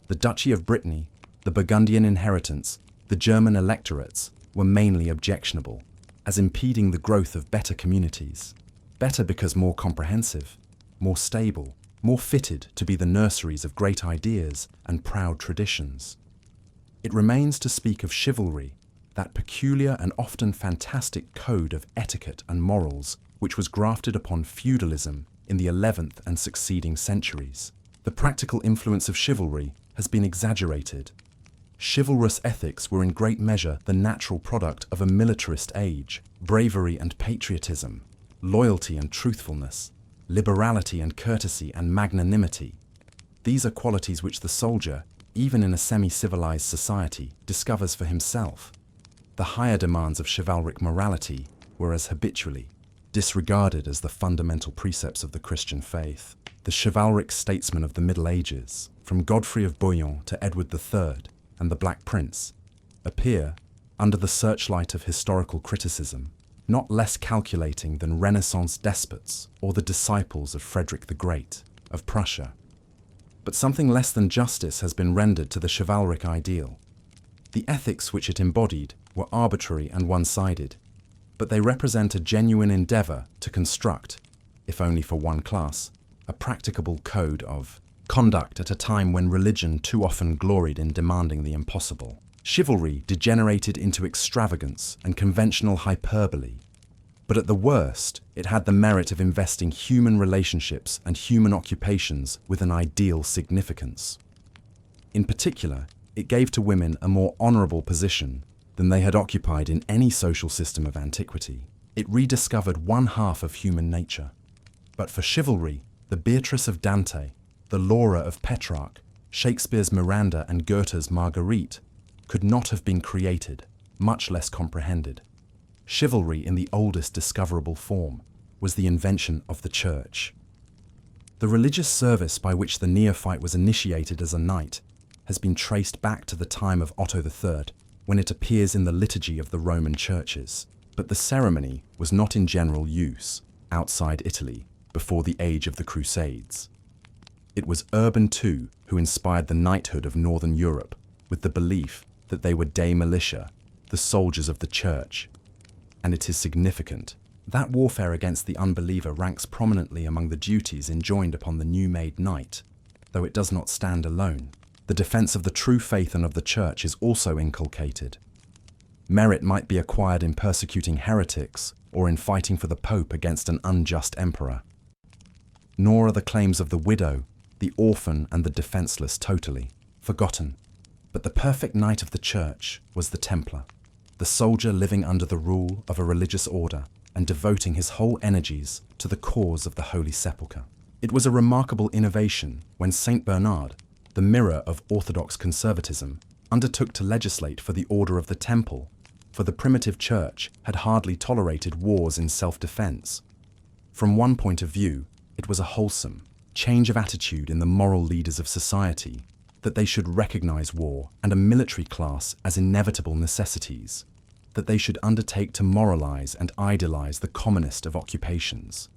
The Duchy of Brittany, the Burgundian inheritance, the German electorates were mainly objectionable, as impeding the growth of better communities. Better because more comprehensive, more stable, more fitted to be the nurseries of great ideas and proud traditions. It remains to speak of chivalry, that peculiar and often fantastic code of etiquette and morals which was grafted upon feudalism in the 11th and succeeding centuries. The practical influence of chivalry has been exaggerated. Chivalrous ethics were in great measure the natural product of a militarist age. Bravery and patriotism, loyalty and truthfulness, liberality and courtesy and magnanimity. These are qualities which the soldier, even in a semi-civilized society, discovers for himself. The higher demands of chivalric morality were as habitually disregarded as the fundamental precepts of the Christian faith. The chivalric statesmen of the Middle Ages, from Godfrey of Bouillon to Edward III and the Black Prince, appear, under the searchlight of historical criticism, not less calculating than Renaissance despots or the disciples of Frederick the Great of Prussia. But something less than justice has been rendered to the chivalric ideal. The ethics which it embodied were arbitrary and one-sided, but they represent a genuine endeavor to construct, if only for one class, a practicable code of conduct at a time when religion too often gloried in demanding the impossible. Chivalry degenerated into extravagance and conventional hyperbole, but at the worst, it had the merit of investing human relationships and human occupations with an ideal significance. In particular, it gave to women a more honorable position than they had occupied in any social system of antiquity. It rediscovered one half of human nature. But for chivalry, the Beatrice of Dante, the Laura of Petrarch, Shakespeare's Miranda and Goethe's Marguerite could not have been created, much less comprehended. Chivalry in the oldest discoverable form was the invention of the Church. The religious service by which the neophyte was initiated as a knight has been traced back to the time of Otto III, when it appears in the liturgy of the Roman churches. But the ceremony was not in general use outside Italy before the age of the Crusades. It was Urban II who inspired the knighthood of Northern Europe with the belief that they were Dei Militia, the soldiers of the Church. And it is significant that warfare against the unbeliever ranks prominently among the duties enjoined upon the new-made knight, though it does not stand alone. The defense of the true faith and of the Church is also inculcated. Merit might be acquired in persecuting heretics or in fighting for the Pope against an unjust emperor. Nor are the claims of the widow, the orphan and the defenseless totally forgotten. But the perfect knight of the Church was the Templar, the soldier living under the rule of a religious order and devoting his whole energies to the cause of the Holy Sepulchre. It was a remarkable innovation when Saint Bernard, the mirror of orthodox conservatism, undertook to legislate for the order of the Temple, for the primitive Church had hardly tolerated wars in self-defense. From one point of view, it was a wholesome change of attitude in the moral leaders of society, that they should recognize war and a military class as inevitable necessities, that they should undertake to moralize and idealize the commonest of occupations.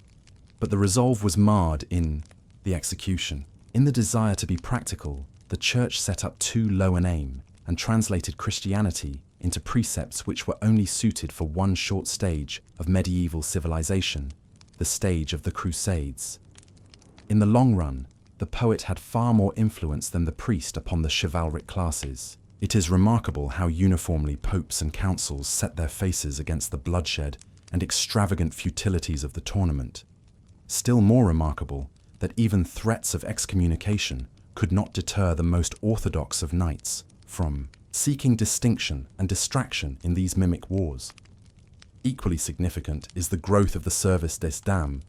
But the resolve was marred in the execution. In the desire to be practical, the Church set up too low an aim and translated Christianity into precepts which were only suited for one short stage of medieval civilization, the stage of the Crusades. In the long run, the poet had far more influence than the priest upon the chivalric classes. It is remarkable how uniformly popes and councils set their faces against the bloodshed and extravagant futilities of the tournament. Still more remarkable that even threats of excommunication could not deter the most orthodox of knights from seeking distinction and distraction in these mimic wars. Equally significant is the growth of the Service des Dames,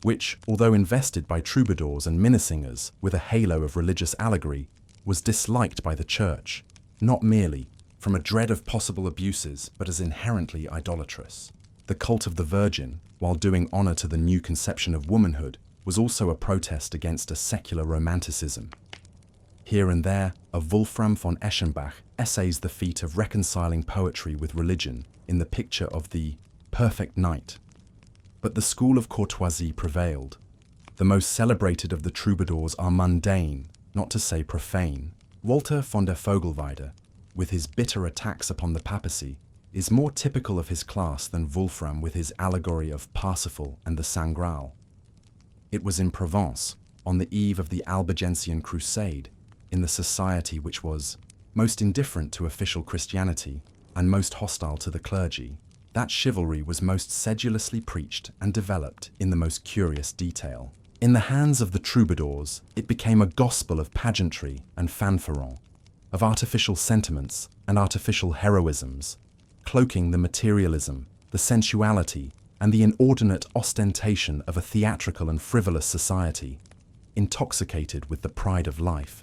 which, although invested by troubadours and minnesingers with a halo of religious allegory, was disliked by the Church, not merely from a dread of possible abuses, but as inherently idolatrous. The cult of the Virgin, while doing honor to the new conception of womanhood, was also a protest against a secular romanticism. Here and there, a Wolfram von Eschenbach essays the feat of reconciling poetry with religion in the picture of the perfect knight. But the school of courtoisie prevailed. The most celebrated of the troubadours are mundane, not to say profane. Walter von der Vogelweide, with his bitter attacks upon the papacy, is more typical of his class than Wolfram with his allegory of Parsifal and the Saint Graal. It was in Provence, on the eve of the Albigensian Crusade, in the society which was most indifferent to official Christianity and most hostile to the clergy, that chivalry was most sedulously preached and developed in the most curious detail. In the hands of the troubadours, it became a gospel of pageantry and fanfaron, of artificial sentiments and artificial heroisms, cloaking the materialism, the sensuality, and the inordinate ostentation of a theatrical and frivolous society, intoxicated with the pride of life.